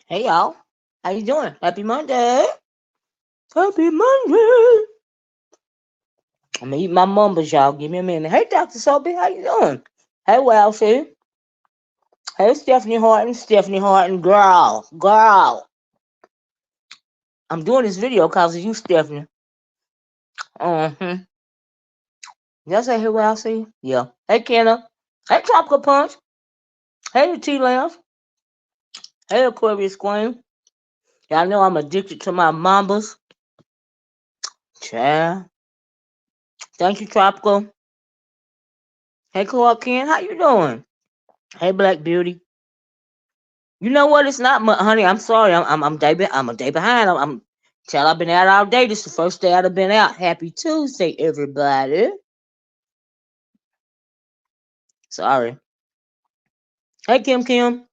Hey y'all, how you doing? Happy Monday. Happy Monday. I'm gonna eat my mumbles, y'all. Give me a minute. Hey, Dr. Sophie, how you doing? Hey, Wealthy. Hey, Stephanie Horton, girl. I'm doing this video because of you, Stephanie. Uh-huh. Did I say hey, Wealthy? Yeah. Hey, Kenna. Hey, Tropical Punch. Hey, the Tea Lounge. Hey, Aquarius Queen. Y'all know I'm addicted to my mambas. Child. Thank you, Tropical. Hey, Clark Ken, how you doing? Hey, Black Beauty. You know what? It's not much, honey. I'm sorry. I'm a day behind. Child, I've been out all day. This is the first day I've been out. Happy Tuesday, everybody. Sorry. Hey, Kim Kim.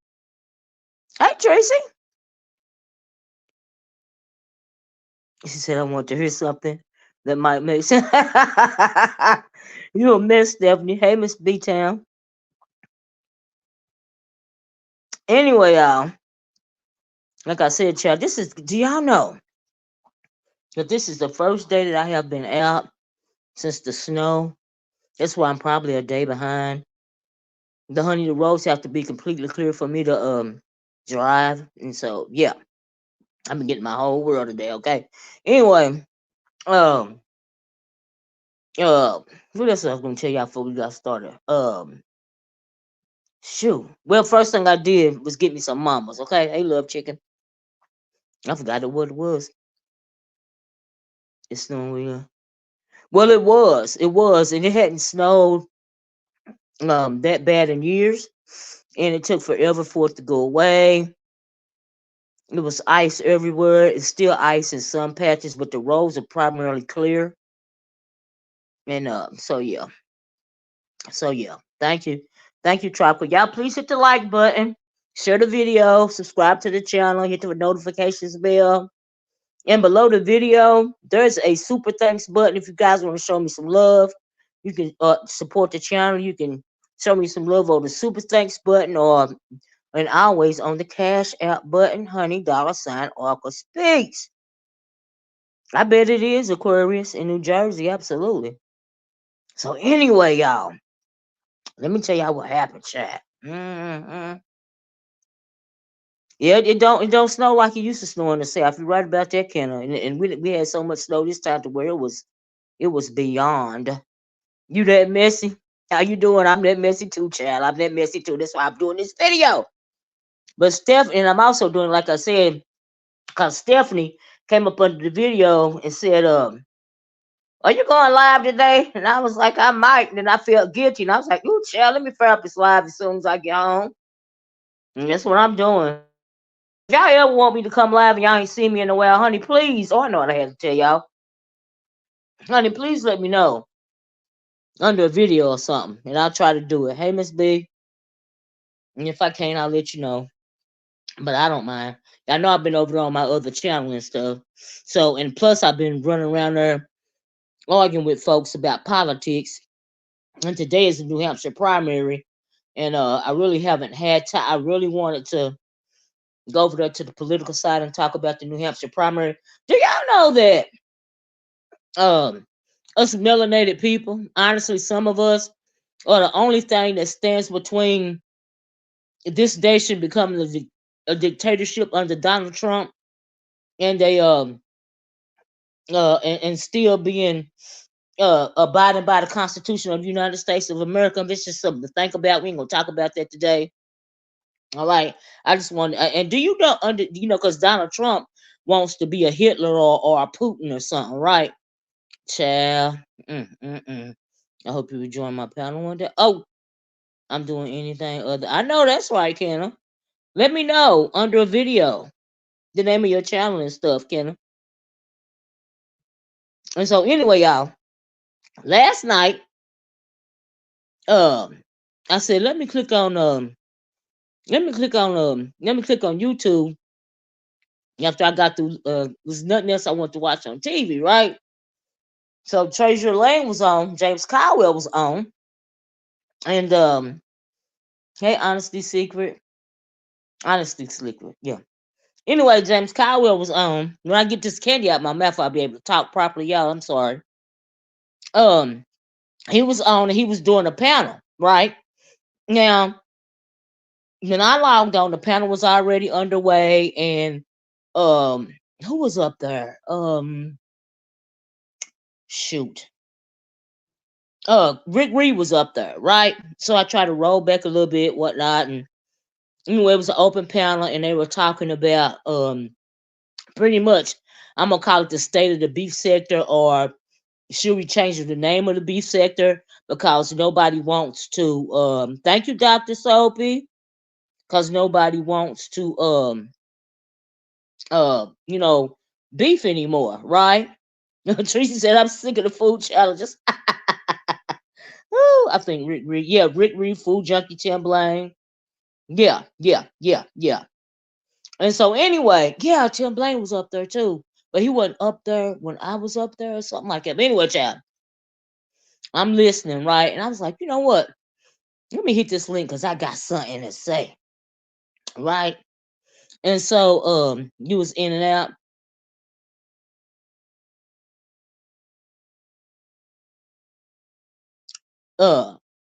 Hey, Tracy. She said I want to hear something that might make sense. You a mess, Stephanie. Hey, Miss B Town. Anyway, y'all. Like I said, child, do y'all know that this is the first day that I have been out since the snow? That's why I'm probably a day behind. The roads have to be completely clear for me to drive. And so yeah, I've been getting my whole world today, okay? Anyway, um uh what else I was gonna tell y'all before we got started? Shoot. Well, first thing I did was get me some mamas, okay? Hey, love chicken. I forgot what it was. It's snowing. Well, it was. It was, and it hadn't snowed that bad in years. And it took forever for it to go away. It was ice everywhere. It's still ice in some patches, but the roads are primarily clear. And so yeah. Thank you, Tropical. Y'all please hit the like button, share the video, subscribe to the channel, hit the notifications bell. And below the video, there's a super thanks button. If you guys want to show me some love, you can support the channel. You can show me some love on the super thanks button or and always on the Cash App button, honey, $ OracleSpeaks. I bet it is Aquarius in New Jersey, absolutely. So anyway, y'all, let me tell y'all what happened, chat. Yeah, it don't snow like it used to snow in the south. You're right about that, Kenna. And we had so much snow this time to where it was beyond. You that messy? How you doing? I'm that messy too, child. I'm that messy too. That's why I'm doing this video. But and I'm also doing like I said, because Stephanie came up under the video and said, are you going live today? And I was like, I might. And then I felt guilty. And I was like, ooh, child, let me fire up this live as soon as I get home. And that's what I'm doing. If y'all ever want me to come live and y'all ain't seen me in a while, honey, please. Oh, I know what I had to tell y'all. Honey, please let me know under a video or something. And I'll try to do it. Hey, Miss B. And if I can't, I'll let you know. But I don't mind. I know I've been over there on my other channel and stuff. So, and plus I've been running around there arguing with folks about politics. And today is the New Hampshire primary. And I really haven't had time. I really wanted to go over there to the political side and talk about the New Hampshire primary. Do y'all know that us melanated people, honestly, some of us are the only thing that stands between this nation becoming a dictatorship under Donald Trump and and still being abiding by the Constitution of the United States of America. This is something to think about. We ain't gonna talk about that today. All right. I just want and do you know because Donald Trump wants to be a Hitler or a Putin or something, right? Child. I hope you will join my panel one day. Oh, I'm doing anything other. I know that's right, Kenna. Let me know under a video the name of your channel and stuff, Kenna. And so anyway, y'all, last night, um, I said let me click on YouTube after I got through there's nothing else I want to watch on TV, right? So Trezur Lane was on, James Caldwell was on, and hey, Honesty Secret, yeah. Anyway, James Caldwell was on. When I get this candy out my mouth, I'll be able to talk properly, y'all. I'm sorry. Um, he was on and he was doing a panel, right? Now, when I logged on, the panel was already underway, and who was up there? Shoot. Rick Reed was up there, right? So I tried to roll back a little bit, whatnot, and anyway, it was an open panel, and they were talking about pretty much, I'm gonna call it the state of the beef sector, or should we change the name of the beef sector because nobody wants to thank you, Dr. Soapy, because nobody wants to you know, beef anymore, right? Tracy said I'm sick of the food challenges. Woo, I think Rick Reed, yeah, Rick Reed, Food Junkie, Tim Blaine. Yeah. And so anyway, yeah, Tim Blaine was up there too. But he wasn't up there when I was up there or something like that. But anyway, child, I'm listening, right? And I was like, you know what? Let me hit this link because I got something to say. Right? And so you was in and out.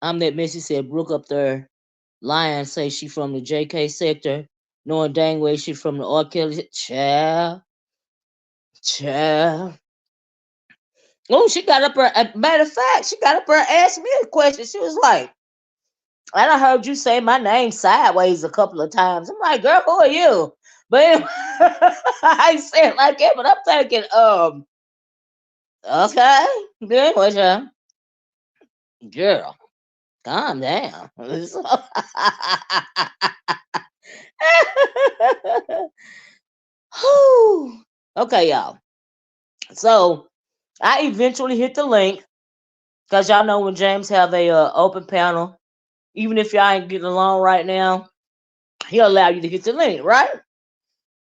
I'm that message said Brooke up there lying, say she from the JK sector, knowing dang well she from the R. Kelly. Child. Oh, she got up her matter of fact, she got up her asked me a question. She was like, I done heard you say my name sideways a couple of times. I'm like, girl, who are you? But anyway, I say it like that, but I'm thinking, okay, then what you girl, calm down. Whew. Okay, y'all. So I eventually hit the link because y'all know when James have a open panel, even if y'all ain't getting along right now, he'll allow you to hit the link, right?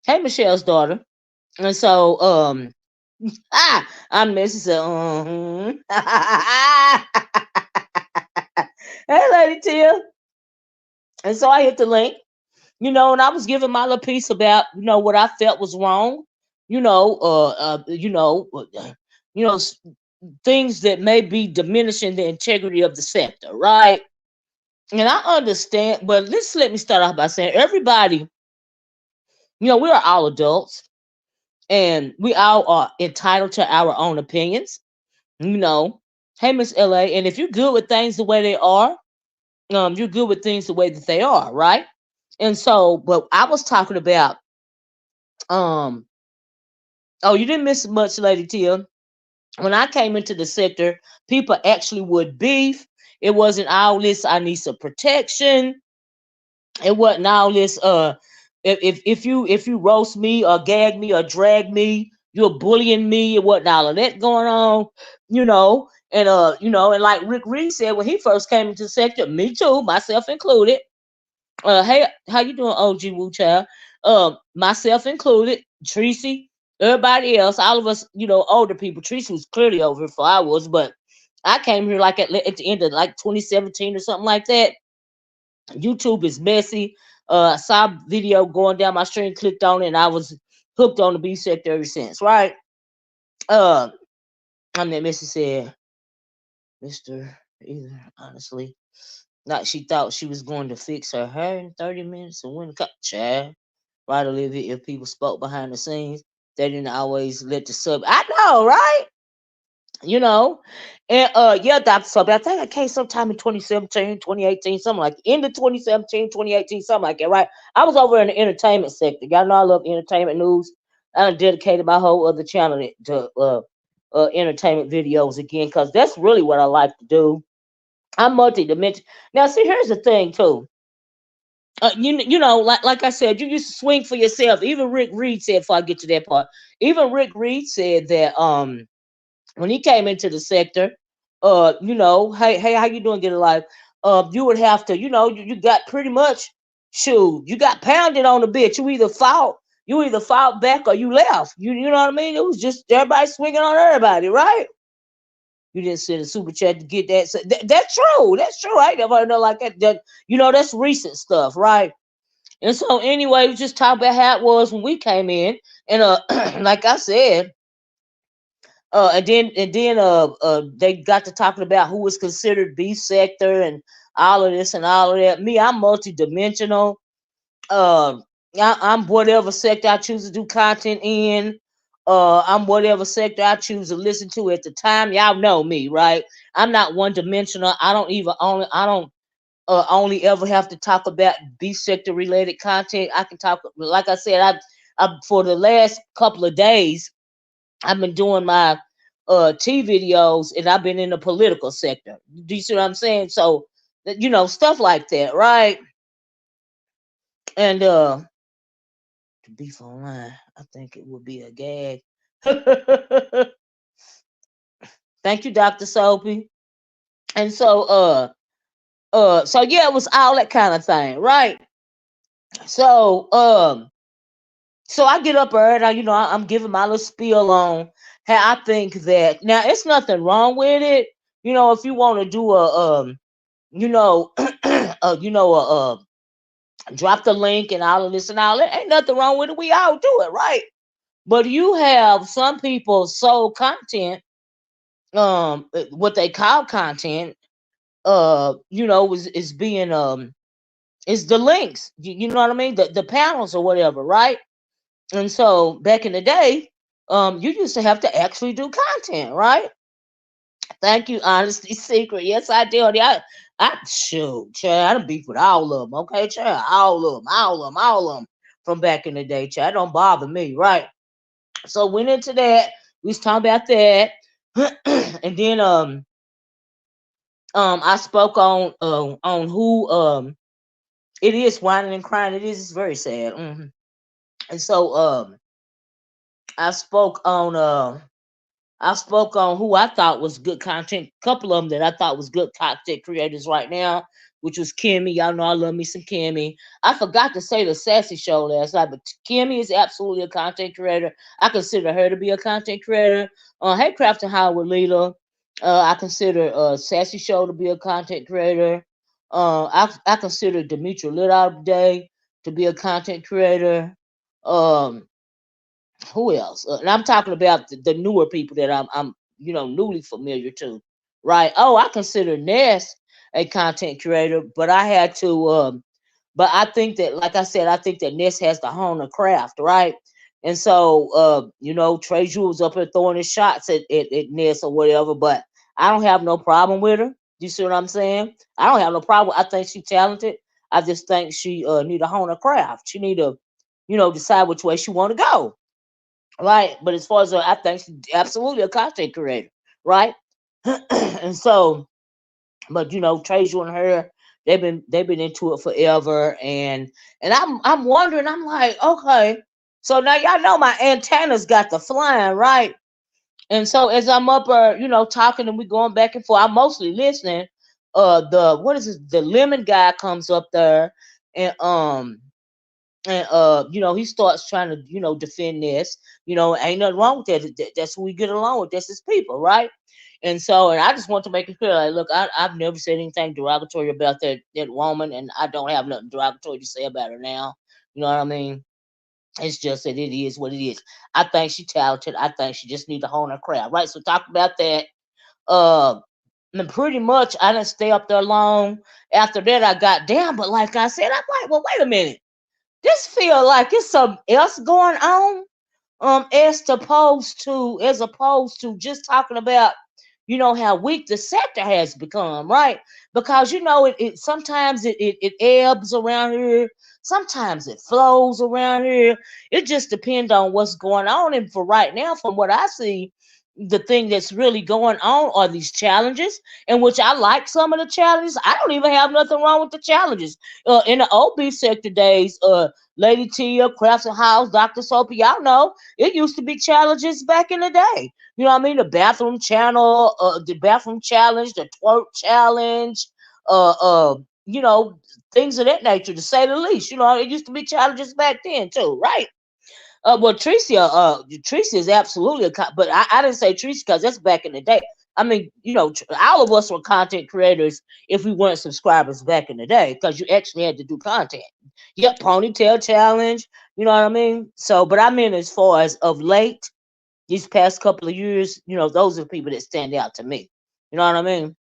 Hey, Michelle's daughter. And so, I'm Missy said, hey, Lady Tia. And so I hit the link, and I was giving my little piece about, what I felt was wrong, you know, things that may be diminishing the integrity of the sector, right? And I understand, but let me start off by saying everybody, we are all adults and we all are entitled to our own opinions, Hey, Miss LA, and if you're good with things the way they are, you're good with things the way that they are, right? And so, but I was talking about, um, oh, you didn't miss much, Lady Tia. When I came into the sector, people actually would beef. It wasn't all this, I need some protection. It wasn't all this, if you roast me or gag me or drag me, you're bullying me. It wasn't all of that going on, and like Rick Reed said when he first came into the sector, me too, myself included. Hey, how you doing, OG Wu Child? Myself included, Tracy, everybody else, all of us, older people. Tracy was clearly over before I was, but I came here like at the end of like 2017 or something like that. YouTube is messy. I saw a video going down my stream, clicked on it, and I was hooked on the B sector ever since, right? I'm that Missy said, Mr. Either, honestly. Not she thought she was going to fix her hair in 30 minutes and win the cup. Child. Right, Olivia, if people spoke behind the scenes, they didn't always let the sub. I know, right? And yeah, Dr. Sub, I think I came sometime in 2017, 2018, something like end of 2017, 2018, something like that, right? I was over in the entertainment sector. Y'all know I love entertainment news. I dedicated my whole other channel to entertainment videos again, because that's really what I like to do. I'm multi-dimensional. Now, see, here's the thing too. You know, like I said, you used to swing for yourself. Even Rick Reed said, before I get to that part, even Rick Reed said that when he came into the sector, you know, hey, how you doing? Get a life. You would have to, you know, you got pretty much, shoot, you got pounded on the bitch. You either fought back or you left. You know what I mean? It was just everybody swinging on everybody, right? You didn't send a super chat to get that. So that's true. That's true. I ain't never heard nothing like that. That, you know, that's recent stuff, right? And so anyway, we just talk about how it was when we came in, and like I said, and then they got to talking about who was considered B sector and all of this and all of that. Me, I'm multidimensional. Uh, I'm whatever sector I choose to do content in. I'm whatever sector I choose to listen to at the time. Y'all know me, right? I'm not one dimensional. I don't only ever have to talk about B sector related content. I can talk, like I said, I for the last couple of days I've been doing my T videos, and I've been in the political sector. Do you see what I'm saying? So you know, stuff like that, right? And to beef online, I think it would be a gag. Thank you, Dr. Soapy. And so so yeah, it was all that kind of thing, right? So so I get up early, you know, I'm giving my little spiel on how I think that now it's nothing wrong with it. You know, if you want to do you know, you know, drop the link and all of this and all that, ain't nothing wrong with it. We all do it, right? But you have some people sold content, what they call content, you know, is being is the links. You know what I mean? The panels or whatever, right? And so back in the day, you used to have to actually do content, right? Thank you, Honesty Secret. Yes, I did. I shoot, child, I done beef with all of them. Okay, child, all of them, all of them, all of them from back in the day, child. Don't bother me, right? So went into that. We was talking about that, and then I spoke on who it is whining and crying. It is, it's very sad. And so I spoke on I spoke on who I thought was good content. A couple of them that I thought was good content creators right now, which was Kimmy. Y'all know I love me some Kimmy. I forgot to say the Sassy Show last night, but Kimmy is absolutely a content creator. I consider her to be a content creator. Hey, Crafton Howard Leader. I consider Sassy Show to be a content creator. I consider Demetri Lit Out Day to be a content creator. Um, who else? And I'm talking about the newer people that I'm you know newly familiar to, right? Oh, I consider Ness a content creator, but I had to. But I think that, like I said, I think that Ness has to hone the craft, right? And so, you know, Trezur was up there throwing his shots at Ness or whatever, but I don't have no problem with her. You see what I'm saying? I don't have no problem. I think she's talented. I just think she need to hone her craft. She need to, you know, decide which way she want to go. Right. But as far as I think she's absolutely a content creator, right? And so, but you know, Tracy and her, they've been into it forever, and I'm wondering, I'm like, okay, so now y'all know my antennas got the flying, right? And so as I'm up, you know, talking and we going back and forth, I'm mostly listening. The what is it? The lemon guy comes up there, and you know, he starts trying to, you know, defend this. You know, ain't nothing wrong with that. That's who we get along with. That's his people, right? And so, and I just want to make it clear, like, look, I've never said anything derogatory about that woman, and I don't have nothing derogatory to say about her now. You know what I mean? It's just that it is what it is. I think she's talented. I think she just need to hone her craft, right? So talk about that. Uh, and pretty much I didn't stay up there long. After that, I got down, but like I said, I'm like, well, wait a minute, this feel like it's something else going on, as opposed to just talking about, you know, how weak the sector has become, right? Because you know it sometimes it ebbs around here, sometimes it flows around here. It just depends on what's going on. And for right now, from what I see, the thing that's really going on are these challenges, in which I like some of the challenges. I don't even have nothing wrong with the challenges. In the old beef sector days, Lady Tia, Crafts and House, Dr. Soapy, y'all know it used to be challenges back in the day. You know what I mean? The bathroom channel, the bathroom challenge, the twerk challenge, uh, uh, you know, things of that nature, to say the least. You know, it used to be challenges back then too, right? Well, Tricia is absolutely but I didn't say Tricia because that's back in the day. I mean, you know, all of us were content creators if we weren't subscribers back in the day, because you actually had to do content. Yep, ponytail challenge. You know what I mean? So, but I mean, as far as of late, these past couple of years, you know, those are the people that stand out to me. You know what I mean?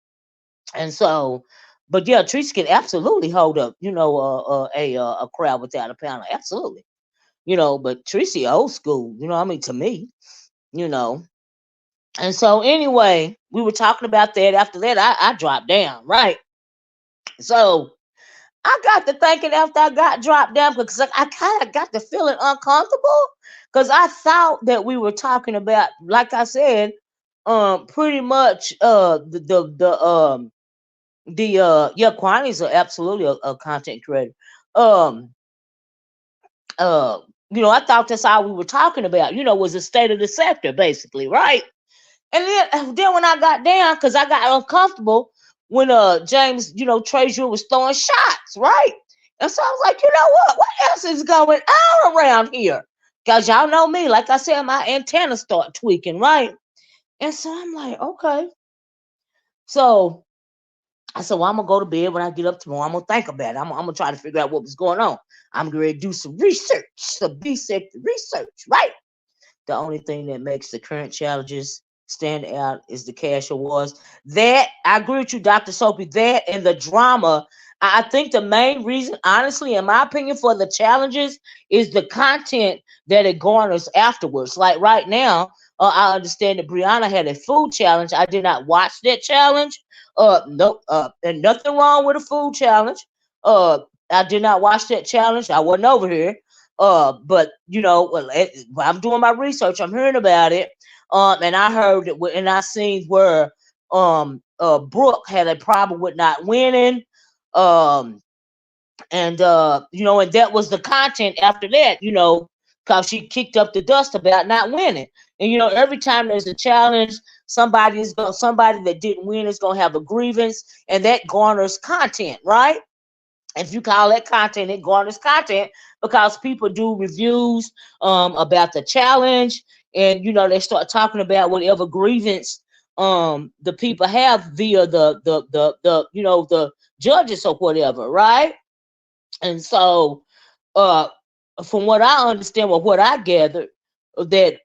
And so, but yeah, Tricia can absolutely hold up, you know, a crowd without a panel. Absolutely. You know, but Tracy old school, you know, I mean, to me, you know. And so anyway, we were talking about that. After that, I dropped down, right? So I got to thinking after I got dropped down, because I kind of got to feeling uncomfortable, because I thought that we were talking about, like I said, pretty much yeah, Kwani's are absolutely a content creator. Um uh you know, I thought that's all we were talking about, you know, was the state of the sector, basically, right? And then when I got down, because I got uncomfortable when James, you know, Trezur was throwing shots, right? And so I was like, you know what else is going on around here? Because y'all know me, like I said, my antennas start tweaking, right? And so I'm like, okay. So I said, well, I'm gonna go to bed. When I get up tomorrow, I'm gonna think about it. I'm gonna try to figure out what was going on. I'm gonna do some research, some B-sector research, right? The only thing that makes the current challenges stand out is the cash awards. That, I agree with you, Dr. Soapy. That and the drama. I think the main reason, honestly, in my opinion, for the challenges is the content that it garners afterwards. Like right now, I understand that Brianna had a food challenge. I did not watch that challenge. No, and nothing wrong with a food challenge. I did not watch that challenge. I wasn't over here. But you know, while I'm doing my research, I'm hearing about it. And I heard it, and I seen where Brooke had a problem with not winning. Um, and you know, and that was the content after that, you know, because she kicked up the dust about not winning. And you know, every time there's a challenge, somebody that didn't win is gonna have a grievance, and that garners content, right? If you call that content, it garners content, because people do reviews about the challenge, and you know, they start talking about whatever grievance the people have via the you know, the judges or whatever, right? And so uh from what I understand, or what I gathered, that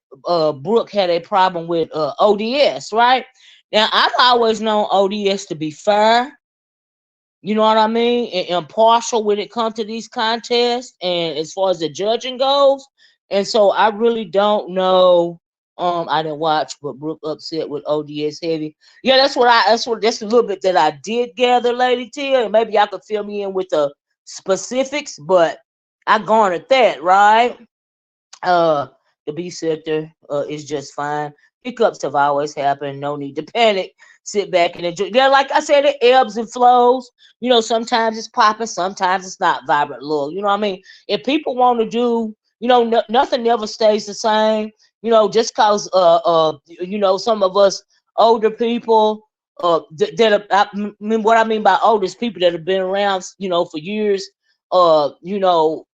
Brooke had a problem with ODS, right? Now I've always known ODS to be fair, you know what I mean, and impartial when it comes to these contests, and as far as the judging goes. And so I really don't know. I didn't watch, but Brooke upset with ODS heavy. Yeah, that's a little bit that I did gather, Lady T. And maybe y'all could fill me in with the specifics, but I garnered that, right? Uh, the B sector is just fine. Hiccups have always happened. No need to panic. Sit back and enjoy. Yeah, like I said, it ebbs and flows. You know, sometimes it's popping, sometimes it's not vibrant. Little, you know what I mean? If people want to do, you know, nothing never stays the same. You know, just cause you know, some of us older people I mean, what I mean by old is people that have been around, you know, for years. You know,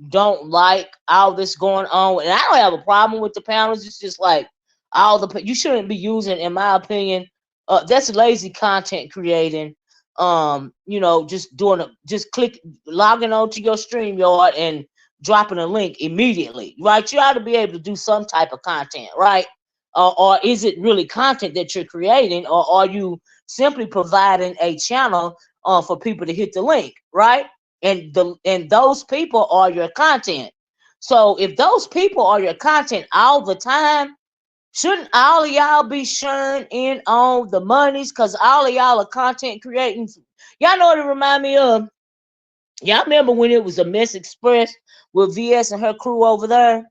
don't like all this going on, and I don't have a problem with the panels. It's just like you shouldn't be using, in my opinion, that's lazy content creating. You know, just logging on to your StreamYard and dropping a link immediately, right? You ought to be able to do some type of content, right? Or is it really content that you're creating, or are you simply providing a channel for people to hit the link, right? And those people are your content. So if those people are your content all the time, shouldn't all of y'all be sharing in on the monies? Because all of y'all are content creating. Y'all know what it remind me of? Y'all remember when it was a Mess Express with VS and her crew over there?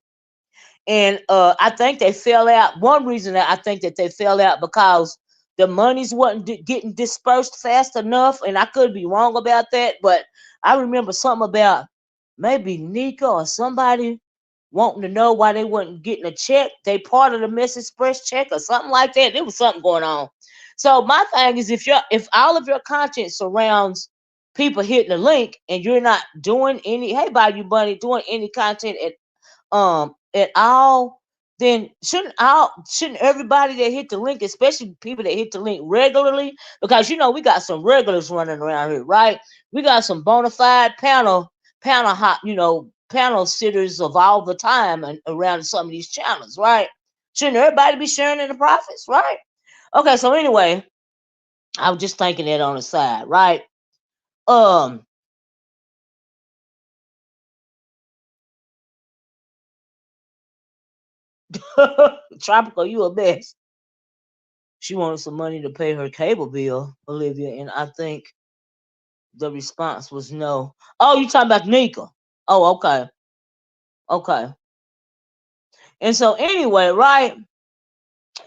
And I think they fell out. One reason that I think that they fell out because the monies wasn't getting dispersed fast enough, and I could be wrong about that, but I remember something about maybe Nika or somebody wanting to know why they wasn't getting a check. They part of the Mess Express check or something like that. There was something going on. So my thing is, if all of your content surrounds people hitting the link and you're not doing any, hey Bayou Bunny, doing any content at all, then shouldn't everybody that hit the link, especially people that hit the link regularly, because we got some regulars running around here, right? We got some bona fide panel hot, panel sitters of all the time and around some of these channels, right? Shouldn't everybody be sharing in the profits, right? Okay, so anyway, I was just thinking that on the side, right? Tropical, you a mess. She wanted some money to pay her cable bill, Olivia, and I think the response was no. Oh, you talking about Nika? Oh, okay, okay. And so anyway, right?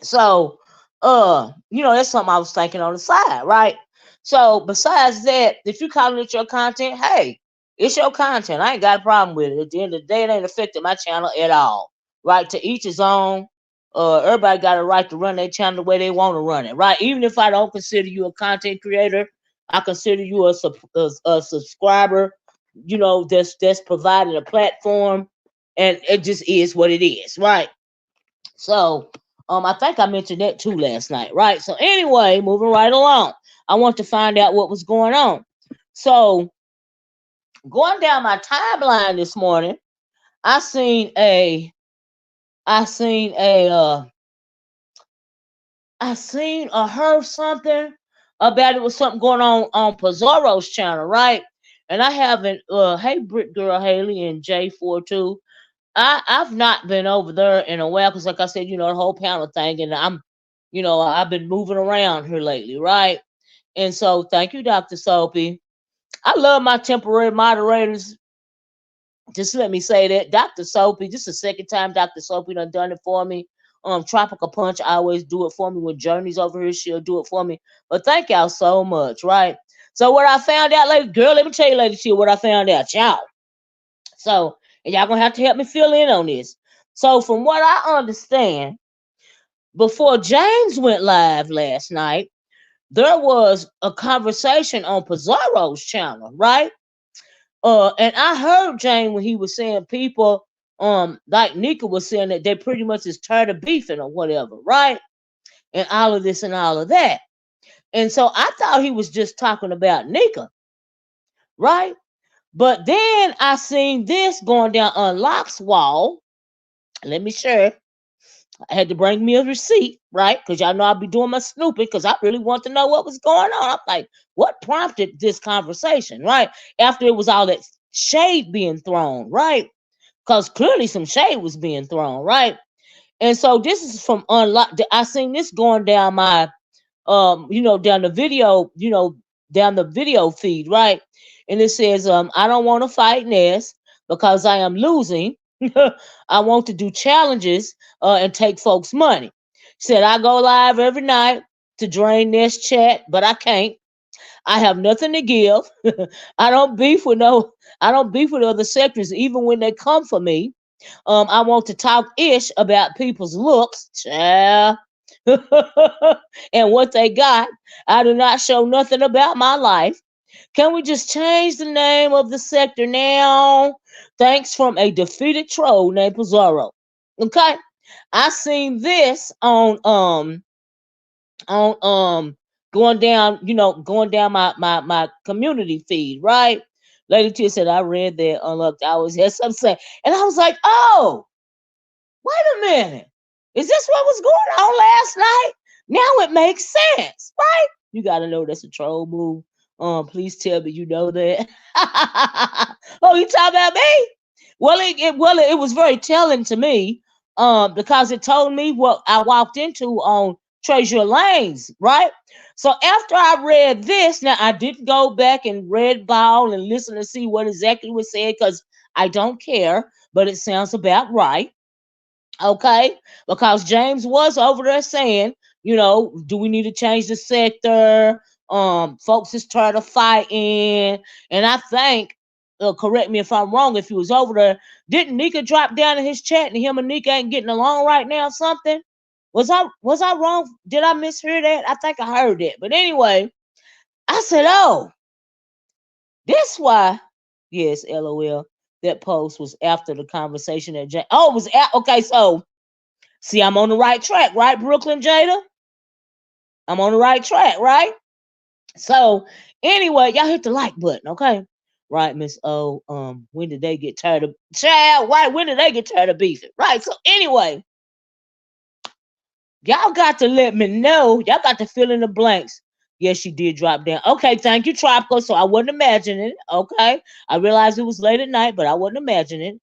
So, that's something I was thinking on the side, right? So besides that, if you calling it your content, hey, it's your content. I ain't got a problem with it. At the end of the day, it ain't affecting my channel at all. Right? To each his own. Everybody got a right to run their channel the way they want to run it, right? Even if I don't consider you a content creator, I consider you a subscriber, that's providing a platform, and it just is what it is, right? So, I think I mentioned that too last night, right? So anyway, moving right along, I want to find out what was going on. So, going down my timeline this morning, I seen a, I seen a, I seen or heard something about it was something going on Pizarro's channel, right? And I haven't, hey Brick Girl Haley and J42, I've not been over there in a while because, like I said, the whole panel thing, and I've been moving around here lately, right? And so, thank you, Dr. Soapy. I love my temporary moderators. Just let me say that, Dr. Soapy. This is the second time Dr. Soapy done it for me. Tropical Punch, I always do it for me. When Journey's over here, she'll do it for me. But thank y'all so much, right? So what I found out, lady girl, let me tell you, lady, what I found out, y'all. So, and y'all gonna have to help me fill in on this. So, from what I understand, before James went live last night, there was a conversation on Pizarro's channel, right? And I heard James when he was saying people, like Nika was saying that they pretty much is tired of beefing or whatever, right? And all of this and all of that. And so I thought he was just talking about Nika, right? But then I seen this going down on Locke's wall. Let me share. I had to bring me a receipt, right? Because y'all know I'll be doing my snooping because I really want to know what was going on. I'm like, what prompted this conversation, right? After it was all that shade being thrown, right? Because clearly some shade was being thrown, right? And so this is from Unlock. I seen this going down my, down the video, down the video feed, right? And it says, I don't want to fight Ness because I am losing. I want to do challenges and take folks' money. Said I go live every night to drain Ness chat, but I can't. I have nothing to give. I don't beef with other sectors, even when they come for me. I want to talk ish about people's looks, child, and what they got. I do not show nothing about my life. Can we just change the name of the sector now? Thanks from a defeated troll named Pizarro. Okay. I seen this on going down, my community feed, right? Lady T said I read that unlocked. I always had something to say. And I was like, oh, wait a minute. Is this what was going on last night? Now it makes sense, right? You gotta know that's a troll move. Please tell me you know that. Oh, you talking about me? Well, it was very telling to me, because it told me what I walked into on Trezur Lanes, right? So after I read this, now I didn't go back and read ball and listen to see what exactly was said because I don't care, but it sounds about right. Okay, because James was over there saying, do we need to change the sector? Folks is trying to fight in, and I think, correct me if I'm wrong, if he was over there, didn't Nika drop down in his chat and him and Nika ain't getting along right now? Or something? Was I wrong? Did I mishear that? I think I heard that. But anyway, I said, oh, this why. Yes, LOL. That post was after the conversation that James. Oh, it was okay. So see, I'm on the right track, right, Brooklyn Jada? I'm on the right track, right? So anyway, y'all hit the like button, okay? Right, Miss O. When did they get tired of child? Right, when did they get tired of beefing? Right. So anyway, y'all got to let me know. Y'all got to fill in the blanks. Yes, she did drop down. Okay, thank you, Tropical. So I wasn't imagining it. Okay. I realized it was late at night, but I wasn't imagining it.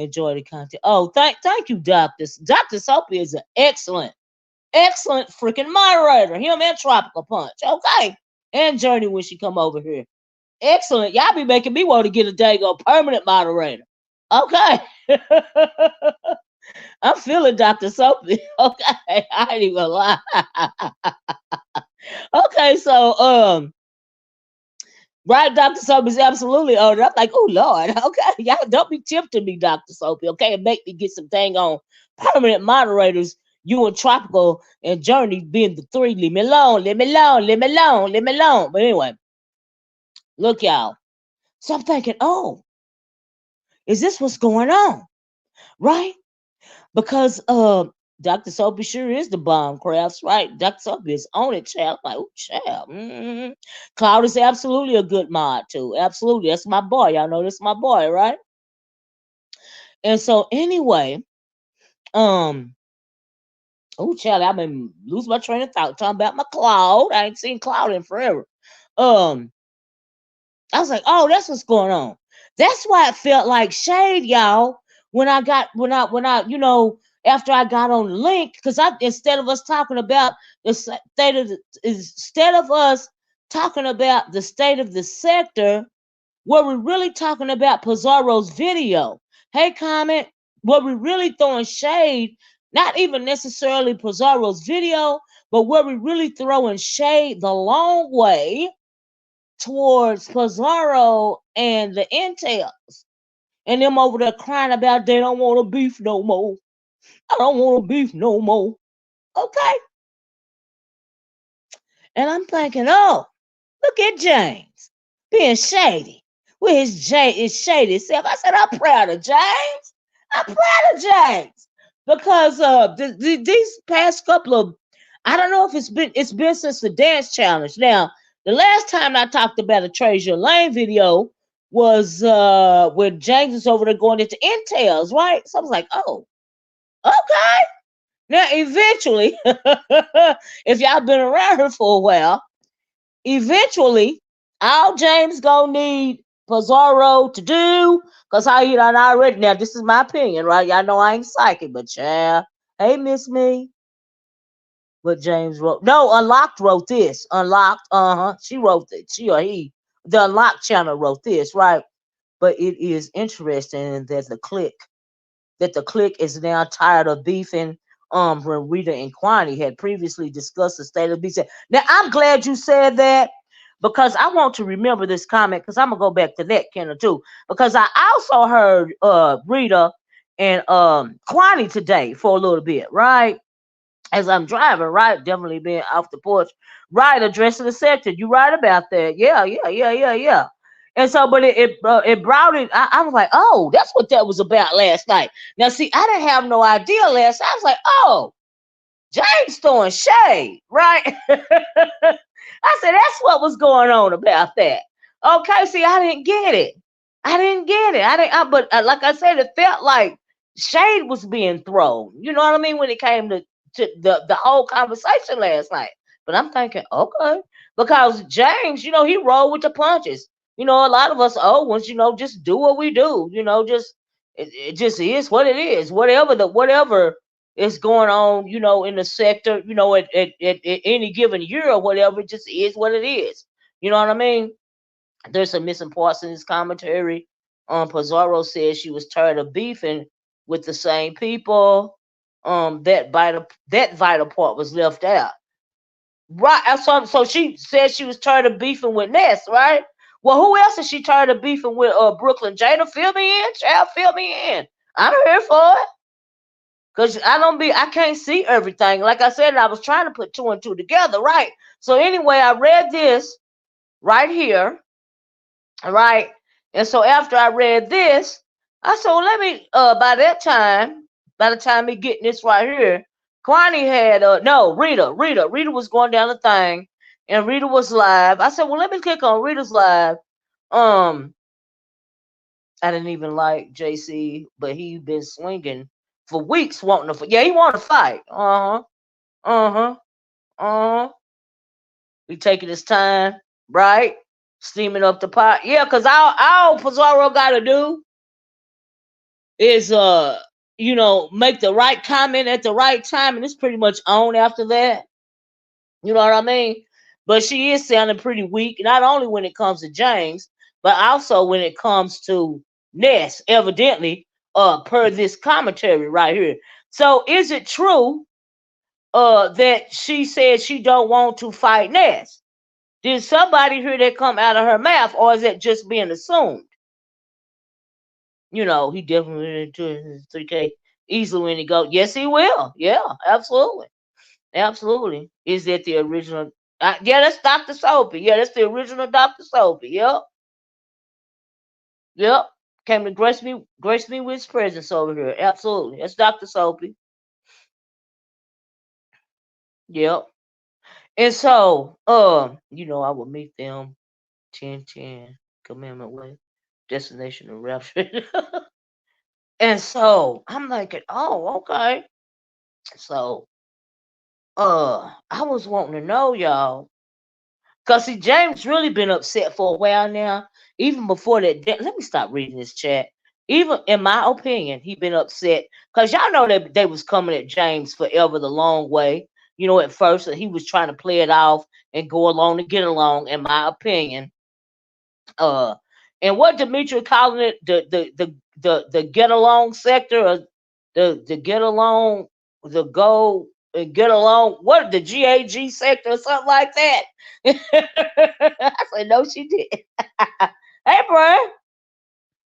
Enjoy the content. Oh, thank you, Doctor. Dr. Soapy is an excellent freaking moderator. Him and Tropical Punch. Okay. And Journey when she come over here. Excellent. Y'all be making me want to get a daggone permanent moderator. Okay. I'm feeling Dr. Soapy. Okay. I ain't even lie. Okay, so right, Dr. Soapy is absolutely on it. I'm like, oh Lord, okay. Y'all don't be tempting me, Dr. Soapy, okay, and make me get some dang on permanent moderators. You and Tropical and Journey being the three. Leave me alone, leave me alone, leave me alone, leave me alone. But anyway, look, y'all. So I'm thinking, oh, is this what's going on? Right? Because Dr. Soapy sure is the bomb crafts, right? Dr. Soapy is on it, child. I'm like, oh, child. Cloud is absolutely a good mod, too. Absolutely. That's my boy. Y'all know that's my boy, right? And so, anyway, oh, child, I've been losing my train of thought talking about my Cloud. I ain't seen Cloud in forever. I was like, oh, that's what's going on. That's why it felt like shade, y'all, when after I got on the link, because instead of us talking about the state of instead of us talking about the state of the sector, were we really talking about Pizarro's video? Hey, comment, were we really throwing shade? Not even necessarily Pizarro's video, but were we really throwing shade the long way towards Pizarro and the Intels, and them over there crying about they don't want to beef no more. I don't want to beef no more. Okay. And I'm thinking, oh, look at James being shady with his shady self. I said, I'm proud of James. I'm proud of James because these past couple of, I don't know if it's been since the dance challenge. Now, the last time I talked about a Trezur Lane video was when James was over there going into Intels, right? So I was like, oh, okay. Now, eventually, if y'all been around here for a while, eventually, all James gonna need Pizarro to do, cause how he done already. Now, this is my opinion, right? Y'all know I ain't psychic, but yeah, hey, Miss Me. What James wrote? No, Unlocked wrote this. Unlocked, she wrote it. She or he, the Unlocked channel wrote this, right? But it is interesting that the clique is now tired of beefing. When Rita and Kwani had previously discussed the state of beef. Now I'm glad you said that because I want to remember this comment because I'm gonna go back to that, Kenna, too. Because I also heard Rita and Kwani today for a little bit, right? As I'm driving, right? Definitely being off the porch, right? Addressing the sector. You right about that. Yeah. And so, but it brought it. I was like, oh, that's what that was about last night. Now, see, I didn't have no idea last night. I was like, oh, James throwing shade, right? I said, that's what was going on about that. Okay, see, I didn't get it. But like I said, it felt like shade was being thrown. You know what I mean? When it came to the whole conversation last night. But I'm thinking, okay, because James, he rolled with the punches. A lot of us old ones, just do what we do. Just it just is what it is. Whatever is going on, in the sector, at any given year or whatever, it just is what it is. You know what I mean? There's some missing parts in this commentary. Pizarro says she was tired of beefing with the same people. that vital part was left out. Right. So she said she was tired of beefing with Ness, right? Well, who else is she tired of beefing with? Brooklyn. Jada, fill me in. Child, fill me in. I'm here for it. Cause I can't see everything. Like I said, I was trying to put two and two together, right? So anyway, I read this right here, right? And so after I read this, I said, well, let me by the time me getting this right here, Kwani had no, Rita was going down the thing, and Rita was live. I said, well, let me click on Rita's live. Um, I didn't even like JC, but he been swinging for weeks wanting to. Yeah, he want to fight. Uh huh. He taking his time, right? Steaming up the pot. Yeah, cause all Pizarro gotta do is make the right comment at the right time, and it's pretty much on after that. You know what I mean? But she is sounding pretty weak, not only when it comes to James, but also when it comes to Ness, evidently, per this commentary right here. So is it true that she said she don't want to fight Ness? Did somebody hear that come out of her mouth, or is that just being assumed? He definitely into his 3K easily when he go. Yes, he will. Yeah, absolutely. Absolutely. Is that the original? Yeah, that's Dr. Soapy. Yeah, that's the original Dr. Soapy. Yep. Yep. Came to grace me with his presence over here. Absolutely. That's Dr. Soapy. Yep. And so, I will meet them 10-10 commandment way. Destination of rapture. And so I'm like, oh, okay. So I was wanting to know, y'all, because see, James really been upset for a while now. Even before that, let me stop reading this chat. Even in my opinion, he been upset because y'all know that they was coming at James forever the long way. At first he was trying to play it off and go along to get along. In my opinion, uh, and what Demetri calling it, the get along sector, or the get along, the go and get along, what, the GAG sector or something like that. I said, no, she did. Hey, Brian,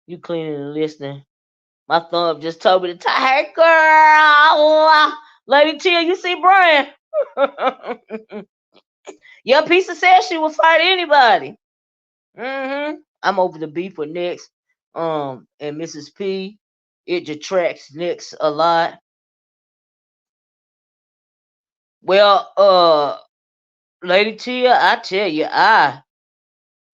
you cleaning and listening. My thumb just told me to tell. Hey, girl, Lady Tia, you see Brian? Your pizza said she will fight anybody. I'm over the beef with Nix, and Mrs. P. It detracts Nix a lot. Well, Lady Tia, I tell you, I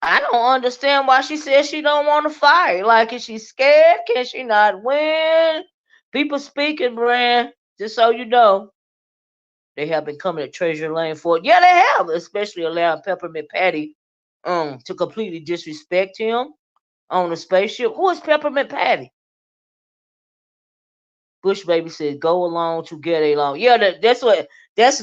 don't understand why she says she don't want to fight. Like, is she scared? Can she not win? People speaking, Brand. Just so you know, they have been coming to Trezur Lane for it. Yeah, they have, especially allowing Peppermint Patty to completely disrespect him on the spaceship. Who is Peppermint Patty? Bush Baby said, "Go along to get along." Yeah, that's what that's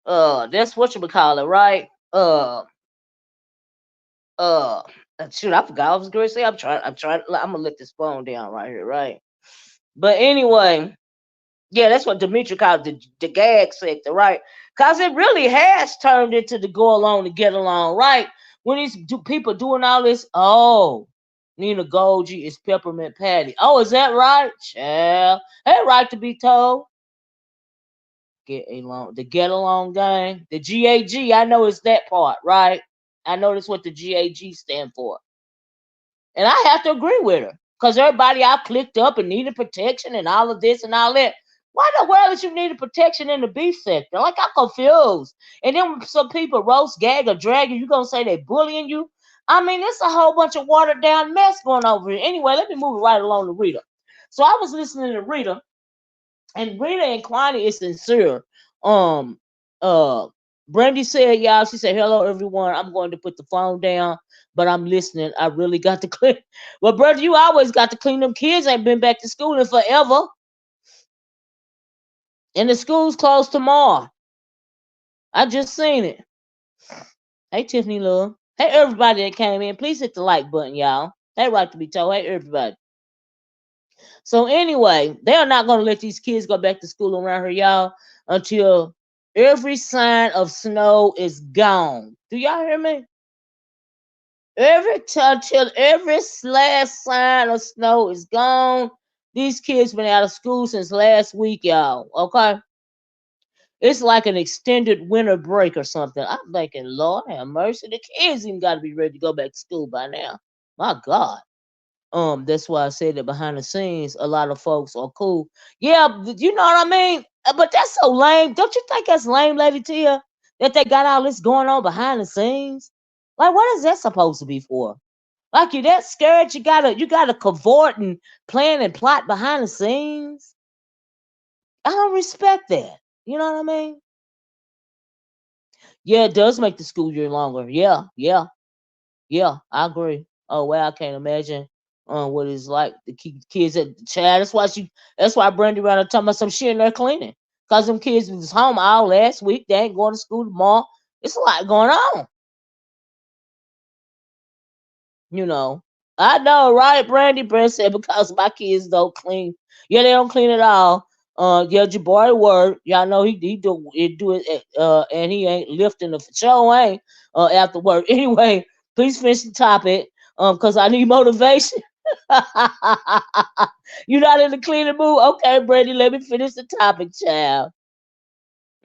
uh that's what you call it, right? Uh, shoot, I forgot. I was going to say I'm gonna let this phone down right here, right? But anyway, yeah, that's what Dimitri called the gag sector, right? Cause it really has turned into the go along to get along, right? When these people doing all this, oh, Nina Golgi is Peppermint Patty. Oh, is that right? Yeah, ain't right to be told. Get along gang, the GAG. I know it's that part, right? I know that's what the GAG stand for, and I have to agree with her because everybody I clicked up and needed protection and all of this and all that. Why the world is you needed protection in the beef sector? Like, I'm confused. And then some people roast, gag, or drag you. You gonna say they bullying you? I mean, it's a whole bunch of watered down mess going over here. Anyway, let me move it right along to Rita. So I was listening to Rita, and Rita and Kwani is sincere. Um, Brandy said, y'all, she said, hello, everyone. I'm going to put the phone down, but I'm listening. I really got to clean. Well, brother, you always got to clean them. Kids ain't been back to school in forever. And the school's closed tomorrow. I just seen it. Hey, Tiffany Love. Hey, everybody that came in. Please hit the like button, y'all. Hey, right to be told. Hey, everybody. So anyway, they are not gonna let these kids go back to school around here, y'all, until every sign of snow is gone. Do y'all hear me? Until every last sign of snow is gone. These kids been out of school since last week, y'all. Okay, it's like an extended winter break or something. I'm thinking, Lord have mercy, the kids even got to be ready to go back to school by now. My God. That's why I said that behind the scenes, a lot of folks are cool. Yeah, you know what I mean. But that's so lame. Don't you think that's lame, Lady Tia, that they got all this going on behind the scenes? Like, what is that supposed to be for? Like, you that scared? You gotta cavort and plan and plot behind the scenes. I don't respect that. You know what I mean? Yeah, it does make the school year longer. Yeah, yeah, yeah. I agree. Oh well, I can't imagine what it's like to keep kids at the child. That's why Brandy around there talking about some shit in there cleaning. Cause them kids was home all last week. They ain't going to school tomorrow. It's a lot going on. You know. I know, right? Brandy Brand said because my kids don't clean. Yeah, they don't clean at all. Yeah, your boy work. Y'all know he do it. And he ain't lifting the show ain't after work. Anyway, please finish the topic. Cause I need motivation. You not in the cleaning mood? Okay, Brandy, let me finish the topic, child.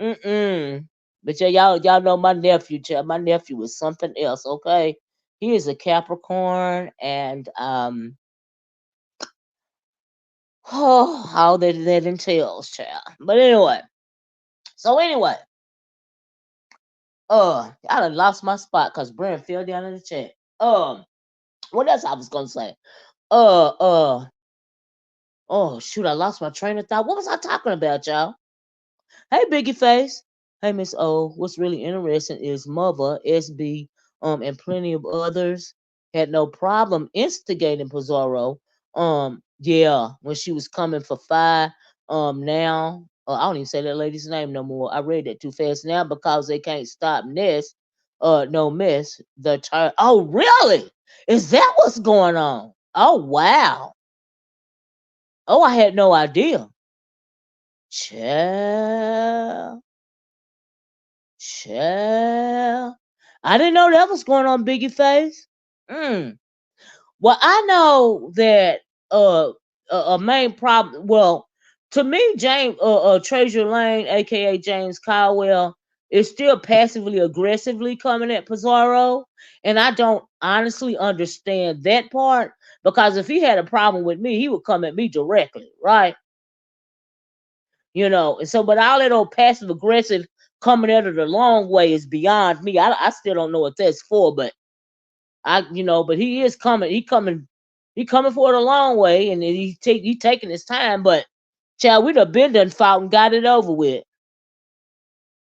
Mm-mm. But yeah, y'all know my nephew, child. My nephew is something else, okay? He is a Capricorn and oh, all that entails, child. But anyway, so anyway, I done lost my spot because Brent fell down in the chat. What else I was gonna say? Uh uh oh shoot, I lost my train of thought. What was I talking about, y'all? Hey, Biggie Face. Hey, Miss O. What's really interesting is Mother, SB, and plenty of others had no problem instigating Pizarro. Yeah, when she was coming for fire. Now I don't even say that lady's name no more. I read that too fast now because they can't stop Ness. No mess. The turn. Oh, really? Is that what's going on? Oh, wow. Oh, I had no idea. Child. Child. I didn't know that was going on, Biggie Face. Mm. Well, I know that a main problem. Well, to me, James Trezur Lane, aka James Caldwell, is still passively aggressively coming at Pizarro, and I don't honestly understand that part because if he had a problem with me, he would come at me directly, right? And so, but all that old passive aggressive coming at it the long way is beyond me. I still don't know what that's for, but but he is coming. He coming for it a long way, and he taking his time. But child, we done fought and got it over with.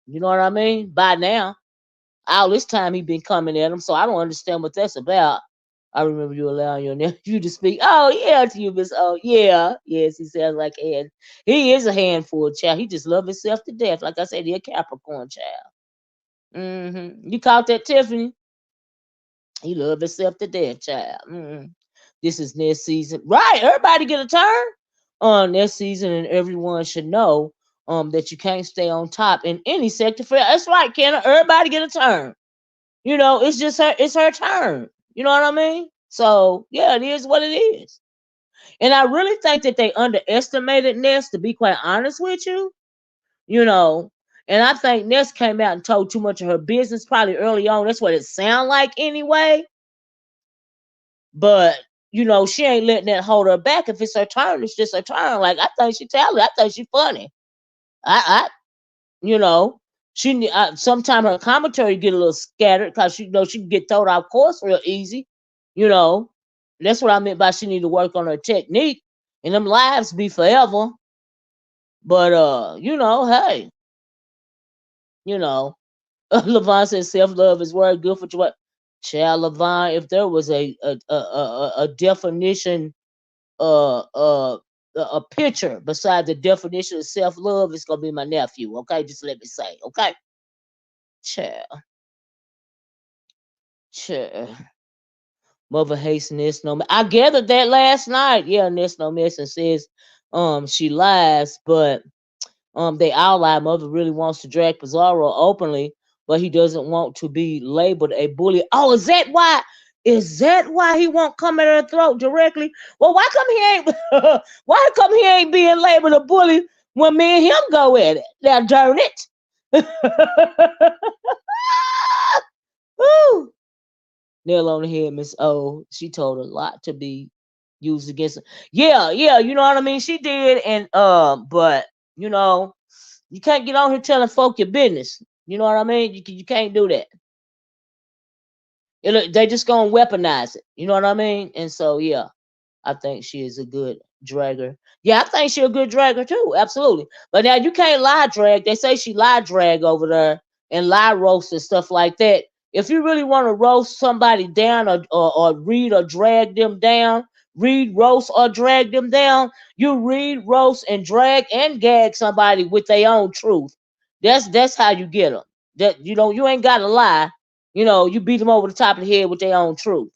You know what I mean? By now, all this time he been coming at him, so I don't understand what that's about. I remember you allowing your nephew to speak. Oh yeah, to you, Miss. Oh yeah, yes. He sounds like a hand. He is a handful, child. He just love himself to death. Like I said, he a Capricorn child. You caught that, Tiffany? He love himself to death, child. This is next season, right? Everybody get a turn on next season, and everyone should know that you can't stay on top in any sector. That's right, Kenna. Everybody get a turn. It's just her turn. You know what I mean? So yeah, it is what it is. And I really think that they underestimated Ness, to be quite honest with you. You know, and I think Ness came out and told too much of her business probably early on. That's what it sounded like anyway. But she ain't letting that hold her back. If it's her turn, it's just her turn. Like I think she talented. I think she funny. I you know, sometimes her commentary get a little scattered because she can get thrown off course real easy. You know, that's what I meant by she need to work on her technique, and them lives be forever. But hey, you know, Levon says self love is word good for what. Child Levon, if there was a definition, uh uh a picture beside the definition of self love, it's gonna be my nephew. Okay, just let me say. Okay, child. Sure. Mother hates Ness no mess. I gathered that last night. Yeah, Ness no mess and says she lies, but they outline Mother really wants to drag Pizarro openly, but he doesn't want to be labeled a bully. Oh, is that why? Is that why he won't come at her throat directly? Well, why come he ain't? Why come he ain't being labeled a bully when me and him go at it? Now, darn it! Woo! Nail on the head, Miss O. She told a lot to be used against her. Yeah, yeah, you know what I mean. She did, and but you know, you can't get on here telling folk your business. You know what I mean? You can't do that. They just gonna weaponize it. You know what I mean? And so yeah, I think she is a good dragger. Yeah, I think she's a good dragger too. Absolutely. But now you can't lie drag. They say she lie drag over there and lie roast and stuff like that. If you really want to roast somebody down or read or drag them down, read, roast, or drag them down, you read, roast, and drag and gag somebody with their own truth. That's how you get them. That you ain't gotta lie. You beat them over the top of the head with their own truth.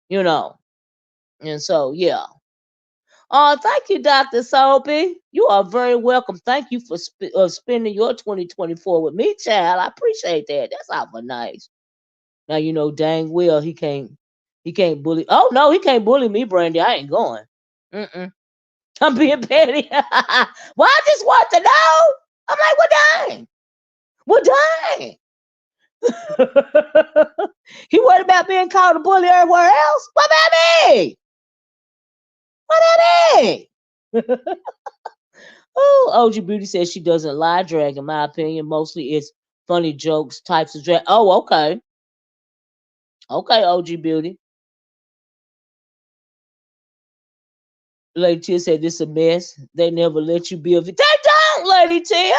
You know. And so yeah. Oh, thank you, Dr. Soapy. You are very welcome. Thank you for spending your 2024 with me, child. I appreciate that. That's awful nice. Now you know dang well he can't bully. Oh no, he can't bully me, Brandy. I ain't going. Mm-mm. I'm being petty. Well, I just want to know. I'm like, well, dang. Well, dang. He worried about being called a bully everywhere else. What about me? What about me? Oh, OG Beauty says she doesn't lie drag, in my opinion. Mostly it's funny jokes, types of drag. Oh, okay. Okay, OG Beauty. Lady Tia said this a mess. They never let you be a They don't, Lady Tia.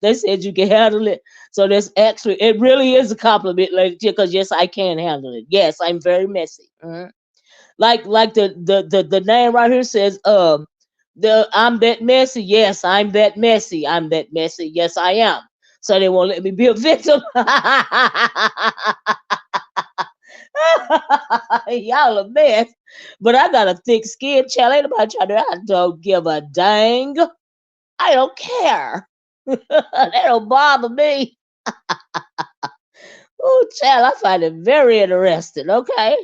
They said you can handle it. So that's actually, it really is a compliment, Lady Tia, because yes, I can handle it. Yes, I'm very messy. Like the name right here says, I'm that messy. Yes, I'm that messy. I'm that messy. Yes, I am. So they won't let me be a victim. Y'all a mess. But I got a thick skin, child. Ain't nobody trying to. I don't give a dang. I don't care. That don't bother me. Oh, child, I find it very interesting. Okay.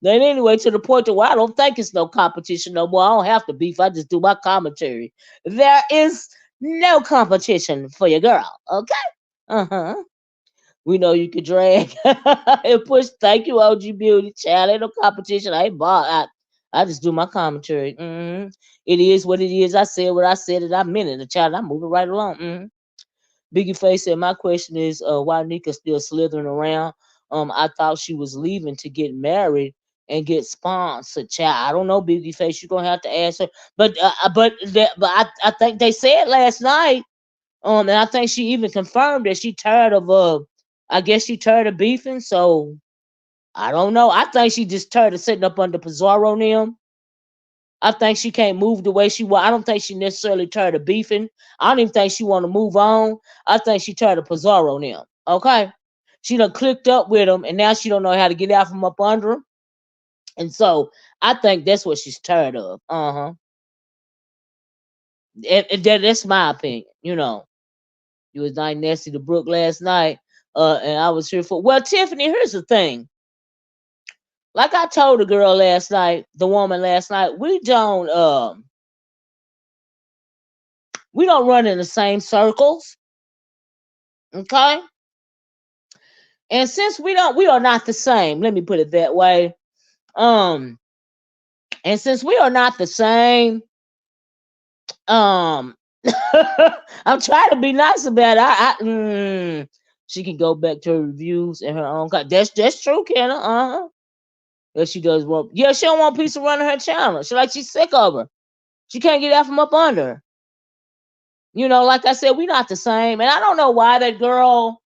Then anyway, to the point to where I don't think it's no competition no more. I don't have to beef. I just do my commentary. There is no competition for your girl. Okay. Uh-huh. We know you can drag and push. Thank you, OG Beauty. Child, ain't no competition. I ain't bought. I just do my commentary. It is what it is. I said what I said, and I meant it. The child, I'm moving right along. Biggie Face said, my question is, why Nika still slithering around? I thought she was leaving to get married and get sponsored. Child, I don't know, Biggie Face. You're gonna have to ask her. But I think they said last night. And I think she even confirmed that she tired of I guess she tired of beefing. So I don't know. I think she just tired of sitting up under Pizarro and them. I think she can't move the way she was. I don't think she necessarily tired of beefing. I don't even think she want to move on. I think she tired of Pizarro and them. Okay. She done clicked up with him and now she don't know how to get out from up under him. And so I think that's what she's tired of. Uh-huh. And that's my opinion, You was nice nasty to Brooke last night. And I was here for Tiffany, here's the thing. Like I told the girl last night, the woman last night, we don't run in the same circles. Okay? And since we are not the same, let me put it that way. And since we are not the same, I'm trying to be nice about it. She can go back to her reviews and her own. That's true, Kenna. Yeah, she does want. Yeah, she don't want people running her channel. She's sick of her. She can't get out from up under her. Like I said, we not the same, and I don't know why that girl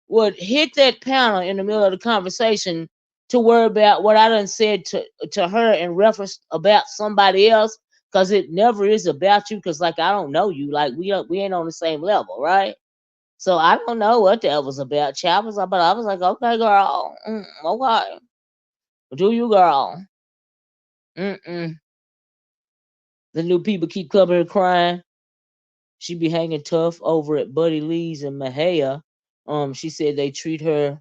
would hit that panel in the middle of the conversation to worry about what I done said to her in reference about somebody else, because it never is about you. Because I don't know you. Like we ain't on the same level, right? So I don't know what that was about. Child was, but I was like, okay, girl, okay, do you, girl? Mm-mm. The new people keep coming and crying. She be hanging tough over at Buddy Lee's in Mahia. She said they treat her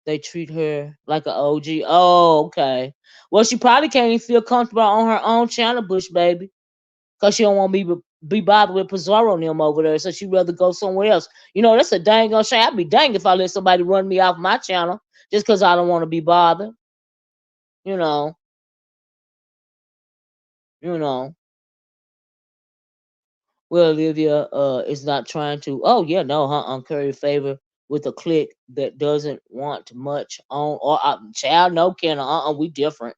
like an OG. Oh, okay. Well, she probably can't even feel comfortable on her own channel, Bush baby, because she don't want to be bothered with Pizarro and them over there, so she'd rather go somewhere else. That's a dang on shame. I'd be dang if I let somebody run me off my channel just because I don't want to be bothered. You know, you know. Well, Olivia is not trying to. Oh yeah, no, curry favor with a clique that doesn't want much on or child. No, Kenna. We different.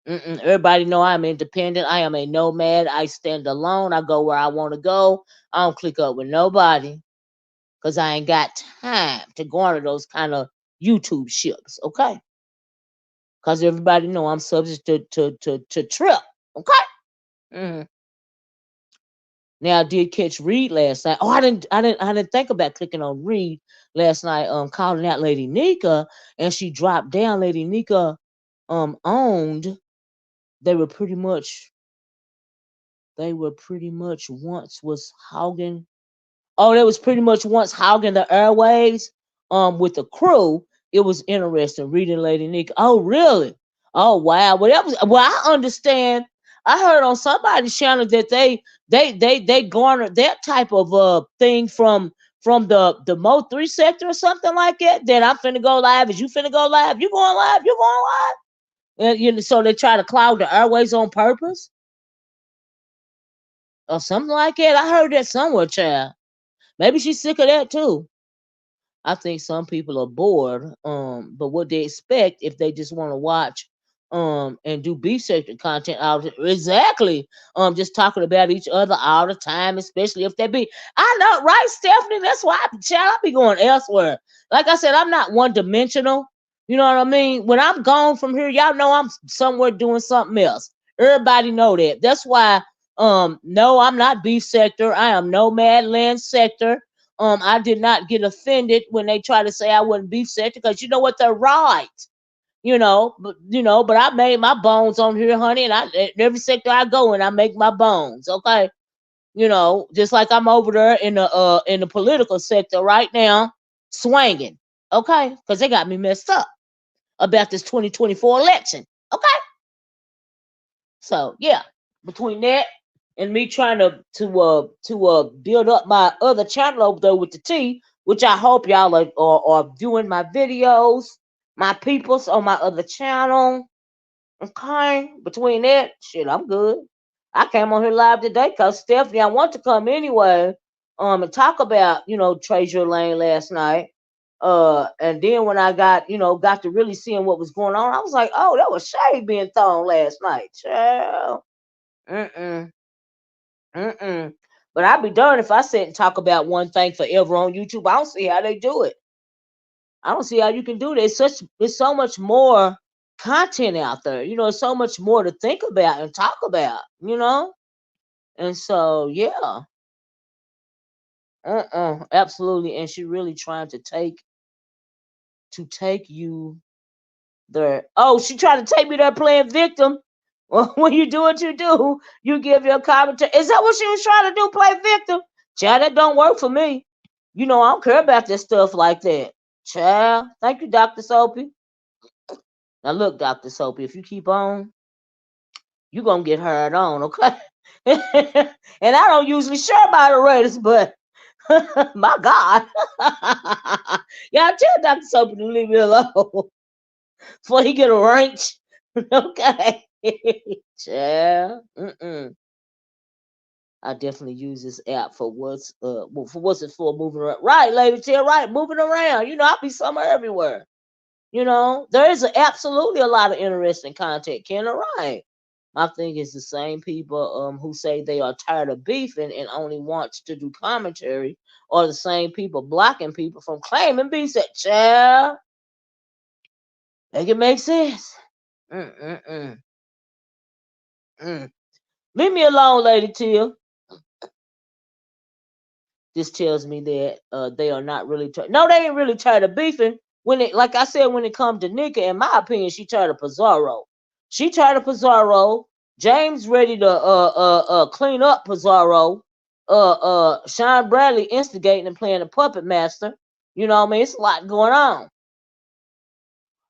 Everybody know I'm independent. I am a nomad. I stand alone. I go where I want to go. I don't click up with nobody because I ain't got time to go on to those kind of YouTube ships. Okay, because everybody know I'm subject to trip. Okay. Mm-hmm. Now I did catch Reed last night. Oh, I didn't think about clicking on Reed last night. Calling out Lady Nika, and she dropped down. Lady Nika owned. They were pretty much. They were pretty much once was hogging. Oh, they was pretty much once hogging the airwaves. With the crew. It was interesting reading Lady Nika. Oh, really? Oh, wow. Well, that was. Well, I understand. I heard on somebody's channel that they garnered that type of thing from the Mo 3 sector or something like that. That I'm finna go live. Is you finna go live? You going live? You going live? And so they try to cloud the airways on purpose or something like that. I heard that somewhere, child. Maybe she's sick of that too. I think some people are bored, but what they expect if they just want to watch and do beef sector content out exactly just talking about each other all the time, especially if they be I know, right, Stephanie? That's why I be going elsewhere. Like I said, I'm not one dimensional. You know what I mean? When I'm gone from here, y'all know I'm somewhere doing something else. Everybody know that. That's why no, I'm not beef sector. I am nomad land sector. I did not get offended when they try to say I wouldn't beef sector because you know what, they're right. But I made my bones on here, honey, and every sector I go in, I make my bones. Okay, just like I'm over there in the political sector right now, swinging. Okay, because they got me messed up about this 2024 election. Okay, so yeah, between that and me trying to build up my other channel over there with the T, which I hope y'all are viewing my videos, my peoples on my other channel. Okay, between that, shit, I'm good. I came on here live today because Stephanie, I want to come anyway, and talk about Trezur Lane last night. And then when I got to really seeing what was going on, I was like, oh, that was shade being thrown last night, child. Mm-mm. Mm-mm. But I'd be darned if I sit and talk about one thing forever on YouTube. I don't see how they do it. I don't see how you can do that. It's so much more content out there. It's so much more to think about and talk about. And so yeah. Absolutely. And she really trying to take you there. Oh, she tried to take me there playing victim. Well, when you do what you do, you give your commentary. Is that what she was trying to do? Play victim? Child, that don't work for me. I don't care about this stuff like that. Child, thank you, Dr. Soapy. Now look, Dr. Soapy, if you keep on, you gonna get hurt on, okay? And I don't usually share moderators, but my God. Y'all tell Dr. Soapy to leave me alone before he get a wrench. Okay. Child. I definitely use this app for what's it for, moving around. Right, lady, chill, right, moving around. I'll be somewhere everywhere. There is absolutely a lot of interesting content, Kenna. Right. My thing is the same people who say they are tired of beefing and only want to do commentary, or the same people blocking people from claiming beef. Said, child, make it make sense. Mm. Leave me alone, Lady Till. This tells me that they are not really no, they ain't really tired of beefing. When it, like I said, when it comes to Nika, in my opinion, she tired of Pizarro. She tired of Pizarro. James ready to clean up Pizarro. Sean Bradley instigating and playing the puppet master. You know what I mean? It's a lot going on.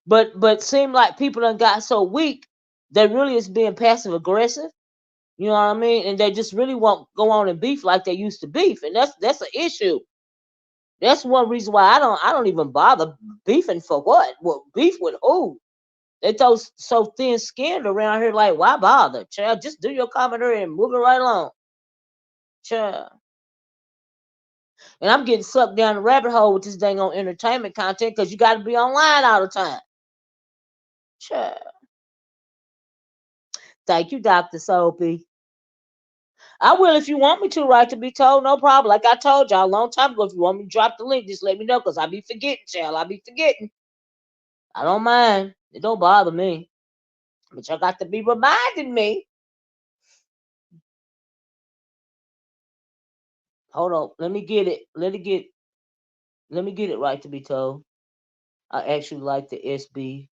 But seem like people done got so weak they really is being passive aggressive. You know what I mean? And they just really won't go on and beef like they used to beef, and that's an issue. That's one reason why I don't even bother beefing for what? What beef with who? They so thin skinned around here. Like, why bother? Child, just do your commentary and move it right along. Child. And I'm getting sucked down the rabbit hole with this dang on entertainment content because you got to be online all the time. Child. Thank you, Dr. Soapy. I will if you want me to, right to be told, no problem. Like I told y'all a long time ago, if you want me to drop the link, just let me know because I be forgetting, child. I be forgetting. I don't mind. It don't bother me. But y'all got to be reminding me. Hold on. Let me get it. Let me get it right to be told. I actually like the SB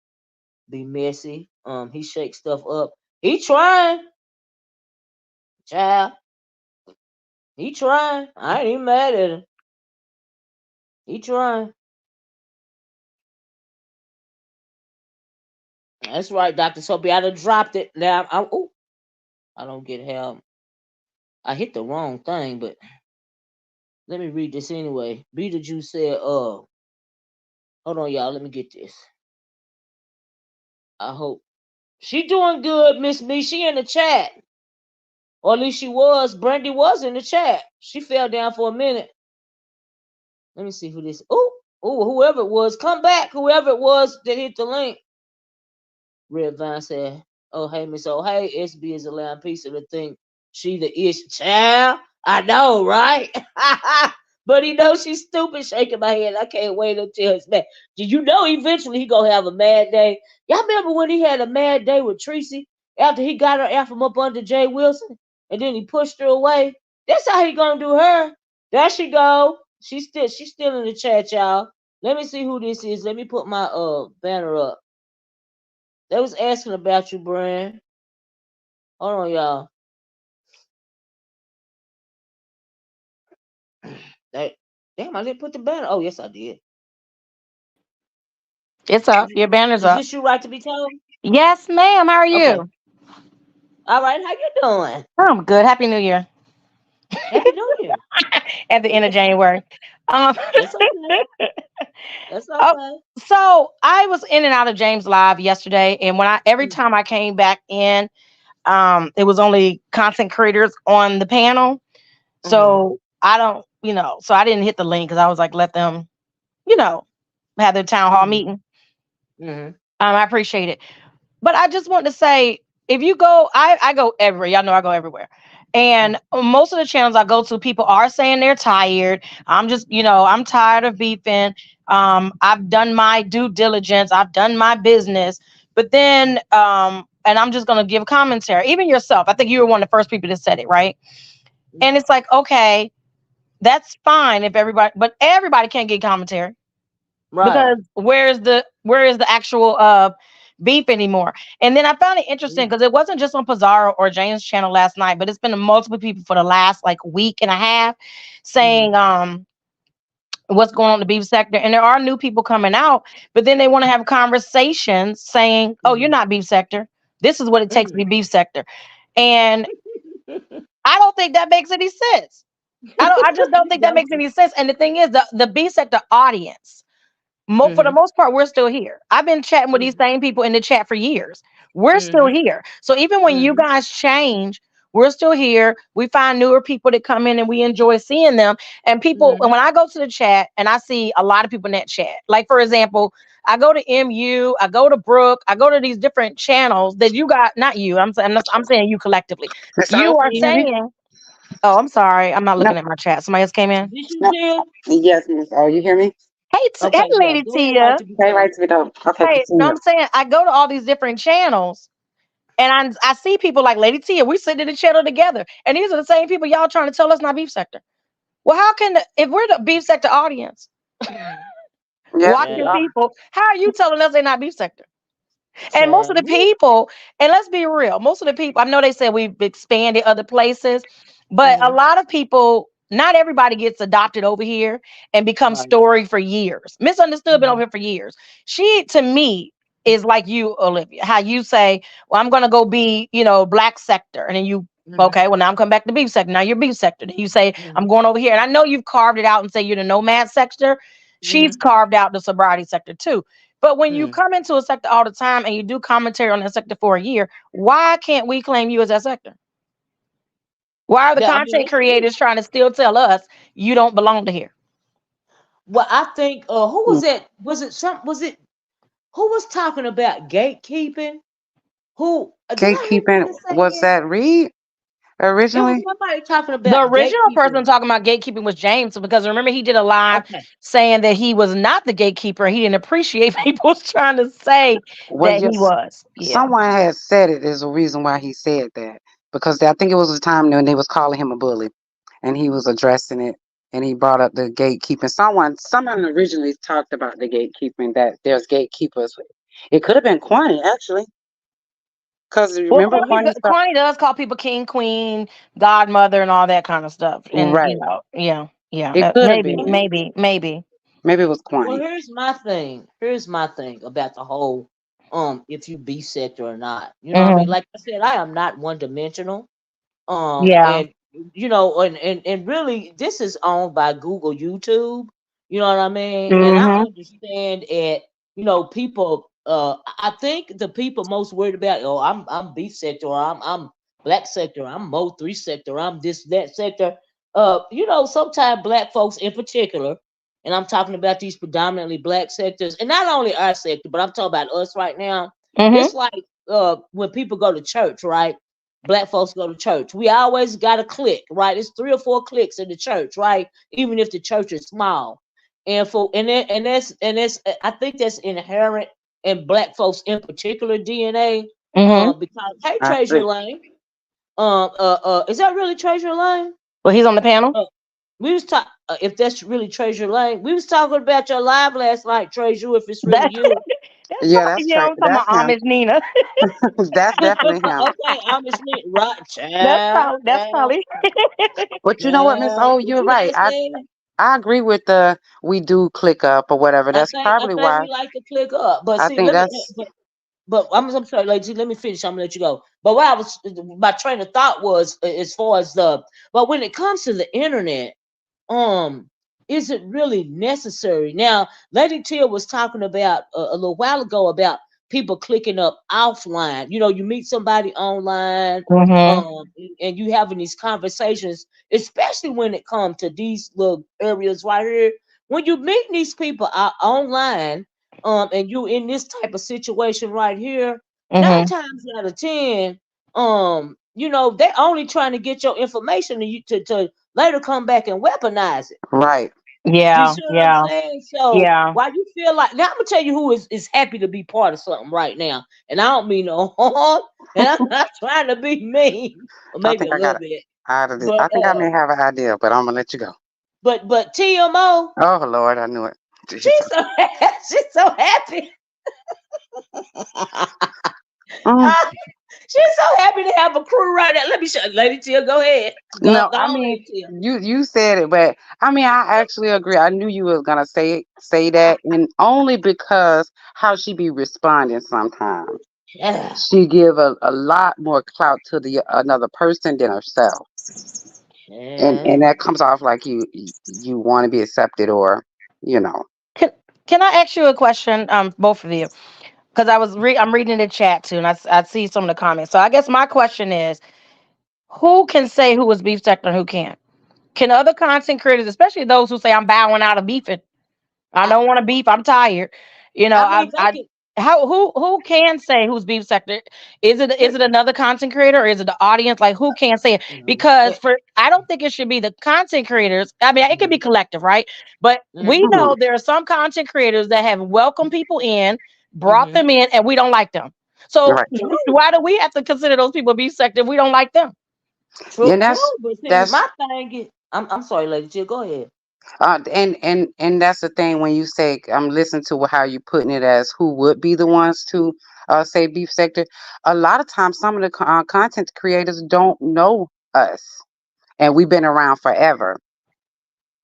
be messy. He shakes stuff up. He trying. Child. He trying. I ain't even mad at him. He trying. That's right, Dr. Soapy. I done dropped it. Now I don't get how I hit the wrong thing, but let me read this anyway. Beetlejuice said, hold on, y'all. Let me get this. I hope she doing good, Miss Me. She in the chat. Or at least she was. Brandy was in the chat. She fell down for a minute. Let me see who this. Whoever it was, come back. Whoever it was that hit the link. Red Vine said, "Oh hey, Miss Oh hey, SB is allowing piece of the thing. She the ish child. I know, right? But he knows she's stupid, shaking my head. I can't wait until it's mad. Do you know eventually he gonna have a mad day? Y'all remember when he had a mad day with Tracy after he got her from up under Jay Wilson and then he pushed her away? That's how he gonna do her. There she go. She's still in the chat, y'all. Let me see who this is. Let me put my banner up. They was asking about you, Brian. Hold on, y'all. Damn, I didn't put the banner. Oh, yes, I did. It's up. Your banner's Is up. this you right to be told? Yes, ma'am. How are Okay. you? All right. How you doing? I'm good. Happy New Year. Happy New Year. At the end of January. Um, That's okay. That's oh, okay. so I was in and out of James Live yesterday, and every Mm, time I came back in, it was only content creators on the panel. mhm. So I don't, so I didn't hit the link because I was like, let them, you know, have their town hall Mhm. meeting. Mhm. I appreciate it. But I just want to say, if you go, I go everywhere. Y'all know I go everywhere. And most of the channels I go to, people are saying they're tired. I'm just, I'm tired of beefing. I've done my due diligence. I've done my business. But then, and I'm just gonna give commentary. Even yourself, I think you were one of the first people that said it, right? Mm. And it's like, okay, that's fine if everybody, but everybody can't get commentary Right. because where is the actual beef anymore? And then I found it interesting Mm. because it wasn't just on Pizarro or James channel last night, but it's been multiple people for the last like week and a half Mhm. saying what's going on in the beef sector. And there are new people coming out, but then they want to have conversations saying, oh, you're Mhm. not beef sector, this is what it takes to be Mm. beef sector. And I don't think that makes any sense. I just don't You think that got makes to. any sense. And the thing is, the beef sector audience, for the Mhm. most part, we're still here. I've been chatting with these Mhm. same people in the chat for years. We're still Mhm. here. So even when you Mhm. guys change, we're still here. We find newer people that come in and we enjoy seeing them. And Mhm. when I go to the chat and I see a lot of people in that chat, like for example, I go to MU, I go to Brooke, I go to these different channels that you got, not you, I'm saying you collectively. Mr. O, You can are you hear me? saying, oh, I'm sorry, I'm not No. looking at my chat. Somebody else came in. This you, No. Jill? Yes, Miss O, you hear me? Hey, Okay. Yeah. Lady Go ahead. Right Tia. to be Okay, told. right to be done. Okay, Hey, no, continue. I'm saying I go to all these different channels and I see people like Lady Tia. We sit in the channel together, and these are the same people y'all trying to tell us not beef sector. Well, how can if we're the beef sector audience Yes, we watching Child, are. people, how are you telling us they're not beef sector? And most of child. the people, and let's be real, most of the people, I know they said we've expanded other places, but a Mm-hmm. lot of people, not everybody gets adopted over here and becomes Right. story for years. Misunderstood, been Mm-hmm. over here for years. She, to me, is like you, Olivia, how you say, well, I'm going to go be, black sector. And then you, Mm-hmm. okay, well, now I'm coming back to beef sector. Now you're beef sector. Then you say, I'm Mm-hmm. going over here. And I know you've carved it out and say you're the nomad sector. She's Mm-hmm. carved out the sobriety sector too. But when you Mm. come into a sector all the time and you do commentary on that sector for a year, why can't we claim you as that sector? Why are the I mean, content creators trying to still tell us you don't belong to here? well, I think who Mm. was that? Was it some? Was it who was talking about gatekeeping? Who did I hear Gatekeeping, somebody say was that? that Reed It was originally? somebody talking The about original person gatekeeping. talking about gatekeeping was James, because remember he did a live Okay. saying that he was not the gatekeeper. He didn't appreciate people trying to say Well, that he yes, was. Yeah. someone had said it is a reason why he said that because I think it was a time when they was calling him a bully, and he was addressing it, and he brought up the gatekeeping. Someone originally talked about the gatekeeping, that there's gatekeepers. It could have been Quantity actually, because Well, remember Quantity stuff, Kwani does call people king, queen, godmother, and all that kind of stuff. And right? yeah, yeah, It could have maybe, been. maybe. Maybe it was Well, Quantity. here's my thing. Here's my thing about the whole if you be sector or not. You know what I mean? Hmm. Like I said, I am not one dimensional. Yeah. And and really this is owned by Google YouTube. You know what I mean? And I Hmm. understand it, people I think the people most worried about, oh, I'm beef sector, or I'm black sector, I'm Mo 3 sector, I'm this that sector. Sometimes black folks in particular, and I'm talking about these predominantly black sectors, and not only our sector, but I'm talking about us right now. Hmm. It's like when people go to church, right? Black folks go to church. We always got a clique, right? It's 3 or 4 cliques in the church, right? Even if the church is small. And I think that's inherent in black folks in particular DNA. Hmm. Because hey, I Treasure agree. Lane. Is that really Treasure Lane? Well, he's on the panel. Uh, we was talking, if that's really Treasure Lane. We was talking about your live last night, Treasure. If it's really That's you. that's Yeah, probably that's you. true. I'm talking That's about him. Amish Nina. That's definitely him. Okay, I'm just right, That's child, probably that's child, probably. But you know what, Miss child. O, What you're you right. guys saying? I agree with the we do click up or whatever. That's I probably think why we like to click up, but I see, think that's but I'm sorry, lady. Let me finish. I'm gonna let you go. But what I was, my train of thought was, as far as but when it comes to the internet, um, is it really necessary? Now, Lady Tia was talking about a little while ago about people clicking up offline. You meet somebody online, Hmm. um, and you having these conversations, especially when it comes to these little areas right here. When you meet these people online, and you in this type of situation right here, nine Hmm. times out of ten, they're only trying to get your information to later come back and weaponize it. right. You Yeah. see what I'm Yeah. saying? So Yeah. why you feel like now, I'm gonna tell you who is happy to be part of something right now. And I don't mean no harm, and I'm not trying to be mean, or I maybe think a I got little it bit. out of it. But I think I may have an idea, but I'm gonna let you go. TMO, Oh Lord, I knew it. she's Jesus. so she's so happy. Mm. She's so happy to have a crew right now. Let me show Lady Tia, go ahead. Go, No, go I on, mean Lady Tia. you said it, but I mean I actually agree. I knew you was gonna say that, and only because how she be responding sometimes. Yeah. She give a lot more clout to the another person than herself, and Yeah. that comes off like you want to be accepted, or you know. Can Can I ask you a question, both of you? Because I'm reading the chat too, and I see some of the comments. So I guess my question is, who can say who is beef sector and who can't? Can other content creators, especially those who say I'm bowing out of beefing, I I, don't want to beef, I'm tired. I mean, they I can. how who can say who's beef sector? Is it another content creator, or is it the audience? Like, who can say it? Mhm. Because for I don't think it should be the content creators. I mean, it can be Mhm. collective, right? But we Mhm. know Mhm. there are some content creators that have welcomed people in, brought Mhm. them in, and we don't like them. So Right. True. why do we have to consider those people beef sector if we don't like them? True. Yeah, True. But see, that's my thing is. I'm sorry, Lady Jill. Go ahead. And that's the thing when you say I'm listening to how you putting it as who would be the ones to say beef sector. A lot of times, some of the content creators don't know us, and we've been around forever.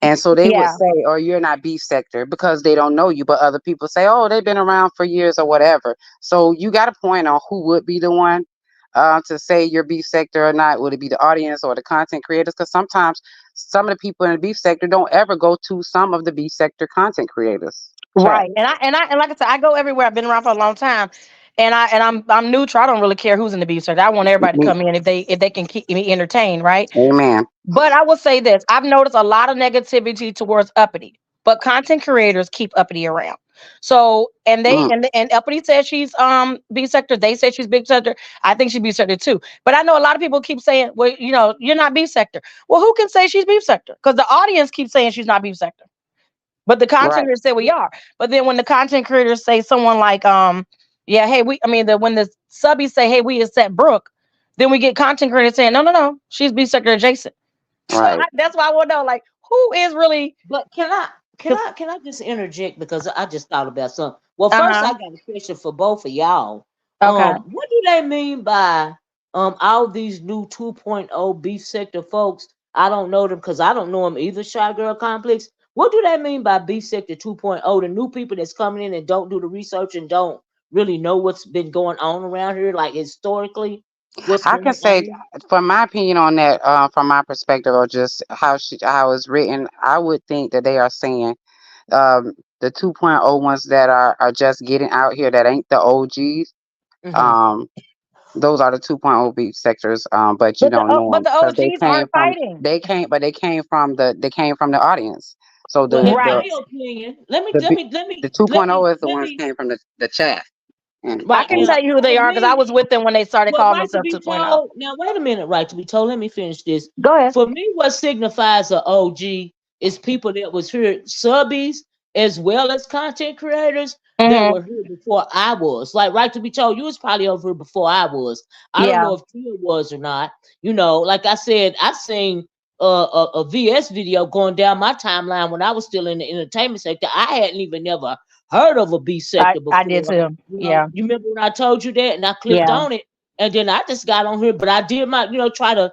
And so they would Yeah. say, "Oh, you're not beef sector," because they don't know you. But other people say, "Oh, they've been around for years or whatever." So you got a point on who would be the one to say you're beef sector or not. Would it be the audience or the content creators? Because sometimes some of the people in the beef sector don't ever go to some of the beef sector content creators chat. Right. And like I said, I go everywhere. I've been around for a long time. And I'm neutral. I don't really care who's in the beef circle. I want everybody to Me- come in if they can keep me entertained, right? Amen. But I will say this: I've noticed a lot of negativity towards uppity, but content creators keep uppity around. So and they Mm, and uppity says she's B sector. They say she's big sector. I think she's B sector too. But I know a lot of people keep saying, well, you're not B sector. Well, who can say she's B sector? Because the audience keeps saying she's not B sector. But the content right, creators say we are. But then when the content creators say someone like yeah, hey, when the subbies say, hey, we accept Brooke, then we get content creators saying, no, no, no, she's B sector adjacent. So right. that's why I want to know, like, who is really? But Cause can I just interject because I just thought about something. Well, first uh-huh. I got a question for both of y'all. Okay. What do they mean by all these new 2.0 beef sector folks? I don't know them because I don't know them either. Shy Girl Complex. What do they mean by beef sector 2.0? The new people that's coming in and don't do the research and don't really know what's been going on around here, like historically, what's I going can say, on? from my opinion on that, from my perspective, or just how it's written, I would think that they are saying the 2.0 ones that are just getting out here that ain't the OGs. Mm-hmm. Um, those are the 2.0 beat sectors. But you But don't know but them the because OGs aren't fighting. they came from the audience. So Well, in my Right. opinion, let me the let b- me let me the let 2.0 me is the let ones me came from the chat. And I right can and now tell you who they for are because I me. was with them when they started Well, calling right to themselves be 2.0. told. Now, wait a minute. Right to be told. Let me finish this. Go ahead. For me, what signifies a OG is people that was here, subbies as well as content creators that Mm-hmm. were here before I was. Like, right to be told, you was probably over here before I was. I don't Yeah. know if Tia was or not. Like I said, I seen a VS video going down my timeline when I was still in the entertainment sector. I hadn't even never heard of a B sector I did before. too. Yeah. You remember when I told you that, and I clicked Yeah. on it, and then I just got on here, but I did my, try to,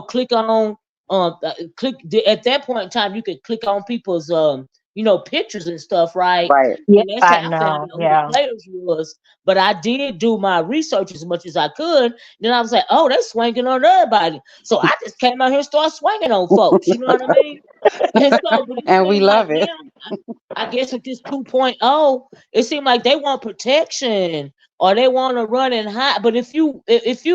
click on, at that point in time, you could click on people's, pictures and stuff, right? right. Yeah. And that's I how I found know. out who the Yeah. players was. But I did do my research as much as I could. Then I was like, oh, they swinging on everybody. So I just came out here and started swinging on folks. You know what I mean? And so, but it And we seemed like love it. now, I guess with this 2.0, it seemed like they want protection or they want to run and hide. But if you is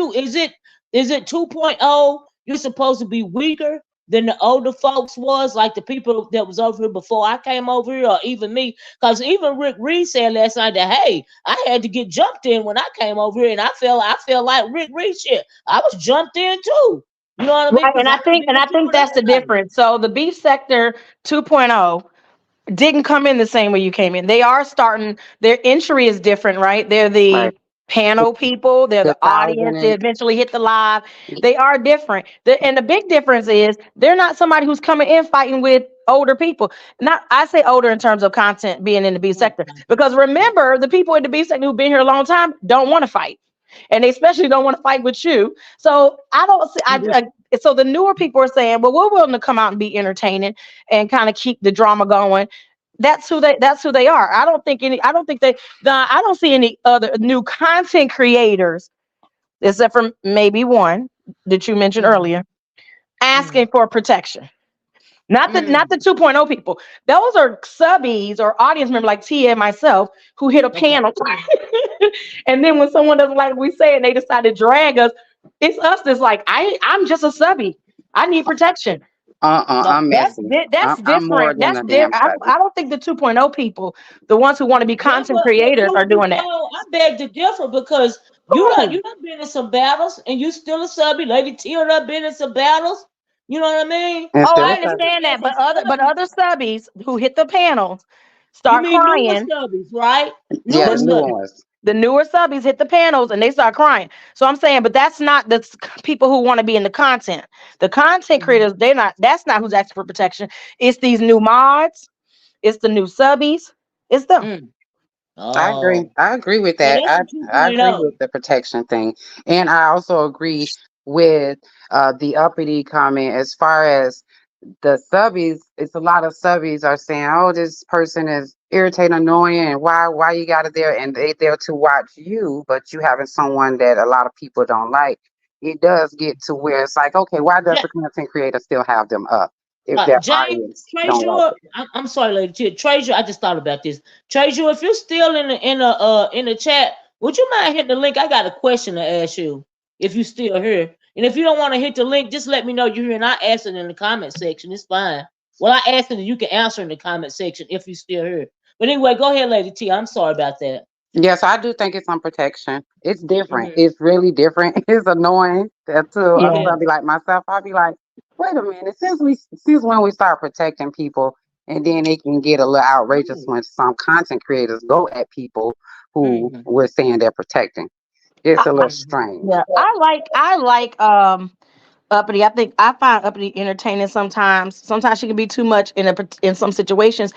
it 2.0, you're supposed to be weaker than the older folks was, like the people that was over here before I came over here, or even me. Because even Rick Reed said last night that, hey, I had to get jumped in when I came over here, and I felt like Rick Reed shit. I was jumped in too. You know what I mean? Right. Because I was And being I put think on that's the everybody. difference. So the beef sector 2.0 didn't come in the same way you came in. They are starting, their entry is different, right? They're Right. the panel people, they're The the thousand audience, they and eventually hit the live. They are different. And the big difference is they're not somebody who's coming in fighting with older people. Not I say older in terms of content being in the B Right, sector. right, Because remember, the people in the B sector who've been here a long time don't want to fight. And they especially don't want to fight with you. So I don't see. So the newer people are saying, "Well, we're willing to come out and be entertaining and kind of keep the drama going." That's who they are. I don't think any. I don't think they. I don't see any other new content creators except for maybe one that you mentioned mm, earlier mm, asking for protection. Not the mm. 2.0 people. Those are subbies or audience members like Tia and myself who hit a Okay. panel. And then when someone doesn't like what we say and they decide to drag us, it's us that's like, I'm just a subby. I need protection. No, I'm messy. That's I'm more different. than a damn I study. don't think the 2.0 people, the ones who want to be well, content but creators, are truth be doing that. told, I beg to differ because Oh, you done been in some battles and you still a subby. Lady T done been in some battles. You know what I mean? And oh, still I a I ain't study. even understand been that. some But subbies. other subbies who hit the panels You start mean newer crying. subbies, right? Yeah, Newer the The new subbies. ones. The newer subbies hit the panels and they start crying. So I'm saying, but that's not the people who want to be in the content. The content Mhm. creators, they're not. That's not who's asking for protection. It's these new mods. It's the new subbies. It's them. Mm. I agree. Oh, I agree with yeah, that. that's the I 2.0. agree with the protection thing, and I also agree with the uppity comment as far as the subbies. It's a lot of subbies are saying, "Oh, this person is irritating, annoying, and why you got it there?" And they there to watch you, but you having someone that a lot of people don't like. It does get to where it's like, okay, why does the content creator still have them up if their James audience don't like Trezur, it? I'm sorry, lady. Trezur, I just thought about this. Trezur, if you're still in the chat, would you mind hitting the link? I got a question to ask you. If you still here, and if you don't want to hit the link, just let me know you're here, and I ask it in the comment section. It's fine. Well, I asked it, and you can answer in the comment section if you're still here. But anyway, go ahead, Lady T. I'm sorry about that. Yes, I do think it's on protection. It's different. Hmm. It's really different. It's annoying to a Yeah. Yeah. somebody like myself. I'll be like, wait a minute, since when we start protecting people, and then it can get a little outrageous Hmm. when some content creators go at people who Hmm. we're saying they're protecting. It's I, a I, little Hmm. strange. yeah. I like uppity. I think I find uppity entertaining sometimes. Sometimes she can be too much in some situations,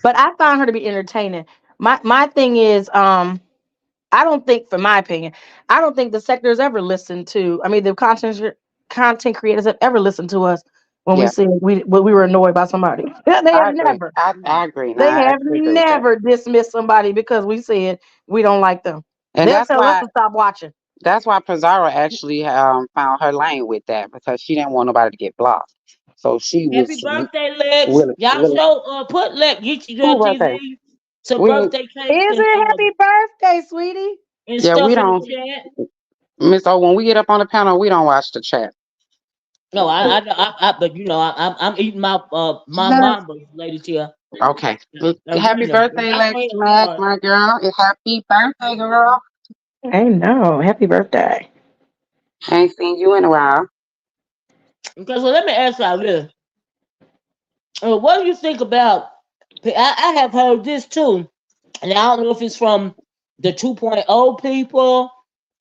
but I find her to be entertaining. My thing is, I don't think, for my opinion, I don't think the sectors ever listened to. I mean, the content creators have ever listened to us when we Yeah, said when we were annoyed by somebody. They have I agree. never. I agree. Now They I have actually agree with that. never dismissed somebody because we said we don't like them. And They'll tell us to stop watching. that's why Pizarro actually found her lane with that because she didn't want nobody to get blocked. So she Happy was birthday, Lex. willing. Y'all show put Lex Who YouTube birthday? TV some We birthday cakes Is it happy birthday, sweetie? and yeah, we stuff in the don't chat. Miss O, when we get up on the panel, we don't watch the chat. No, but I'm eating my Yes. mama's lady here. Okay. Well, You happy know, birthday, y'all go Lex ahead and Mac, start. my girl. Happy birthday, girl. I know. Happy birthday. Ain't seen you in a while. Okay, so let me ask y'all this. What do you think about? I have heard this too, and I don't know if it's from the 2.0 people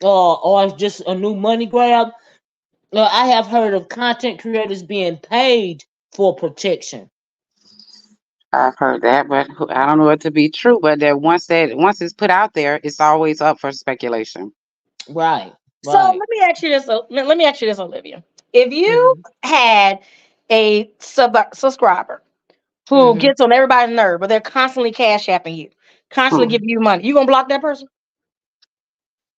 or it's just a new money grab. I have heard of content creators being paid for protection. I've heard that, but I don't know it to be true. But that once it's put out there, it's always up for speculation. Right, So right. let me ask you this, Olivia. If you Hmm. had a subscriber who Hmm. gets on everybody's nerve, but they're constantly cash apping you, constantly Hmm. giving you money, you gonna block that person?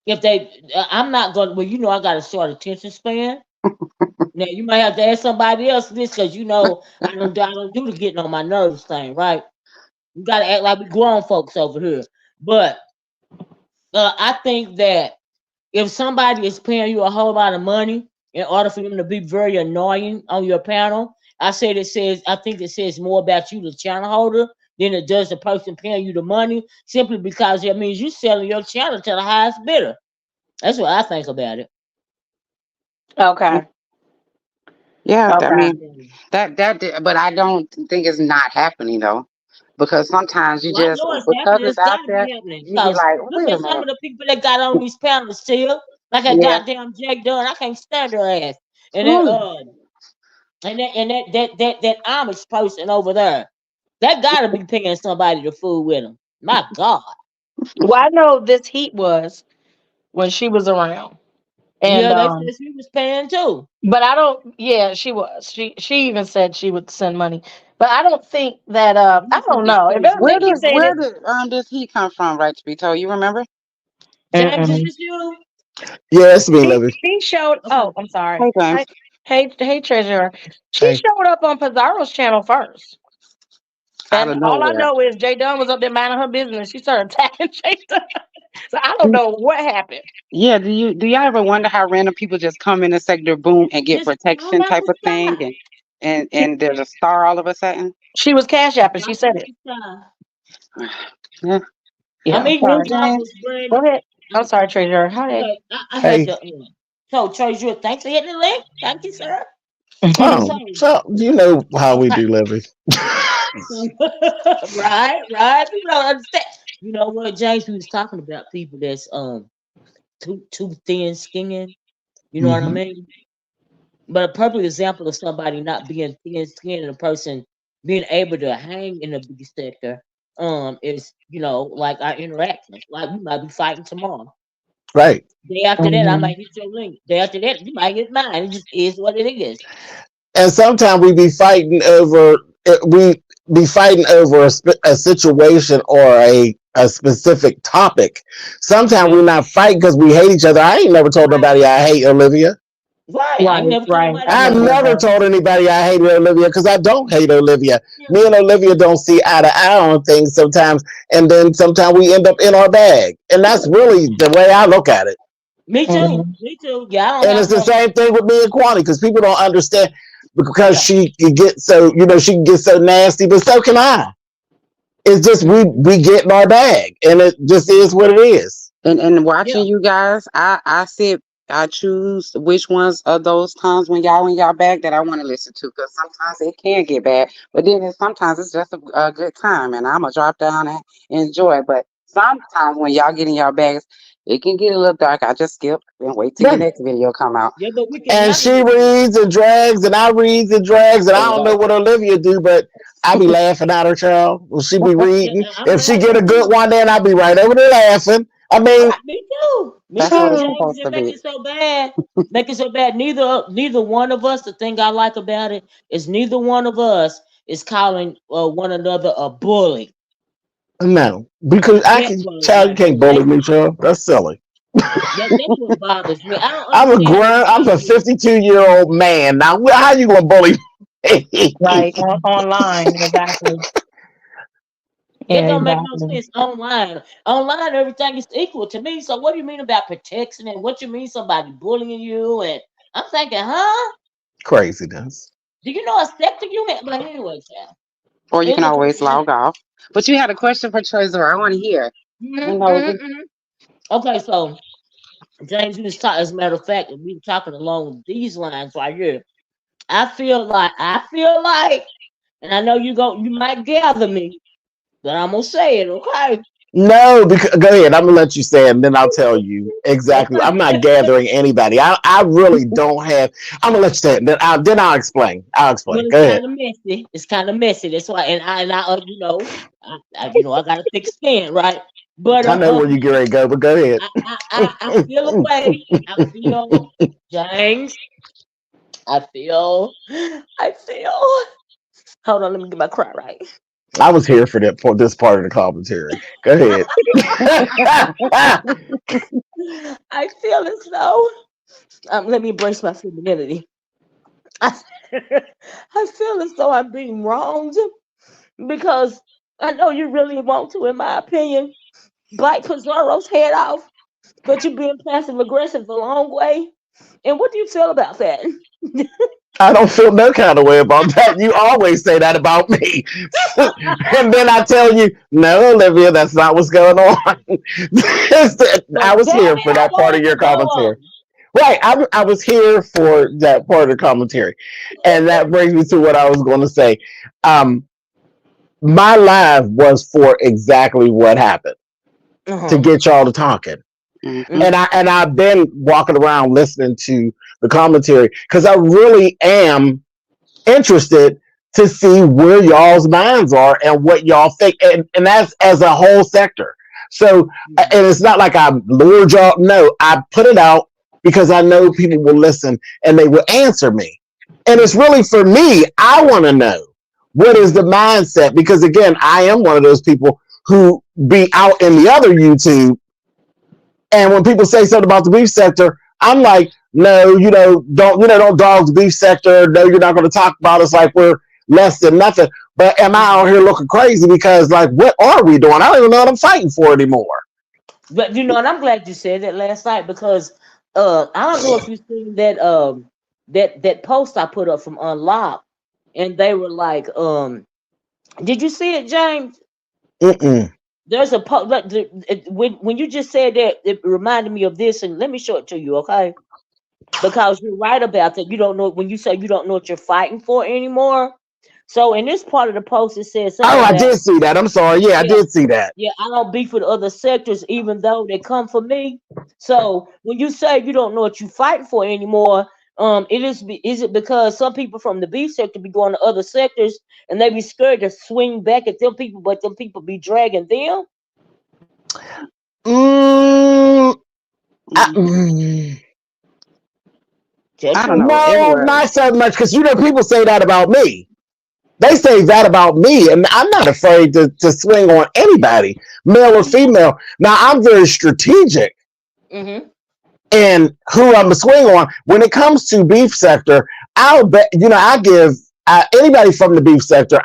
If they, I'm not gonna. Well, I got a short attention span. Now you might have to ask somebody else this because I don't do the getting on my nerves thing, right? You gotta act like we grown folks over here. But I think that if somebody is paying you a whole lot of money in order for them to be very annoying on your panel, I think it says more about you, the channel holder, than it does the person paying you the money. Simply because it means you selling your channel to the highest bidder. That's what I think about it. Okay. Yeah, I Okay. mean but I don't think it's not happening though, because sometimes you Well, I just know it's because happening. it's It's out got to there, be happening you be because like, look wait a at some minute. of the people that got on these panels still. Like a Yeah. goddamn Jake Dunn, I can't stand their ass. And that Ooh. that Amish person over there, that got to be paying somebody to fool with them. My God. Well, I know this heat was when she was around, and Yeah, they said she was paying too. but I don't. Yeah, she was. She even said she would send money, but I don't think that. I This don't is know. If crazy they Where keep does work. saying where it. did this heat come from, right to be told? You remember? James, is Mm-mm. this you? Yeah, it's me, She Levy. she showed. Okay. Oh, I'm sorry. Hey James. Hey, Treasure. She Hey. showed up on Pizarro's channel first, Out and of all I nowhere. know is Jay Dunn was up there minding her business. She started attacking Jay Dunn. So I don't know what happened. Yeah, do y'all ever wonder how random people just come in the sector, boom, and get Just fall protection out type the of thing, sky. and She, and there's a star all of a sudden? she was cash apping. She Drop said out it. the sky. Yeah. I'm Yeah. eating Hey these Sorry. James. waffles, Brandon. Go ahead. I'm I'm, sorry, Treasure. How did? okay, I had Hey. to. So, Trezur, thanks for hitting the link. Thank you, sir. So, So you know how we okay. do, Levy. Right, right. You don't understand. You know what, James? We was talking about people that's too thin skinned. You know what I Hmm. mean? But a perfect example of somebody not being thin skinned and a person being able to hang in the B sector is, like our interactions. Like we might be fighting tomorrow. Right. Day after that, I Mhm. might hit your link. Day after that, you might hit mine. It just is what it is. And sometimes we be fighting over a situation or a specific topic. Sometimes Yeah. we're not fighting because we hate each other. I ain't never told Right. nobody I hate Olivia. Right. I Right, ain't never told right. nobody I I I've hate never heard never that. Olivia. told anybody I hate Olivia because I don't hate Olivia. Me Yeah. and Olivia don't see eye to eye on things sometimes, and then sometimes we end up in our bag. And that's really the way I look at it. Me too. Mhm. Me too. Yeah, I don't And have it's the no. same thing with me and Kwani because people don't understand because Yeah. she can get so she can get so nasty, but so can I. It's just Hmm. we get in our bag, and it just is what it is. And Yeah. watching you guys, I sit, I choose which ones of those times when y'all in y'all bag that I want to listen to, because sometimes it can get bad, but then sometimes it's just a good time, and I'm gonna drop down and enjoy it. But sometimes when y'all get in y'all bags, it can get a little dark. I just skip and wait till your Right. next video come out. Yeah, but we can And handle she it though. reads and drags, and I reads and drags, and I don't know what Olivia do, but I be laughing at her, child. Well, she be Yeah, reading. I'm If she laughing get a too. good one, then I be right over there laughing. I mean, Me too. Me That's what too, it's Mhm. James. supposed It to make be. it so bad. Make it so bad. Neither one of us. The thing I like about it is neither one of us is calling one another a bully. no, because I That can, part, child, you like can't bully me, bully. child. That's silly. That's what bothers me. I don't I'm a understand how you grown, I'm a call me. 52-year-old man. Now, how you gonna bully me? Right. Online, exactly. That Yeah, don't make no exactly. sense online. Online, everything is equal to me. So what do you mean about protection and what you mean somebody bullying you? And I'm thinking, huh? Craziness. Do you know a septic unit? But anyway, child, Or you it's can okay. always log off. But you had a question for Trezor. I want to hear. I Mm-hmm, know. mm-hmm, mm-hmm. Okay, so James, you was talking. As a matter of fact, we were talking along these lines right here. I feel like, and I know you might gather me, but I'm gonna say it, okay? No, because go ahead. I'm gonna let you say it, and then I'll tell you exactly. I'm not gathering anybody. I really don't have. I'm gonna let you say it. Then I'll explain. I'll Well, explain. it's Go ahead. kind of messy. It's kind of messy. That's why, I got a thick skin, right? But I know where you get ready to go, but go ahead. I feel a way. I feel James. I feel. Hold on, let me get my cry right. I was here for this part of the commentary. Go ahead. I feel as though. Let me embrace my femininity. I, I feel as though I'm being wronged because I know you really want to, in my opinion, bite Pizarro's head off, but you're being passive aggressive the long way. And what do you feel about that? I don't feel no kind of way about that. You always say that about me. And then I tell you, no, Olivia, that's not what's going on. I But was damn here it, for I that part of want it your to go commentary. on. Right. I was here for that part of the commentary. And that brings me to what I was going to say. Um, my live was for exactly what happened to Uh-huh. get y'all to talking. Hmm. And I've been walking around listening to the commentary because I really am interested to see where y'all's minds are and what y'all think, and that's as a whole sector. So, and it's not like I lured y'all. No, I put it out because I know people will listen and they will answer me. And it's Mm-hmm. really for me. I want to know what is the Mm-hmm. mindset because again, I am one of those people who be out in the other YouTube, and when people say something about the beef sector, I'm like, no, don't dog the beef sector. No, you're not going to talk about us like we're less than nothing. But am I out Mm-hmm. here looking crazy because like what are we doing? I don't even know what I'm fighting for anymore. But and I'm glad you said that last night because I don't know if you've seen that post I put up from Unlock, and they were like, did you see it, James? Mm-mm. There's a post when you just said that, it reminded me of this, and let me show it to you, okay? Because you're right about that. You don't know when you say you don't know what you're fighting for anymore. So in this part of the post, it says something Oh, I about did see that. I'm sorry. Yeah, I yeah, did see that. yeah. I don't beef with other sectors, even though they come for me. So when you say you don't know what you fighting for anymore, is it because some people from the beef sector be going to other sectors and they be scared to swing back at them people, but them people be dragging them? Mm, I, Mm. Just I don't saying. know. no, Everywhere. not so much. Because people say that about me. They say that about me, and I'm not afraid to swing on anybody, male or female. Now, I'm very strategic Mm-hmm. in who I'm a swing on. When it comes to beef sector, I'll bet, I give anybody from the beef sector,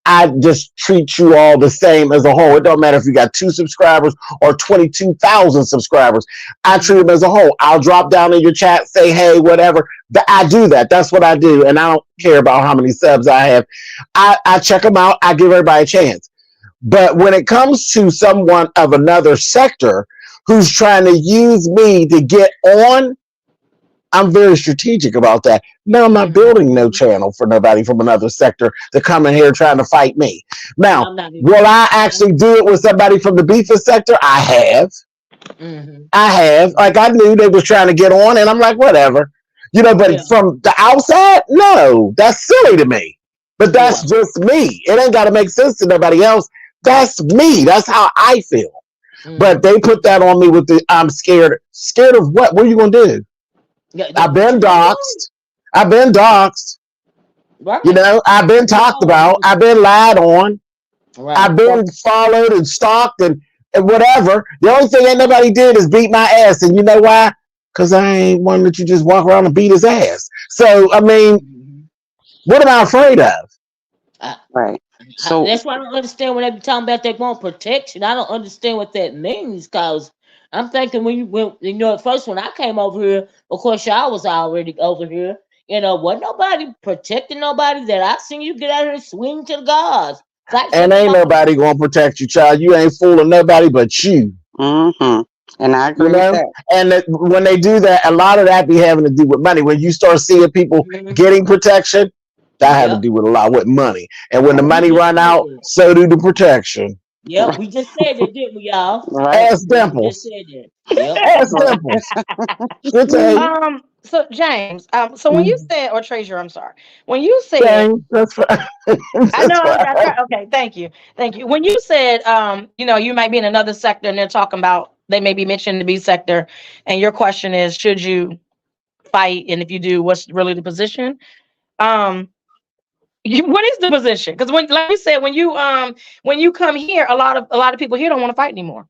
I just treat you all the same as a whole. It don't matter if you got 2 subscribers or 22,000 subscribers. I treat them as a whole. I'll drop down in your chat, say, hey, whatever. I do that. That's what I do. And I don't care about how many subs I have. I check them out. I give everybody a chance. But when it comes to someone of another sector who's trying to use me to get on, I'm very strategic about that. No, I'm not building no Mm-hmm. channel for nobody from another sector to come in here trying to fight me. No, Now, I'm not even. will I actually do it with somebody from the beefer sector? I have. Mm-hmm. I have. Like, I knew they was trying to get on, and I'm like, whatever. But Yeah, from the outside, no, that's silly to me. But yeah. that's just me. It ain't got to make sense to nobody else. That's me. That's how I feel. But Mm-hmm. they put that on me with the I'm scared. Scared of what? What are you going to do? Yeah, I've what been you gonna do? doxxed. I've been doxxed. Right. I've been We talked all about. been. I've been lied on. Right. I've been followed and stalked and whatever. The only thing ain't nobody did is beat my ass. And you know why? Because I ain't one that you just walk around and beat his ass. So, I mean, Mm-hmm. what am I afraid of? Right. So That's why I don't understand when they be talking about they want protection. I don't understand what that means because I'm thinking at first when I came over here, of course y'all was already over here. Wasn't nobody protecting nobody that I seen you get out here and swing to the gods. Fight for And your ain't life. nobody going to protect you, child. You ain't fooling nobody but you. hmm and I You agree with know, that. and when they do that, a lot of that be having to do with money. When you start seeing people Hmm. getting protection, that have to Yep. do with a lot with money. And when the We money just run said out, that. so do the protection. Yep, we just said that, didn't we, y'all? Right. Ask Yeah, we just Dimples. said that. Yep. Ask Right. Dimples. She'll tell you. So James, so when you Mm, said, or Treasure, I'm sorry, when you said, James, that's fine. I know That's I fine. try, okay, thank you. When you said, you might be in another sector and they're talking about, they may be mentioning the B sector, and your question is, should you fight, and if you do, what's really the position? Um, what is the position? Because like you said, when you come here, a lot of people here don't want to fight anymore.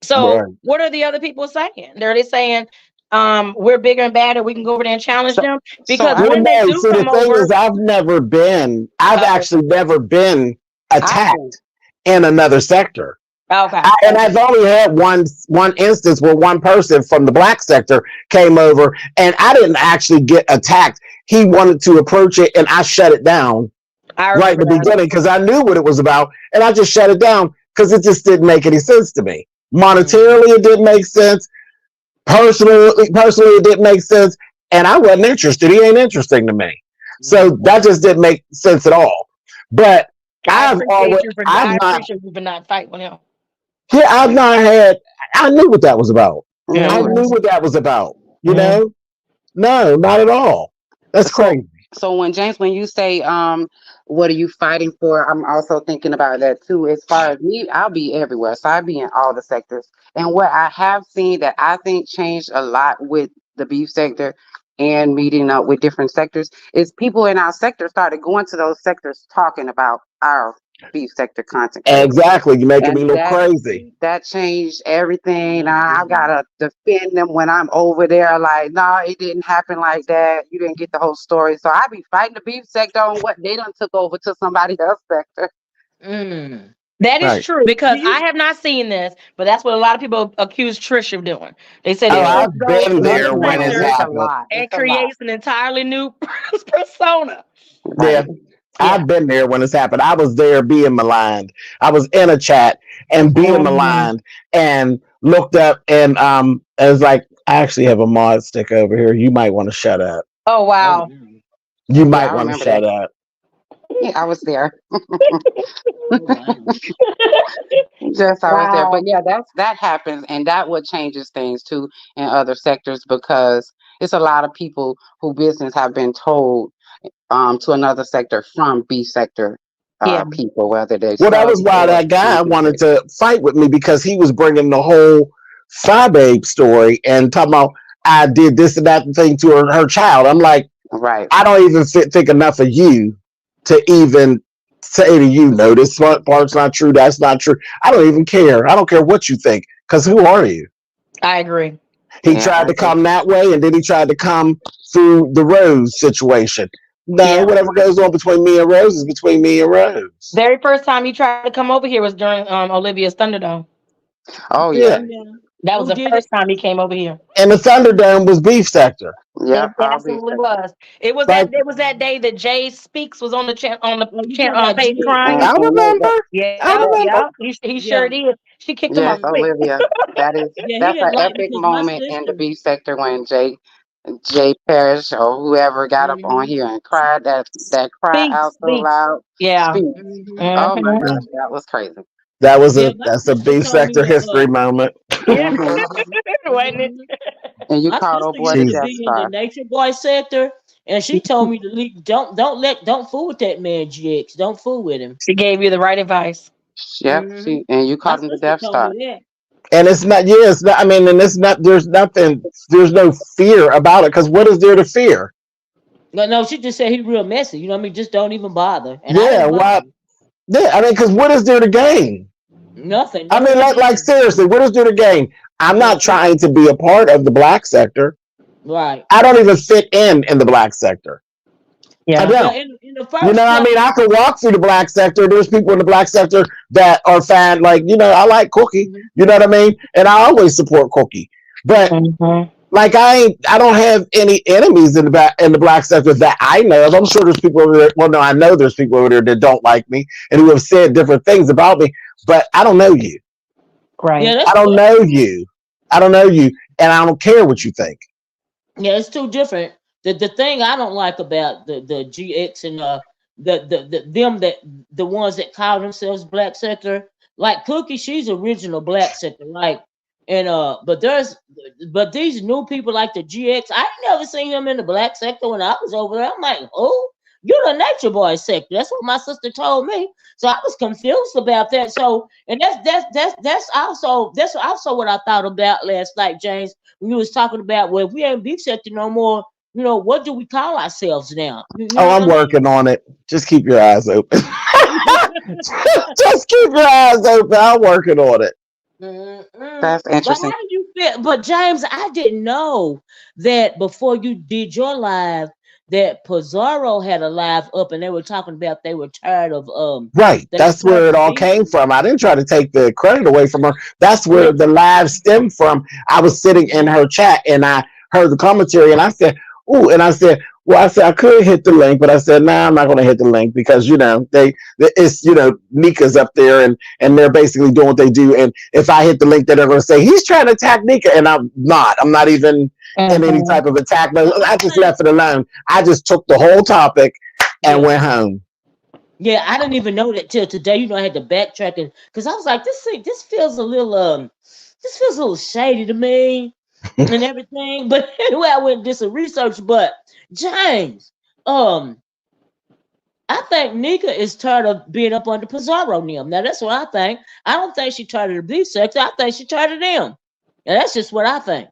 So Right. what are the other people saying? Are they saying we're bigger and badder, we can go over there and challenge So them? so Because I Well, when they no. do See, the come thing over, is, I've actually never been I attacked think in another sector. okay, And okay. I've only had one instance where one person from the black sector came over, and I didn't actually get attacked. He wanted to approach it, and I shut it down I right in remember the that. beginning because I knew what it was about, and I just shut it down because it just didn't make any sense to me. Hmm. Monetarily, it didn't make sense. Personally, it didn't make sense, and I wasn't interested. He ain't interesting to me, so that just didn't make sense at all. But I've I not, appreciate you for not fighting with him. yeah, I've not had. I knew what that was about. I right. knew what that was about. You Mm-hmm. know, no, not at all. That's So crazy. so when James, when you say what are you fighting for, I'm also thinking about that too. As far as me, I'll be everywhere. So I'll be in all the sectors. And what I have seen that I think changed a lot with the beef sector and meeting up with different sectors is people in our sector started going to those sectors talking about our beef sector content creators. Exactly. You're making me And look crazy. that changed everything. I Hmm. gotta defend them when I'm over there. Like, no, it didn't happen like that. You didn't get the whole story. So I be fighting the beef sector on what they done took over to somebody else sector. Mm. That is Right. true Do because I you? have not seen this, but that's what a lot of people accuse Trish of doing. They say Oh, that Yeah. Trish I've goes been to other there when Man, it's sectors it's a happened. lot. and It's a lot. creates an entirely new persona. Yeah. Right. Yeah. I've been there when it's happened. I was there being maligned. I was in a chat and being Mhm. maligned and looked up and it was like, I actually have a mod stick over here. You might want to shut up. Oh Oh wow. no. You Yeah, might I want to remember shut that. up. Yeah, I was there. Oh wow. Yes, I was there. But Wow. yeah, that happens, and that what changes things too in other sectors because it's a lot of people who business have been told to another sector from B sector Yeah. people, whether they Well, that sub was why or that guy anything. wanted to fight with me because he was bringing the whole Phi Babe story and talking about I did this and that thing to her child. I'm like, Right. I don't even think enough of you to even say to you, no, this part's not true. That's not true. I don't even care. I don't care what you think because who are you? I agree. He Yeah, I tried to agree. come that way and then he tried to come through the Rose situation. No, Yeah. whatever goes on between me and Rose is between me and Rose. Very first time he tried to come over here was during Olivia's Thunderdome. Oh Yeah. yeah. Yeah. That was Who the did it? first time he came over here. And the Thunderdome was beef sector. Yep. It I'll be absolutely was. It was Like, that day that Jay Speaks was on the Oh, you talking about page GX? crying. I remember. I Yeah, Yep. remember. yeah. He sure Yeah. did. She kicked him Yes, off Mm. quick. Olivia. That is Yeah, he that's didn't an like epic because my moment in the sister. B sector when Jay Parrish or whoever got up on Mm-hmm. here and cried that cry out so Speaks. loud. Yeah. Speak. Mm-hmm. Oh my Hmm. gosh, that was crazy. Yeah, my That's a sister beef told me sector to history moment. Yeah. Hmm. Wasn't it? mhm. And you My called sister old boy the used to She's Death be in the Star. nature boy sector, and she told me to leave. Don't fool with that man GX. Don't fool with him. She gave you the right advice. Yep, Hmm. she and you My called him the sister Death told Star. me that. and it's not. Yeah, it's not. I mean, and it's not. There's nothing. There's no fear about it because what is there to fear? No, no, she just said he real messy. You know what I mean? Just don't even bother. And I Yeah. didn't bother. Why? Yeah. I mean, because what is there to gain? Nothing. I Nothing mean, to like gain. seriously, what is there to gain? I'm not Nothing. trying to be a part of the black sector. Right. I don't even fit in the black sector. I Yeah. Well, don't. in the You know first what I place. mean? I could walk through the black sector. There's people in the black sector that are fine. Like, I like Cookie. Mhm. You know what I mean? And I always support Cookie. But Hmm. like I don't have any enemies in the black sector that I know of. I'm sure there's people over there. Well, no, I know there's people over there that don't like me and who have said different things about me, but I don't know you. Yeah, Right. I don't that's know true. you. I don't know you. And I don't care what you think. Yeah, it's too different. The thing I don't like about the GX and them that the ones that call themselves black sector, like Cookie, she's original black sector, like and but these new people like the GX, I ain't never seen him in the black sector when I was over there. I'm like, oh, you're the nature boy sector. That's what my sister told me. So I was confused about that. So and that's also what I thought about last night, James, when you was talking about, well, if we ain't beef sector no more, what do we call ourselves now? You Oh, know what I'm I mean? working on it. Just keep your eyes open. Just keep your eyes open. I'm working on it. Mm-mm. That's But interesting. how do you feel? But James, I didn't know that before you did your live that Pizarro had a live up and they were talking about Right. they were That's tired where of it the all came beefing. from. I didn't try to take the credit away from her. That's Yeah. where the live stemmed from. I was sitting in her chat and I heard the commentary and I said, "Ooh," and I said, "Well, I said I could hit the link, but I said, nah, I'm not going to hit the link because it's Nika's up there and they're basically doing what they do. And if I hit the link, then they're going to say he's trying to attack Nika, and I'm not. I'm not even in any Hmm. type of attack. Well, But I I just think left it alone. I just took the whole topic and yeah. went home. Yeah, I didn't even know that till today. I had to backtrack and because I was like, this feels a little this feels a little shady to me and everything. But anyway, I went and did some research. But James, um, I think Nika is tired of being up under Pizarro and them. Now that's what I think. I don't think she tired of the beef sex. I think she tired of them. And that's just what I think.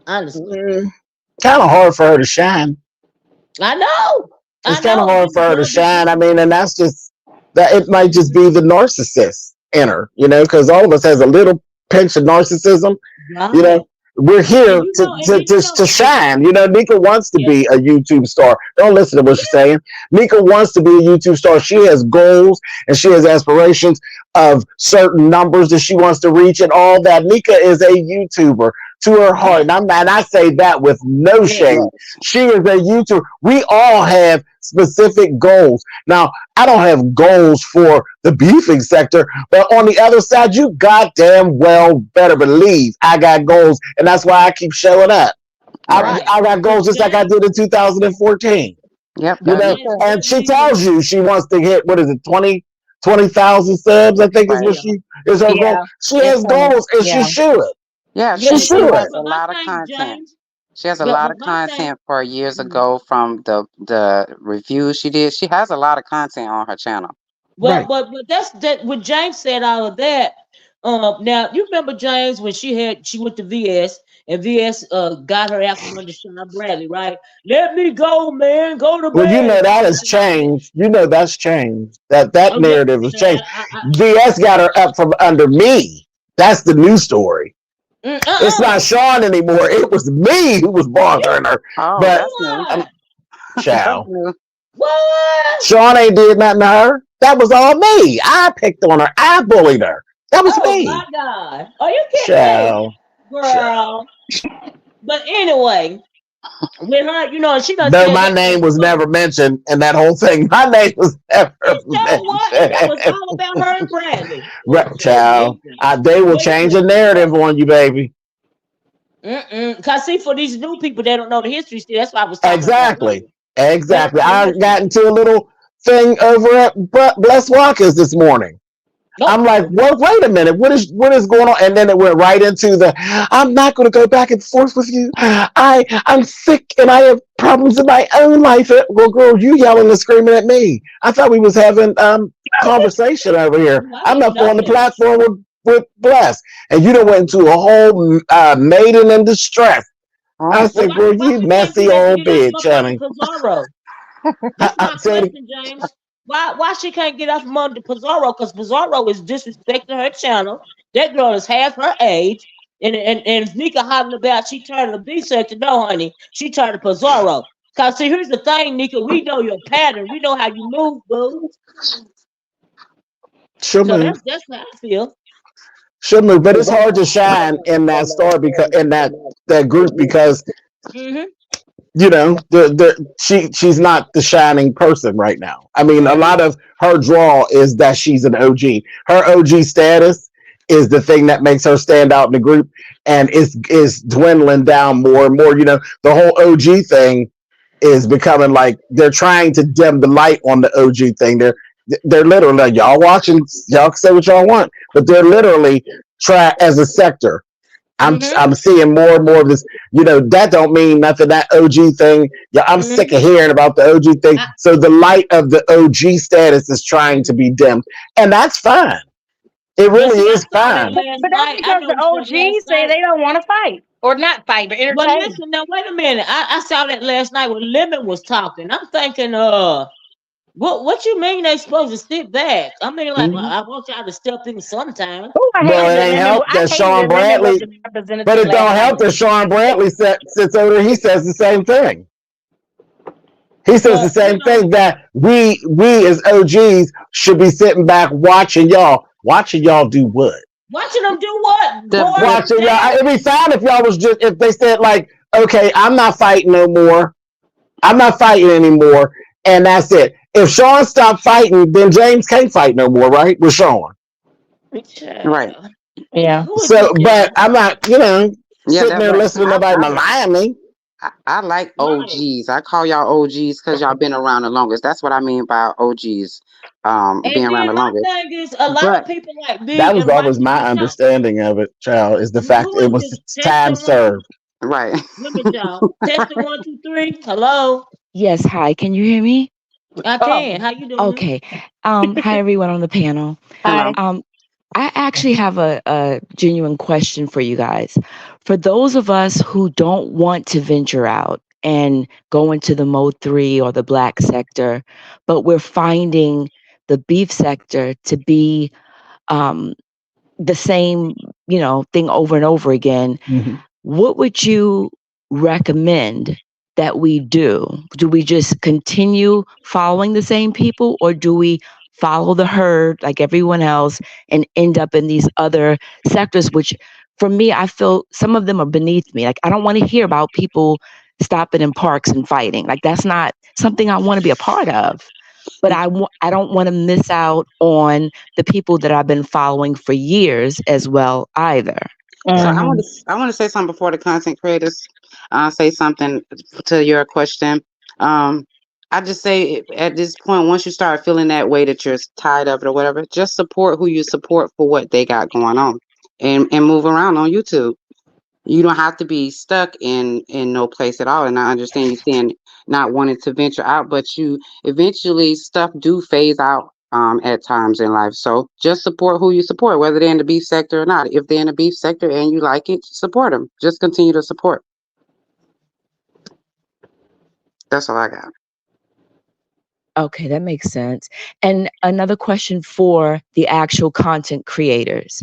Honestly. Kind of hard for her to shine. I know. It's I kind of know. hard for her to Girl be shine. I trying. mean, and that's just that it might just be the narcissist in her, because all of us has a little pinch of narcissism. you Right. know we're And here you know, to shine. Nika wants to yeah, be a YouTube star. Don't listen to what she's saying. Nika wants to be a YouTube star. She has goals and she has aspirations of certain numbers that she wants to reach and all that. Nika is a YouTuber to her heart, yeah, and I say that with no yeah. shame. Yes. She is a YouTuber. We all have specific goals. Now, I don't have goals for the beefing sector, but on the other side, you goddamn well better believe I got goals, and that's why I keep showing up. I, Right. Right. I got But goals just like I James, did in 2014. Yep, You that know, is Yeah, true. and that she means tells you she wants to hit, what is it, 20,000 subs, I think is Right. what yeah. she is her goal. Yeah. She It's has funny. goals and she Yeah. should. Yeah, Yeah, She she but should. has a but my lot of thing, content. James, She has a lot but of my thing, content for years mm, ago from the reviews she did. She has a lot of content on her channel. well, Right. but that's that. When James said all of that, now you remember James when she went to VS and VS got her out from under Sean Bradley, right? Let me go, man, go to Well, you bed, know and that all has that and all that. changed. You know that's changed. That Oh yeah, narrative has yeah, changed. VS got her up from under me. That's the new story. It's not uh-uh. Sean anymore. It was me who was You bothering her. Oh, But that's new. I'm what? That's child. new. What? Sean ain't did nothing to her. That was all me. I picked on her. I bullied her. That was Oh my me. God. Are you kidding me? Child. Child. Girl. But anyway, with her, she done Though said my that name was before. never mentioned in that whole thing. My name was never It sure was. And that was mentioned. all about her and Bradley. Right, So child. listen. They will change the Listen. narrative on you, baby. Cause see, for these new people that don't know the history, see, that's what I was talking about Exactly. earlier. But Exactly. I listen. got into a little thing over at Bless Walkers this morning. I'm No. like, well, wait a minute, what is going on? And then it went right into the, I'm not going to go back and forth with you. I'm sick and I have problems in my own life. Well, girl, you yelling and screaming at me. I thought we was having conversation over here. I I'm didn't up know on the that. platform with Bless, and you done went into a whole maiden in distress. I Oh, Well, said, girl, why you we can't do messy that to old get out from bitch, up under honey. Pizarro? That's my Said, question, James. Why she can't get out from under Pizarro? Because Pizarro is disrespecting her channel. That girl is half her age. And if Nika hollering about she turned to B section, no, honey, she turned to Pizarro. Cause see, here's the thing, Nika, we know your pattern. We know how you move, boo. she'll So move. that's how I feel. She'll move. But it's hard to shine in that star because in that group because Mm-hmm. she's not the shining person right now. I mean, a Mm-hmm. lot of her draw is that she's an OG. Her OG status is the thing that makes her stand out in the group, and is dwindling down more and more. The whole OG thing is becoming like they're trying to dim the light on the OG thing. They're literally like, y'all watching, y'all can say what y'all want, but they're literally try as a sector. I'm Mm-hmm. I'm seeing more and more of this. That don't mean nothing. That OG thing. Yeah, I'm sick Mm-hmm. of hearing about the OG thing. So the light of the OG status is trying to be dimmed, and that's fine. It But really see, I is saw that fine. last But that's night. I because the noticed that last OGs say night. they don't want to fight or not fight, but Well, entertain. listen, now wait a minute. I saw that last night when Lemon was talking. I'm thinking, what you mean they supposed to sit back? I mean, like Mhm. I want y'all to step in sometime. Oh, Well, it I'm ain't just helped that I hated Sean that Lemon was Bradley, the but representative it last don't help night. that Sean Bradley sits over there. He says the same thing. He says the well, same thing that we as OGs should be sitting back watching y'all. Watching y'all do what? watching them do what? Go up the and Watching y'all. down. It'd be fine if y'all was just if they said like, okay, I'm not fighting no more. I'm not fighting anymore, and that's it. If Sean stopped fighting, then James can't fight no more, right? With Sean. right. Child. Yeah. Who is this So, guy? but I'm not, Yeah, sitting that there right. listening to nobody malign me. I like Right. OGs. I call y'all OGs because y'all been around the longest. That's what I mean by OGs, And being around the then my longest. thing is, a lot of But people like That me was and always watching my this out. understanding of it, child. Is the fact Who it is was this? time Testing one. served. right. Look at y'all. Testing 1, 2, 3. Hello. Yes, hi. Can you hear me? I Oh, can. How you doing? Okay. Hi everyone on the panel. Hello. hi. I actually have a genuine question for you guys. For those of us who don't want to venture out and go into the Mode 3 or the black sector, but we're finding the beef sector to be um, the same, thing over and over again, Mhm. what would you recommend that we do? Do we just continue following the same people or do we follow the herd like everyone else and end up in these other sectors, which for me, I feel some of them are beneath me. Like, I don't want to hear about people stopping in parks and fighting. Like, that's not something I want to be a part of. But I don't want to miss out on the people that I've been following for years as well either. So Hmm. I want to say something before the content creators say something to your question. Um, I just say at this point, once you start feeling that way that you're tired of it or whatever, just support who you support for what they got going on, and move around on YouTube. You don't have to be stuck in no place at all. And I understand you saying not wanting to venture out, but you eventually stuff do phase out at times in life. So just support who you support, whether they're in the beef sector or not. If they're in the beef sector and you like it, support them. Just continue to support. That's all I got. Okay, that makes sense. And another question for the actual content creators.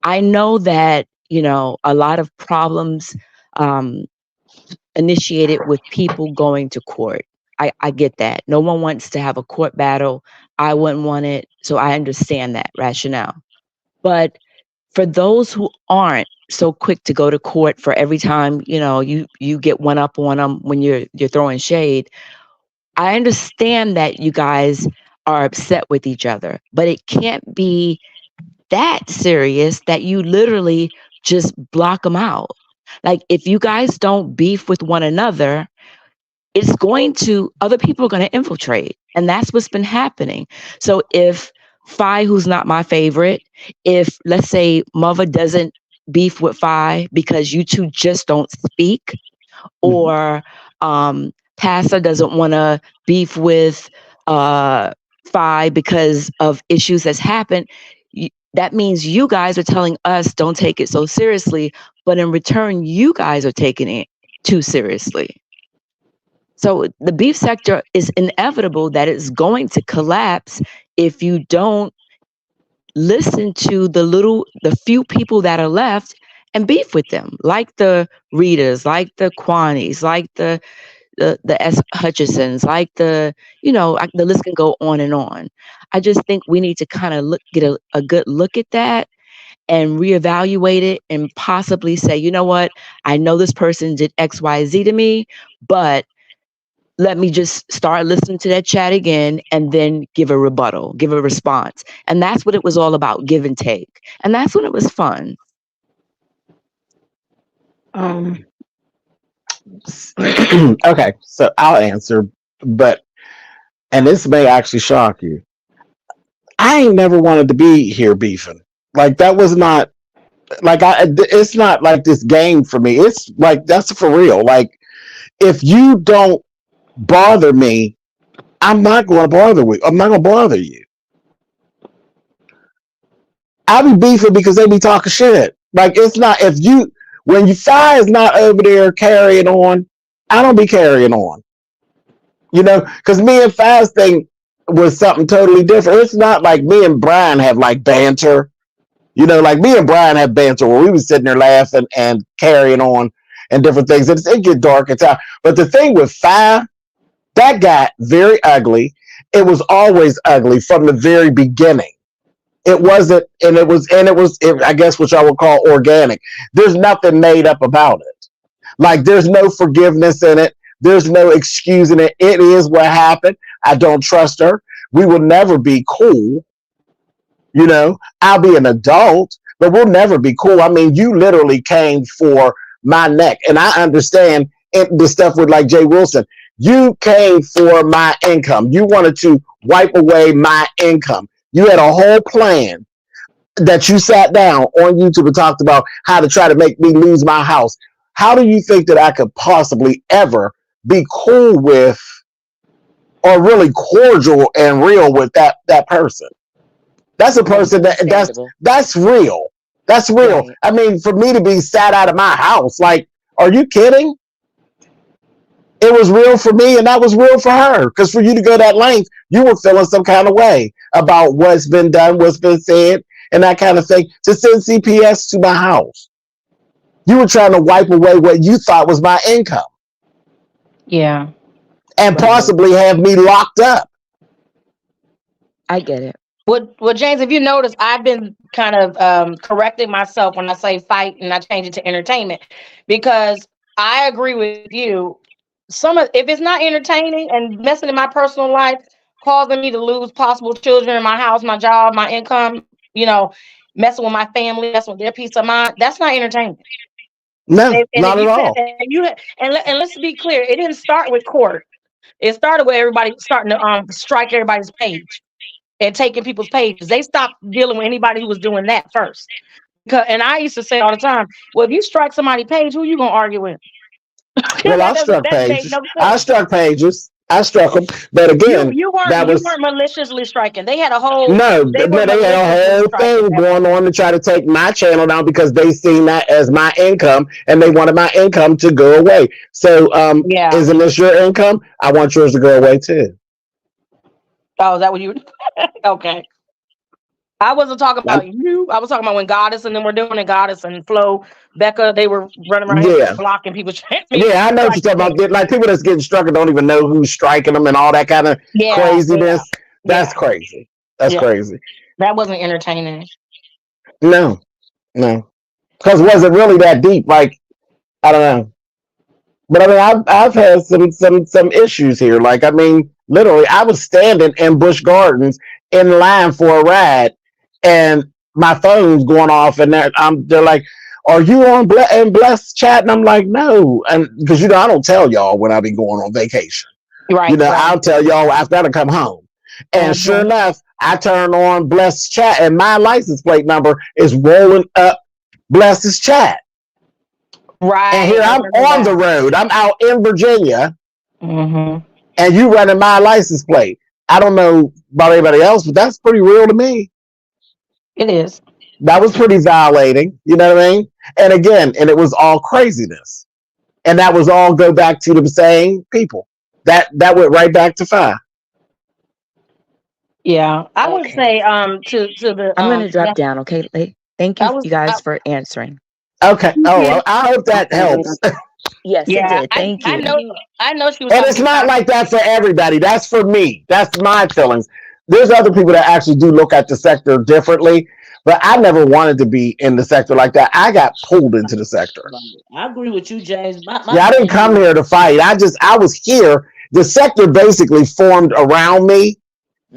I know that, a lot of problems um, initiated with people going to court. I get that. No one wants to have a court battle. I wouldn't want it. So I understand that rationale. But for those who aren't so quick to go to court for every time, you get one up on them when you're throwing shade, I understand that you guys are upset with each other, but it can't be that serious that you literally just block them out. Like, if you guys don't beef with one another, other people are going to infiltrate. And that's what's been happening. So if Phi, who's not my favorite, if let's say Mother doesn't beef with Phi because you two just don't speak, or Pastor doesn't want to beef with Phi because of issues that's happened, that means you guys are telling us don't take it so seriously, but in return, you guys are taking it too seriously. So the beef sector is inevitable that it's going to collapse if you don't listen to the few people that are left and beef with them, like the Readers, like the Quanies, like the S. Hutchisons, like the list can go on and on. I just think we need to kind of get a good look at that and reevaluate it and possibly say, you know what, I know this person did XYZ to me, but let me just start listening to that chat again and then give a rebuttal, give a response. And that's what it was all about, give and take. And that's when it was fun. Okay, so I'll answer, and this may actually shock you. I ain't never wanted to be here beefing. Like, that was not it's not like this game for me. It's like, that's for real. Like, if you don't bother me, I'm not going to bother you. I be beefing because they be talking shit. Like, it's not, when your thigh is not over there carrying on, I don't be carrying on. Because me and Fi's thing was something totally different. It's not like me and Brian have like banter. Like me and Brian have banter where we was sitting there laughing and carrying on and different things. It get dark at times. But the thing with Fi, that got very ugly. It was always ugly from the very beginning. It wasn't, I guess what y'all would call organic. There's nothing made up about it. Like, there's no forgiveness in it. There's no excusing it. It is what happened. I don't trust her. We will never be cool. I'll be an adult, but we'll never be cool. I mean, you literally came for my neck. And I understand the stuff with like Jay Wilson. You came for my income. You wanted to wipe away my income. You had a whole plan that you sat down on YouTube and talked about how to try to make me lose my house. How do you think that I could possibly ever be cool with or really cordial and real with that person? That's a person that's real. That's real. Right. I mean, for me to be sat out of my house, like, are you kidding? It was real for me, and that was real for her. Because for you to go that length, you were feeling some kind of way about what's been done, what's been said, and that kind of thing, to send CPS to my house. You were trying to wipe away what you thought was my income. Yeah. And possibly have me locked up. I get it. Well, James, if you notice, I've been kind of correcting myself when I say fight and I change it to entertainment, because I agree with you. If it's not entertaining and messing in my personal life, causing me to lose possible children in my house, my job, my income, messing with my family, messing with their peace of mind, that's not entertainment. No, not at all. And let's be clear, it didn't start with court. It started with everybody starting to strike everybody's page and taking people's pages. They stopped dealing with anybody who was doing that first. And I used to say all the time, well, if you strike somebody's page, who you gonna argue with? Well, I struck That made pages. no I sense. struck pages. I struck them. But You again, you weren't that you was weren't maliciously striking. They had a whole no, they were no, they had maliciously a whole striking thing at one going on point. to try to take my channel down because they seen that as my income and they wanted my income to go away. So, Yeah. isn't this your income? I want yours to go away too. Oh, is that what you okay. I wasn't talking Um, about you. I was talking about when Goddess and them were doing it. Goddess and Flo, Becca, they were running around here yeah. blocking people. I mean, Yeah, I know what you're striking talking them. about. Like people that's getting struck and don't even know who's striking them and all that kind of Yeah, yeah, craziness. That's yeah, crazy. That's yeah. crazy. That wasn't entertaining. No, no. Because was it really that deep? Like, I don't know. But I mean, I've had some issues here. Like, I mean, literally, I was standing in Busch Gardens in line for a ride, and my phone's going off, and they're like, "Are you on and Blessed chat?" And I'm like, "No," and because I don't tell y'all when I be going on vacation. Right, right. I'll tell y'all after I come home. And sure Hmm. enough, I turn on Blessed chat, and my license plate number is rolling up Blessed chat. And Right. here I I'm remember on that. the road. I'm out in Virginia, Hmm. and you running my license plate. I don't know about anybody else, but that's pretty real to me. It is. That was pretty violating. You know what I mean? And again, and it was all craziness. And that was all go back to the same people. That went right back to five. Yeah. I would Okay. say to the I'm going to drop yeah, down. Okay. Thank you, I was you guys, for answering. Okay. you Oh, did. well, I hope that Okay, helps. Yes, it Yeah, did. Thank I you. know I know she was And talking it's to not Shonda. like that for everybody. That's for me. That's my feelings. There's other people that actually do look at the sector differently, but I never wanted to be in the sector like that. I got pulled into the sector. Right. I agree with you, James. My Yeah, I didn't thing come is, here to fight. I was here. The sector basically formed around me.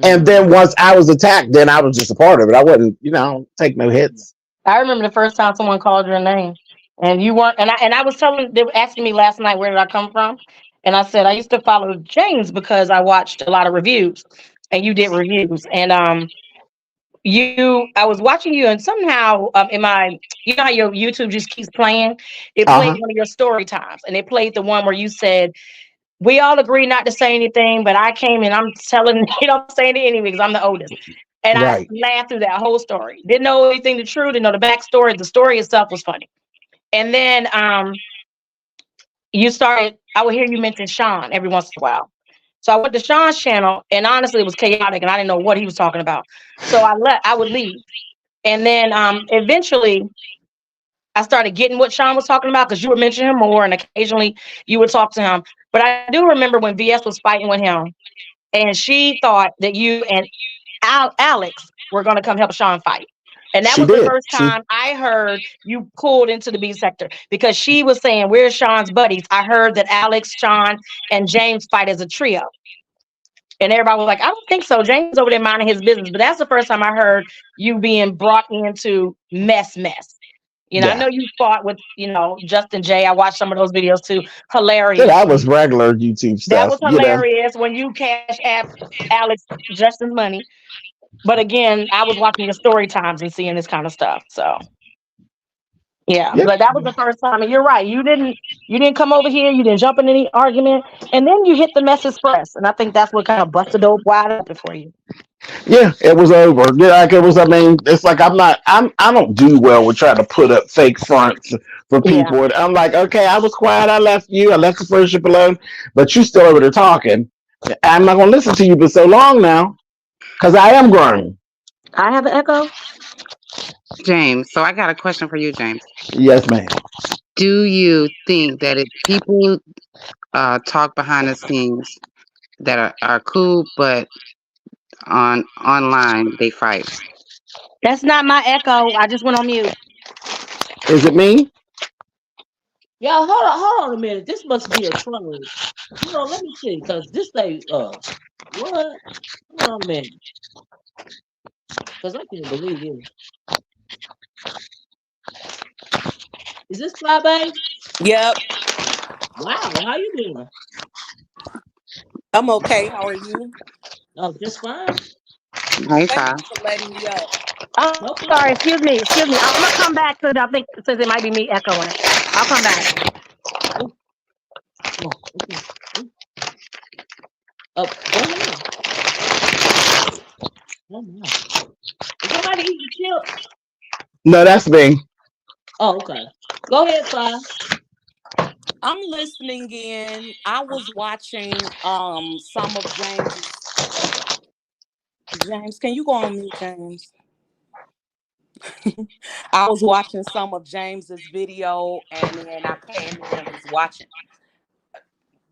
And mm, then once I was attacked, then I was just a part of it. I wouldn't, take no hits. I remember the first time someone called your name, and you weren't. And I was telling, they were asking me last night where did I come from, and I said I used to follow James because I watched a lot of reviews, and you did reviews, and I was watching you, and somehow in my, you know how your YouTube just keeps playing, it Uh played huh. one of your story times, and it played the one where you said we all agreed not to say anything, but I came and I'm telling, I'm saying it anyway because I'm the oldest. And I Right. laughed through that whole story. Didn't know anything the truth, didn't know the backstory. The story itself was funny. And then you started, I would hear you mention Sean every once in a while. So I went to Sean's channel, and honestly it was chaotic and I didn't know what he was talking about. So I would leave. And then eventually I started getting what Sean was talking about because you would mention him more and occasionally you would talk to him. But I do remember when VS was fighting with him, and she thought that you and Alex were going to come help Sean fight. And that She was the did. first time I heard you pulled into the B sector because she was saying, "Where's Sean's buddies?" I heard that Alex, Sean, and James fight as a trio. And everybody was like, "I don't think so. James is over there minding his business." But that's the first time I heard you being brought into mess. I Yeah. know you fought with, Justin J. I watched some of those videos too. Yeah, Hilarious. that was regular YouTube That stuff. was hilarious when you cash app Alex Justin's money. But again, I was watching your story times and seeing this kind of stuff. So yeah, Yep. but that was the first time. And you're right. You didn't come over here. You didn't jump in any argument. And then you hit the mess express. And I think that's what kind of busted dope wide open for you. Yeah, it was over. Yeah, like it was. I mean, it's like I'm not. I don't do well with trying to put up fake fronts for Yeah. people. And I'm like, okay, I was quiet. I left you. I left the friendship alone. But you still over there talking. I'm not gonna listen to you for so long now because I am grown. I have an echo. James. So I got a question for you, James. Yes, ma'am. Do you think that if people talk behind the scenes that are cool, but on online they fight? That's not my echo. I just went on mute. Is it me? y'all, hold on a minute. This must be a troll. Hold on, let me see, cause this say, what? Hold on a minute, cause I can't believe this. Is this Fly Bay? Yep. Wow, how you doing? I'm okay. How are you? Oh, just fine. Hey, Thank Fi. you for letting me up. I'm No sorry. problem. Excuse me. Excuse me. I'm gonna come back to it. I think since it might be me echoing. I'll come back. Oh, oh, okay. Oh, go ahead. Oh my. Is somebody eating chips? No, that's me. Oh, okay. Go ahead, Five. I'm listening in. I was watching some of James's. James, can you go on mute, James? I was watching some of James's video, and then I came in and was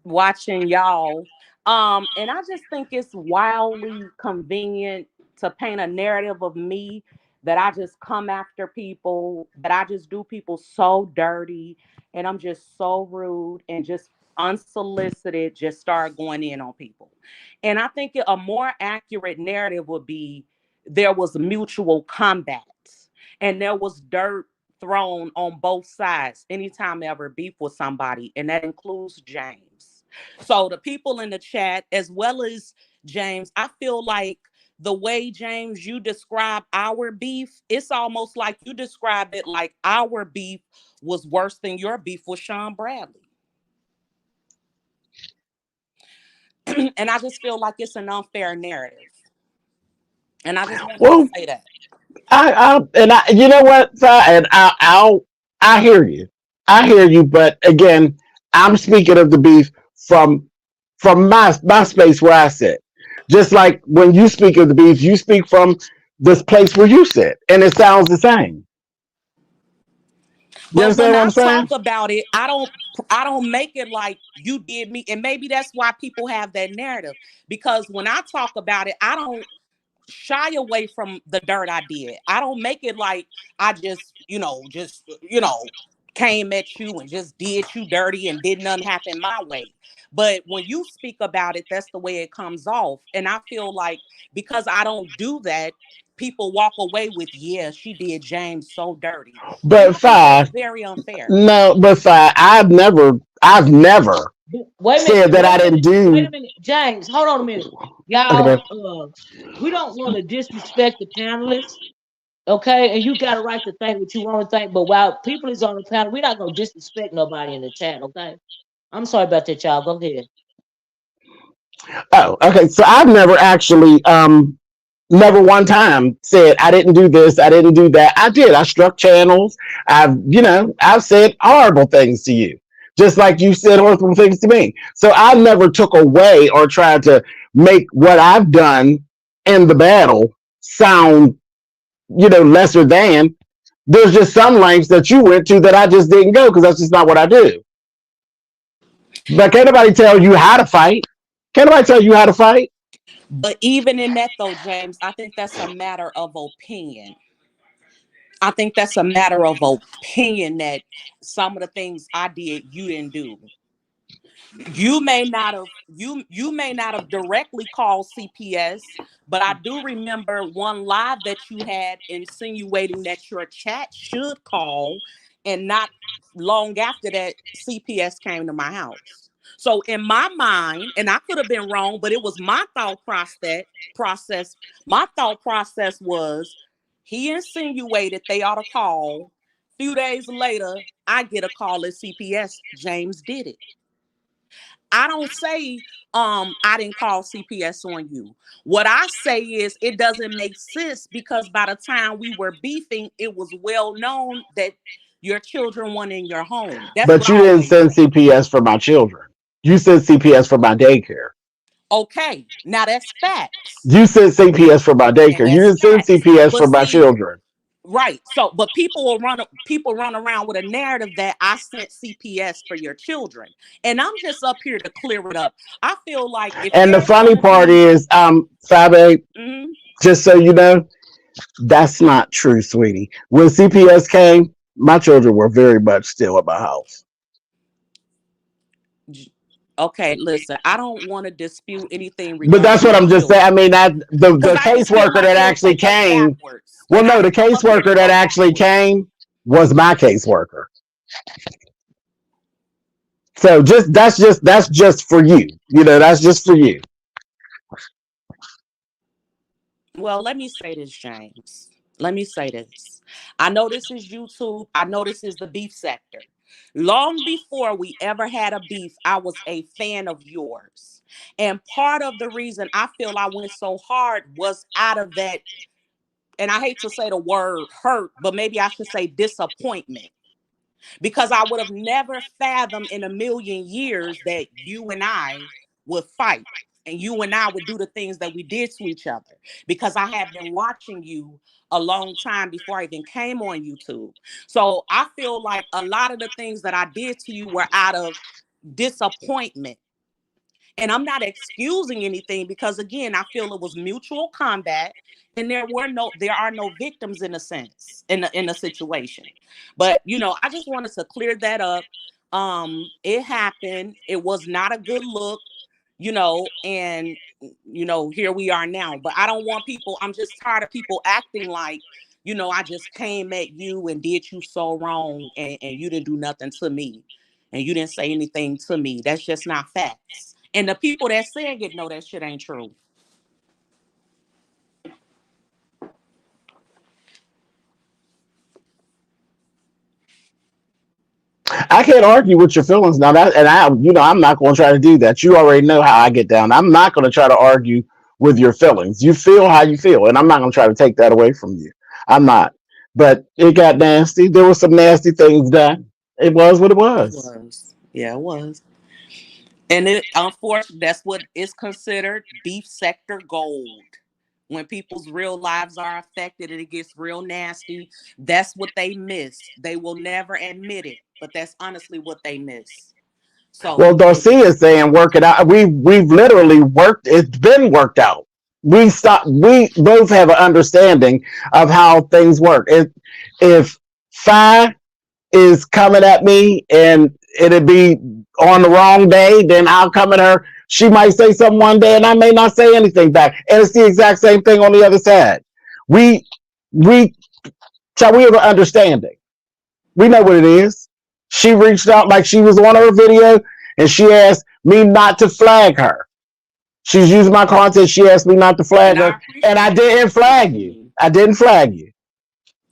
watching y'all. And I just think it's wildly convenient to paint a narrative of me that I just come after people, that I just do people so dirty, and I'm just so rude and just unsolicited, just start going in on people. And I think a more accurate narrative would be there was mutual combat and there was dirt thrown on both sides anytime I ever beef with somebody, and that includes James. So the people in the chat, as well as James, I feel like the way James you describe our beef, it's almost like you described it like our beef was worse than your beef with Sean Bradley. And I just feel like it's an unfair narrative. And I just wanted to Well, say that. you know what, Si? And I hear you. I hear you. But again, I'm speaking of the beef from my space where I sit. Just like when you speak of the beef, you speak from this place where you sit, and it sounds the same. You But understand when what I I'm saying? talk about it, I don't make it like you did me. And maybe that's why people have that narrative. Because when I talk about it, I don't shy away from the dirt I did. I don't make it like I just came at you and just did you dirty and did nothing happen my way. But when you speak about it, that's the way it comes off. And I feel like because I don't do that, people walk away with, yeah, she did James so dirty. And But I think that's five, very unfair. no, but five. I've never Wait a minute. said that Wait I a didn't minute. Wait a do. minute. James, hold on a minute. Okay, Y'all, babe. we don't want to disrespect the panelists. Okay, and you got a right to think what you want to think, but while people is on the panel, we're not gonna disrespect nobody in the chat. Okay, I'm sorry about that, y'all. Go ahead. Oh, okay. So I've never actually, never one time said I didn't do this, I didn't do that. I did. I struck channels. I've said horrible things to you, just like you said horrible things to me. So I never took away or tried to make what I've done in the battle sound, lesser than. There's just some lengths that you went to that I just didn't go because that's just not what I do. But can't nobody tell you how to fight? Can't nobody tell you how to fight? But even in that though, James, I think that's a matter of opinion. I think that's a matter of opinion that some of the things I did you didn't do. You may not have directly called CPS, but I do remember one live that you had insinuating that your chat should call, and not long after that CPS came to my house. So in my mind, and I could have been wrong, but it was my thought process. My thought process was he insinuated they ought to call. Few days later, I get a call at CPS. James did it. I don't say I didn't call CPS on you. What I say is it doesn't make sense because by the time we were beefing, it was well known that your children weren't in your home. That's But what I you didn't always send say. CPS for my children. You sent CPS for my daycare. Okay, now that's facts. You sent CPS for my And daycare. You that's didn't send facts. CPS But for my see, children. right. So, but people run around with a narrative that I sent CPS for your children. And I'm just up here to clear it up. I feel like if And the there's funny gonna part be is, Fabe, mhm, just so you know, that's not true, sweetie. When CPS came, my children were very much still at my house. okay, listen, I don't want to dispute anything But that's regarding what your I'm just saying. I children mean, because the I just feel caseworker like that it'll actually take us came. backwards. Well, And no, the I'm up here to caseworker that go actually backwards. came was my caseworker. So that's just for you. That's just for you. Well, let me say this, James. Let me say this. I know this is YouTube. I know this is the beef sector. Long before we ever had a beef, I was a fan of yours. And part of the reason I feel I went so hard was out of that, and I hate to say the word hurt, but maybe I should say disappointment, because I would have never fathomed in a million years that you and I would fight and you and I would do the things that we did to each other, because I had been watching you a long time before I even came on YouTube. So I feel like a lot of the things that I did to you were out of disappointment. And I'm not excusing anything, because again, I feel it was mutual combat, and there are no victims in a sense, in a situation. But I just wanted to clear that up. It happened. It was not a good look, and here we are now. But I don't want people, I'm just tired of people acting like, I just came at you and did you so wrong, and you didn't do nothing to me, and you didn't say anything to me. That's just not facts. And the people that saying it know that shit ain't true. I can't argue with your feelings now. I'm not going to try to do that. You already know how I get down. I'm not going to try to argue with your feelings. You feel how you feel, and I'm not going to try to take that away from you. I'm not. But it got nasty. There were some nasty things done. It was what it It was. was. Yeah, it was. And it unfortunately, that's what is considered beef sector gold. When people's real lives are affected and it gets real nasty, that's what they miss. They will never admit it, but that's honestly what they miss. Well, So Darcy is saying work it out. We've literally worked. It's been worked out. We both have an understanding of how things work. If Fi is coming at me and it'd be on the wrong day, then I'll come at her. She might say something one day and I may not say anything back. And it's the exact same thing on the other side. We we we have an understanding. We know what it is. She reached out like she was on her video and she asked me not to flag her. She's using my content. She asked me not to flag and I her. And I appreciate that, didn't flag you. James. I didn't flag you.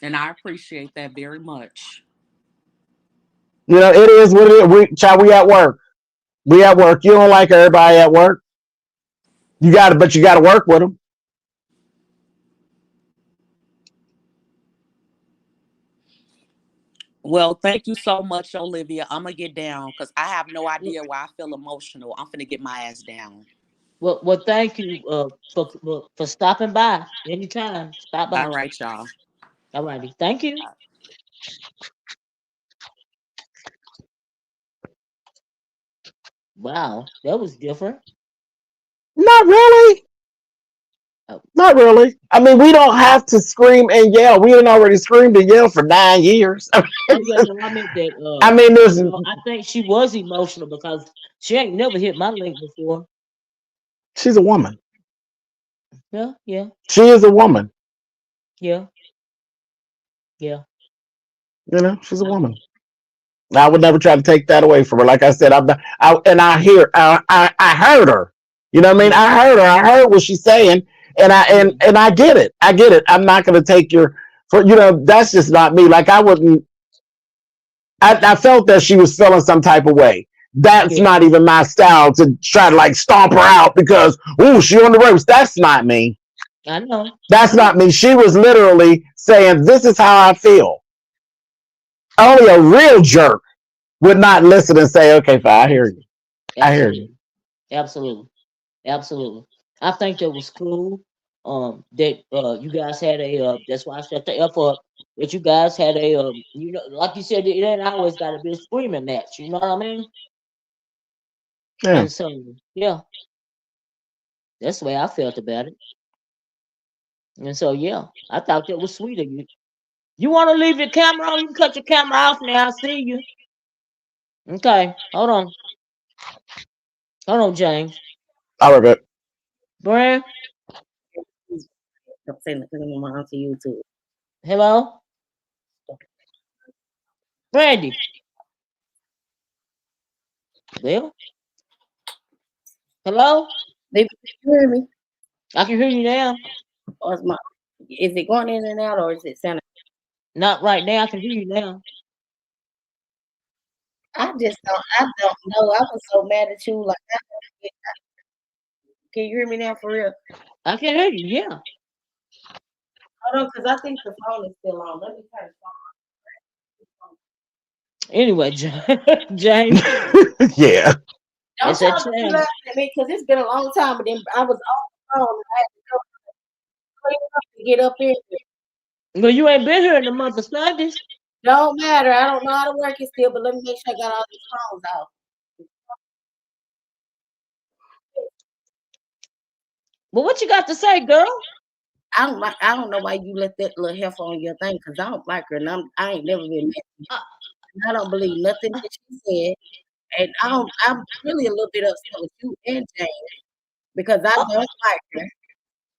And I appreciate that very much. It is what it is. We at work. We at work. You don't like everybody at work. But you got to work with them. Well, thank you so much, Olivia. I'm gonna get down because I have no idea why I feel emotional. I'm gonna get my ass down. Well, thank you for stopping by. Anytime, stop All by. right, y'all. All righty. Thank you. Wow, that was different. Not really. Oh, Not really. I mean, we don't have to scream and yell. We had already screamed and yelled for 9 years. oh yeah, no, I meant that. I mean, there's. I think she was emotional because she ain't never hit my link before. She's a woman. Yeah, yeah, She is a woman. yeah, yeah. She's a I woman. know. I would never try to take that away from her. Like I said, I heard her. You know what I mean? Yeah, I heard her. I heard what she's saying, and I yeah, and I get it. I get it. I'm not going to take your for. That's just not me. Like I wouldn't. I felt that she was feeling some type of way. That's yeah. not even my style to try to like stomp her out because she on the ropes. That's not me. I know. That's I know. not me. She was literally saying, "This is how I feel." Only a real jerk would not listen and say, "Okay, fine, I hear you. I hear you." Absolutely, absolutely, absolutely. I think that was cool. That you guys had a. That's why I set the F up. That you guys had a. Like you said, it ain't always got to be a screaming match. You know what I mean? Yeah. And so, yeah, that's the way I felt about it. And so, yeah, I thought that was sweet of you. You want to leave your camera on? You can cut your camera off now. I see you. Okay, hold on. Hold on, James. All right, Brian, I'm saying I'm on to YouTube. hello? Brandy. Well, hello? Baby, can you hear me? I can hear you now. Or is it going in and out, or is it sounding? Not right now. I can hear you now. I don't know. I was so mad at you. Like, can you hear me now for real? I can hear you. Yeah. Hold on, because I think the phone is still on. Let me turn the phone. Anyway, James, Yeah. Don't it's that tell me you time. laughing at me because it's been a long time. But then I was on the phone and I had to go clean up to get up in here. Well, you ain't been here in the month of Sundays. Don't matter. I don't know how to work it still, but let me make sure I got all these phones out. Well, what you got to say, girl? I don't know why you let that little heifer on your thing because I don't like her and I ain't never been mad. Uh, I don't believe nothing that she said. And I'm really a little bit upset with you and James because I don't like her.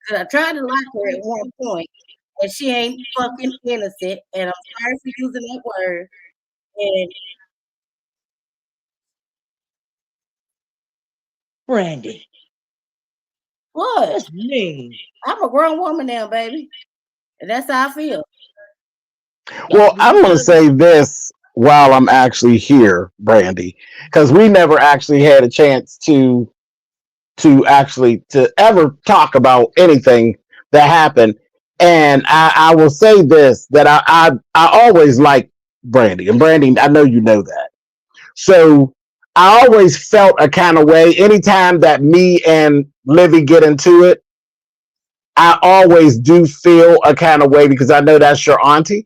And I tried to like her at one point, and she ain't fucking innocent. And I'm sorry for using that word. And Brandy, what? that's mean. I'm a grown woman now, baby. And that's how I feel. Well, Do I'm you going to feel say this while I'm actually here, Brandy, because we never actually had a chance to ever talk about anything that happened. And I will say this that I always like Brandy, and Brandy, I know you know that. So I always felt a kind of way anytime that me and Livy get into it. I always do feel a kind of way because I know that's your auntie.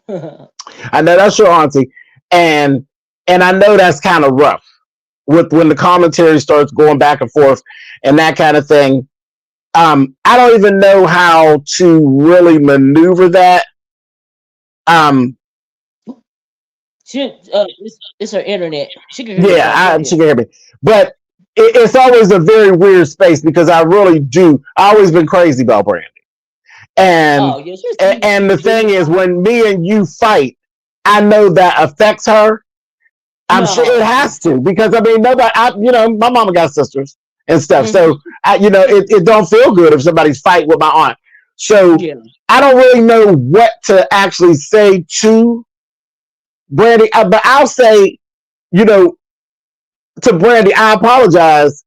I know that's your auntie, and I know that's kind of rough with when the commentary starts going back and forth and that kind of thing. I don't even know how to really maneuver that. Um, it's her internet. She can hear you yeah, fine. Go she ahead. can hear me, but it's always a very weird space because I really do. I always been crazy about Brandy, and Oh, yeah, she's sweet. the thing is, when me and you fight, I know that affects her. I'm sure it No. has to because I mean nobody. My mama got sisters and stuff, Hmm. so it don't feel good if somebody's fighting with my aunt. So Yeah. I don't really know what to actually say to Brandy, but I'll say, you know, to Brandy, I apologize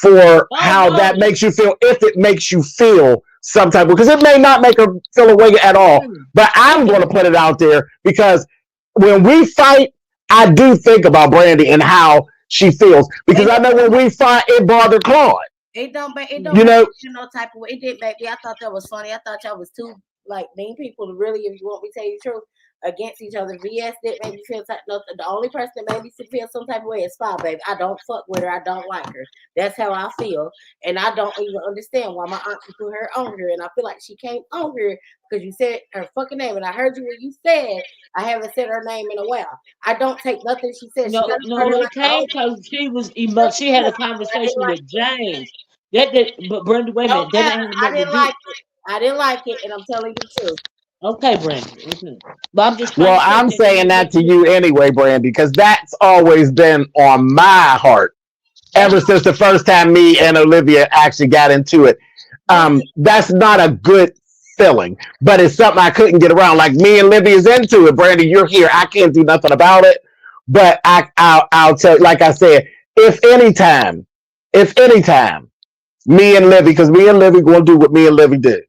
for Oh how no. that makes you feel. If it makes you feel some type of, because it may not make her feel away at all, but It I'm going to don't. put it out there because when we fight, I do think about Brandy and how she feels because It I know when we fight, it bothered Claude. it don't You make know, me feel no type of way. It didn't make me. I thought that was funny. I thought y'all was two like mean people to really, if you want me to tell you the truth, against each other. VS didn't make me feel type. No, the only person that made me feel some type of way is Spy Baby. I don't fuck with her. I don't like her. That's how I feel, and I don't even understand why my auntie put her on here. And I feel like she came on here because you said her fucking name, and I heard you when you said I haven't said her name in a while. I don't take nothing she said. She No, got no, started it like a came whole. because she had a I didn't conversation like with it. James. But Brenda, wait a Don't minute, that matter. ain't have I nothing to didn't do. like it. I didn't like it, and I'm telling you the truth. Okay, Brenda. Okay. But I'm just trying well, to say I'm that ain't saying have that nothing to to you anyway, Brandy, because that's always been on my heart That's ever since the first time me and Olivia actually got into it. but That's not a good feeling, but it's something I couldn't get around. Like me and Libby's into it. Brandy, you're here. I can't do nothing about it. But I'll tell you, like I said, if anytime, me and Libby, because me and Libby gonna do what me and Libby do.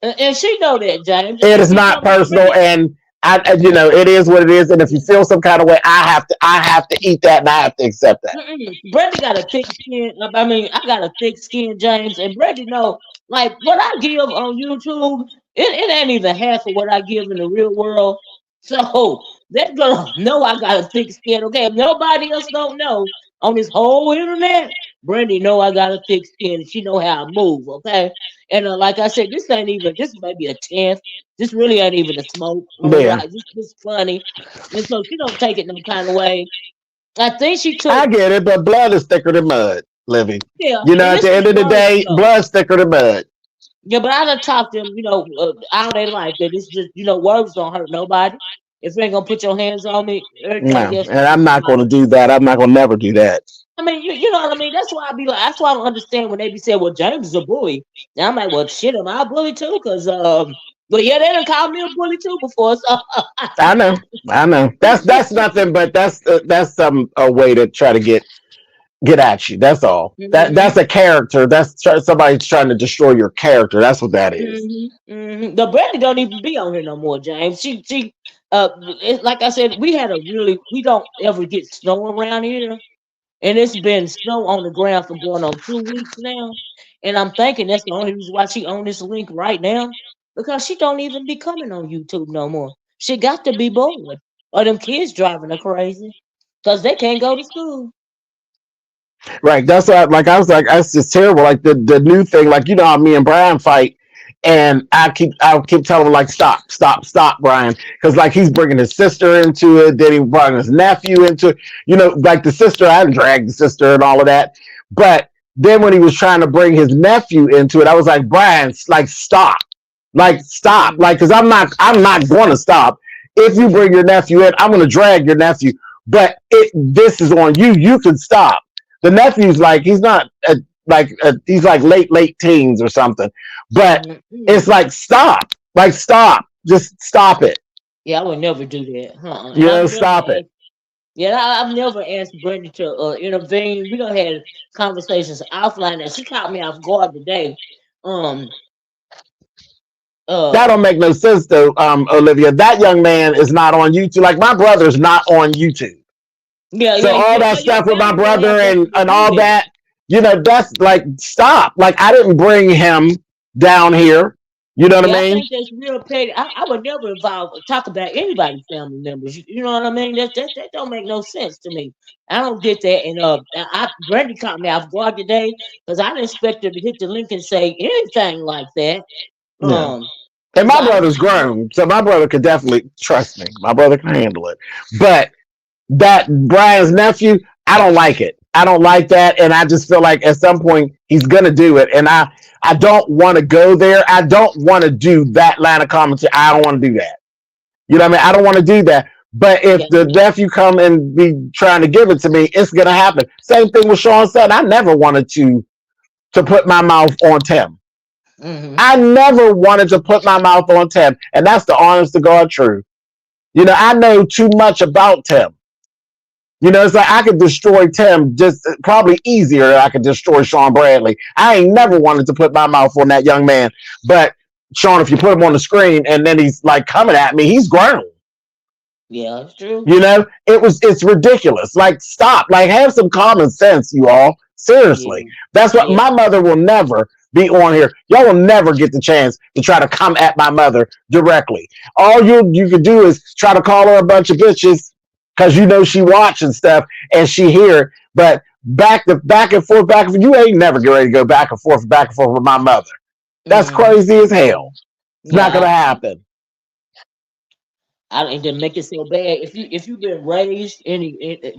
and she know that, James. It And is you not know what, personal, Brenda? and it is what it is. And if you feel some kind of way, I have to eat that, and I have to accept that. Brenda got a thick skin. I mean, I got a thick skin, James, and Brenda know. Like what I give on YouTube, it ain't even half of what I give in the real world. So that girl know I got a thick skin. Okay, if nobody else don't know on this whole internet, Brenda know I got a thick skin, and she know how I move. Okay, and like I said, this ain't even. This may be a tenth. This really ain't even a smoke on what Yeah, I. This funny, and so she don't take it no kind of way. I think she I took. get it, but blood is thicker than mud, Livy. Yeah, You know, and at this the was end of the words day, though. blood's thicker than mud. Yeah, but I done talked to them, all their life that it's just, words don't hurt nobody. if you ain't gonna put your hands on me, No, everything else and you I'm just not going like. to do that. I'm not going to never do that. I mean, you know what I mean. That's why I be like, that's why I don't understand when they be saying, "Well, James is a bully." And I'm like, "Well, shit, am I a bully too?" Because but yeah, they done called me a bully too before. So I know, I know. That's nothing, but that's some a way to try to get at you. That's all. That's hmm a character. Somebody's trying to destroy your character. That's what that is. The Brandy don't even be on here no more, James. Like I said, we don't ever get snow around here. And it's been snow on the ground for going on 2 weeks now. And I'm thinking that's the only reason why she on this link right now. Because she don't even be coming on YouTube no more. She got to be bored. Or them kids driving her crazy. Because they can't go to school. Right. That's why, like, I was like, that's just terrible. Like the new thing, like, how me and Brian fight, and I keep telling him, like, stop, stop, stop, Brian, because like he's bringing his sister into it, then he brought his nephew into it. Like the sister, I dragged the sister and all of that, but then when he was trying to bring his nephew into it, I was like, Brian, like stop, like, because I'm not going to stop. If you bring your nephew in, I'm going to drag your nephew, but this is on you. You can stop. The nephew's like, he's not he's like late teens or something, but it's like, stop, just stop it. Yeah, I would never do that. And Stop it. I've never asked Brenda to intervene. We don't had conversations offline that she caught me off guard today. Um, That uh, don't make no sense though, Olivia. That young man is not on YouTube. Like, my brother's not on YouTube. So all that your stuff with my family don't brother have and, nothing to and do all with it. that, that's like, stop. Like, I didn't bring him down here. You know what I Yeah, I mean? think that's real petty. I would never talk about anybody's family members. You know what I mean? That don't make no sense to me. I don't get that. And Brandy caught me off guard today because I didn't expect her to hit the link and say anything like that. Yeah. And Because my brother's grown, so my brother could definitely trust me. My brother can handle it. But that Brian's nephew, I don't like it. I don't like that, and I just feel like at some point he's gonna do it, and I don't want to go there. I don't want to do that line of commentary. I don't want to do that. You know what I mean? I don't want to do that. But if yeah. the nephew come and be trying to give it to me, it's gonna happen. Same thing with Sean said. I never wanted to put my mouth on Tim. hmm I never wanted to put my mouth on Tim, and that's the honest to God truth. I know too much about Tim. It's like I could destroy Tim just probably easier than I could destroy Sean Bradley. I ain't never wanted to put my mouth on that young man. But Sean, if you put him on the screen and then he's like coming at me, he's grown. Yeah, it's true. It's ridiculous. Like, stop. Like, have some common sense, you all. Yeah, Seriously. That's what yeah. my mother will never be on here. Y'all will never get the chance to try to come at my mother directly. All you can do is try to call her a bunch of bitches because she watching stuff and she hear it. But back and forth, you ain't never get ready to go back and forth with my mother. That's hmm crazy as hell. It's not Yeah, gonna happen. I didn't make it so bad. If you've been raised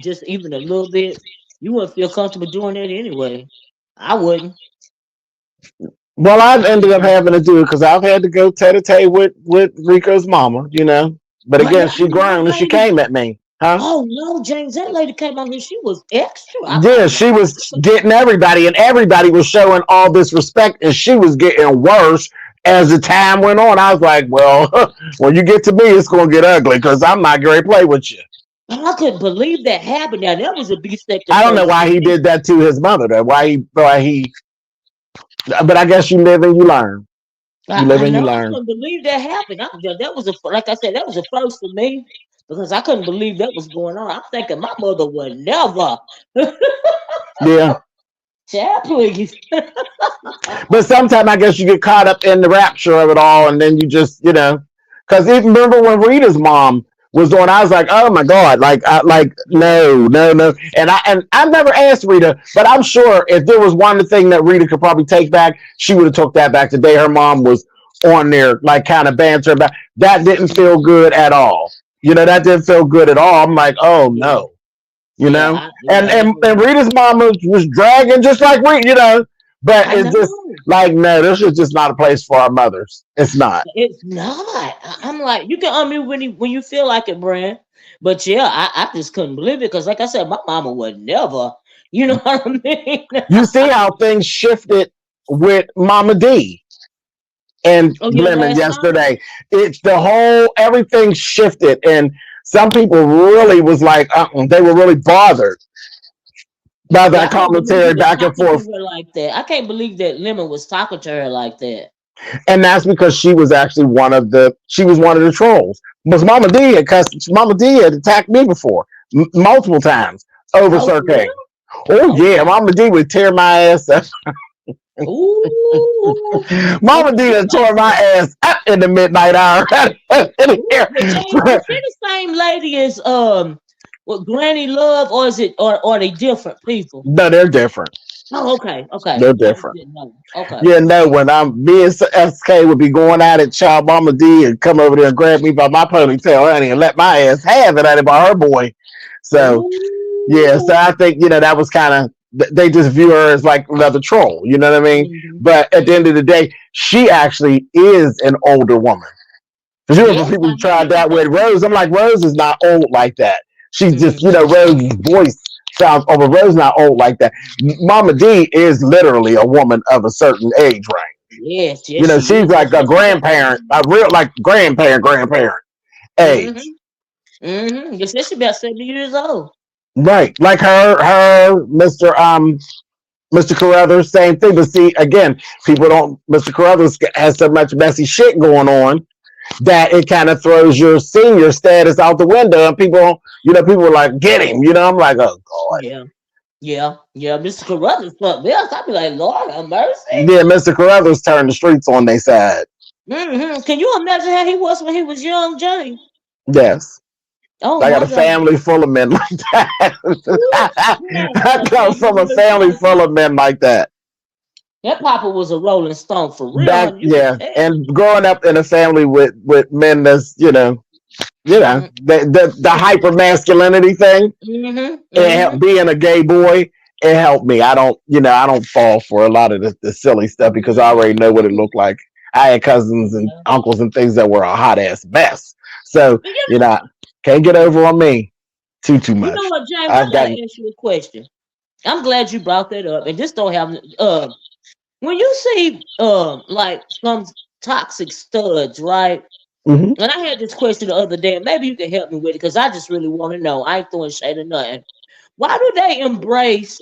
just even a little bit, you wouldn't feel comfortable doing that anyway. I wouldn't. Well, I've ended up having to do it because I've had to go tete-a-tete with Rico's mama. But But again, no, she that grown and she lady. came at me, huh? Oh no, James, that lady came on here. She was extra. I Yeah, was she like, was getting everybody, and everybody was showing all this respect, and she was getting worse as the time went on. I was like, well, when you get to me, it's going to get ugly because I'm not going to play with you. I couldn't believe that happened. Now that was a beef steak to I don't know face why to he me. did that to his mother, though. But I guess you live and you learn. You live I and you know I learn. couldn't believe that happened. That was like I said, that was a first for me because I couldn't believe that was going on. I'm thinking my mother would never. Yeah. Child, please. But sometimes I guess you get caught up in the rapture of it all, and then you just, because even remember when Rita's mom was on, I was like, oh my god, no, no, no, and I never asked Rita, but I'm sure if there was one thing that Rita could probably take back, she would have took that back the day her mom was on there, like kind of banter about that. Didn't feel good at all. That didn't feel good at all. I'm like, oh Yeah, no. yeah, And Rita's mama was dragging just like Rita, But I it's just know. like, no, this is just not a place for our mothers. It's not. It's not. I'm like, you can unmute when you feel like it, Brand. But yeah, I just couldn't believe it because, like I said, my mama would never. You know what I mean? You see how things shifted with Mama D and Oh yeah, Lemon last time. yesterday. It's the whole everything shifted, and some people really was like, they were really bothered by Yeah, I that can't believe he commentary was back and talking to forth. her like that. I can't believe that Lemon was talking to her like that. And that's because she was actually one of the trolls. Because Mama D had attacked me before, multiple times over Oh, for Cirque. real? Oh yeah, Okay. Mama D would tear my ass up. Ooh. Mama Okay, D she had like tore my that. ass up in the midnight hour. Ooh, but James, is she the same lady as with Granny Love, or is it, or are they different people? No, they're different. Oh, okay, okay. They're I just different. didn't know. Okay. Yeah, no, when I'm me and SK would be going at it, child Mama D and come over there and grab me by my ponytail, honey, and let my ass have it, honey, by her boy. So yeah, so Ooh. I think that was kind of they just view her as like another troll, you know what I mean? Hmm. But at the end of the day, she actually is an older woman. Because you know, Yes, for people I who know tried she that with does. Rose, I'm like, Rose is not old like that. She's just, Hmm. Rose's voice sounds over. Rose not old like that. Mama D is literally a woman of a certain age range. Yes, yes, she She's is. like a Especially back grandparent, a then. real like grandparent age. Mm-hmm. Mm-hmm. Especially about 70 years old. Right. Like Mr. Carruthers, same thing. But see, again, people don't Mr. Carruthers has so much messy shit going on that it kind of throws your senior status out the window, and people are like, get him. I'm like, oh god. Yeah. Yeah. Yeah. Mr. Carruthers fucked us. I'd be like, Lord have mercy. Yeah, Mr. Carruthers turned the streets on their side. Mm-hmm. Can you imagine how he was when he was young, Johnny? Yes. Oh I got my a God. family full of men like that. Woo. Man, I I come tell you from a what, family Johnny, full of men like that. that Papa was a Rolling Stone for real, That honey. You could yeah, tell. and growing up in a family with men that's Mm-hmm. the hyper masculinity thing, Mm-hmm. it Mm-hmm. helped being a gay boy. It helped me. I don't fall for a lot of the silly stuff because I already know what it looked like. I had cousins and Yeah. uncles and things that were a hot ass mess. So, But you know, can't get over on me too you know much. what, James? I I've gotta gotten ask you a question. I'm glad you brought that up, and just don't have when you see like some toxic studs, right? mhm. And I had this question the other day, and maybe you can help me with it because I just really want to know. I ain't throwing shade or nothing. Why do they embrace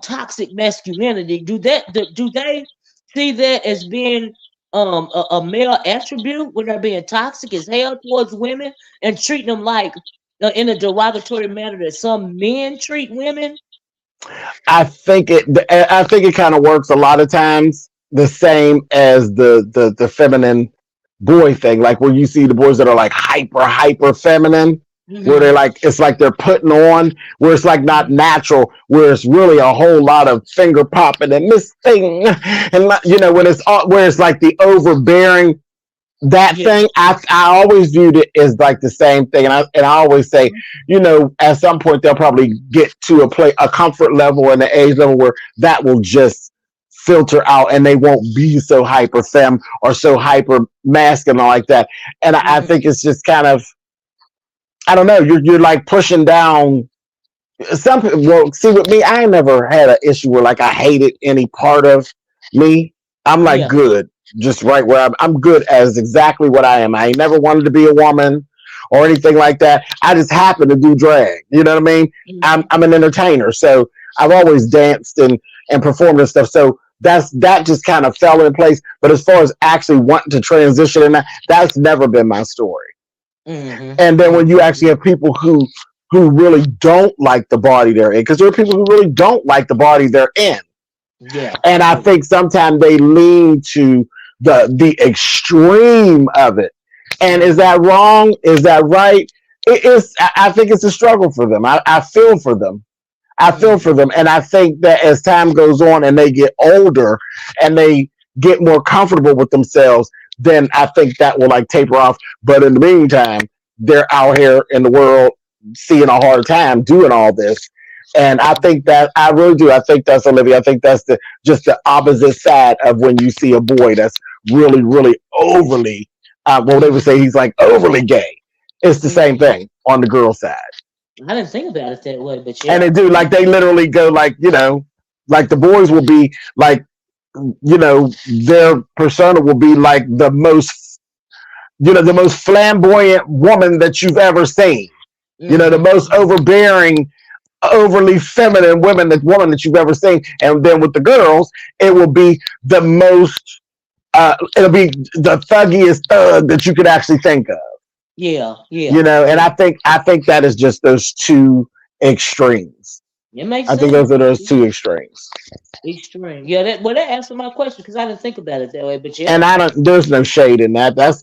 toxic masculinity? Do they see that as being a male attribute when they're being toxic as hell towards women and treating them like in a derogatory manner that some men treat women? I think it kind of works a lot of times the same as the feminine boy thing, like where you see the boys that are like hyper feminine, where Hmm. they're like it's like they're putting on, where it's like not natural, where it's really a whole lot of finger popping and this thing, and when it's all, where it's like the overbearing that Yeah. thing. I always viewed it as like the same thing, and I always say, at some point they'll probably get to a comfort level and an age level where that will just filter out, and they won't be so hyper femme or so hyper masculine like that. And I Hmm. think it's just kind of, I don't know. You're like pushing down some people. Well, see, with me, I ain't never had an issue where like I hated any part of me. I'm like Yeah. good, just right where I'm good as exactly what I am. I ain't never wanted to be a woman or anything like that. I just happen to do drag. You know what I mean? I'm Hmm. I'm an entertainer, so I've always danced and performed and stuff. So that just kind of fell in place. But as far as actually wanting to transition in that's never been my story. Hmm. And then when you Hmm. actually have people who really don't like the body they're in, because there are people who really don't like the body they're in, Yeah. and I think sometimes they lean to the extreme of it. And is Hmm. that wrong? Is that right? It is. I think it's a struggle for them. I feel for them. I feel for Hmm. them, and I think that as time goes on and they get older and they get more comfortable with themselves, then I think that will like taper off. But in the meantime, they're out here in the world seeing a hard time doing all this. And I think that I really do. I think that's Olivia. I think that's the just the opposite side of when you see a boy that's really, really overly. Well, they would say he's like overly gay. It's the same Mhm. thing on the girl side, I didn't think about it that way, but and they yeah. do like they literally go like like the boys will be like their persona will be like the most the most flamboyant woman that you've ever seen. The Hmm. most overbearing, overly feminine woman that you've ever seen. And then with the girls, it will be the most it'll be the thuggiest thug that you could actually think of. Yeah, yeah, And yeah. I think that is just those two extremes. It makes I think sense. those are those two extremes. Extreme. Yeah, that answered my question because I didn't think about it that way. But And yeah, I don't. There's no shade in that. That's.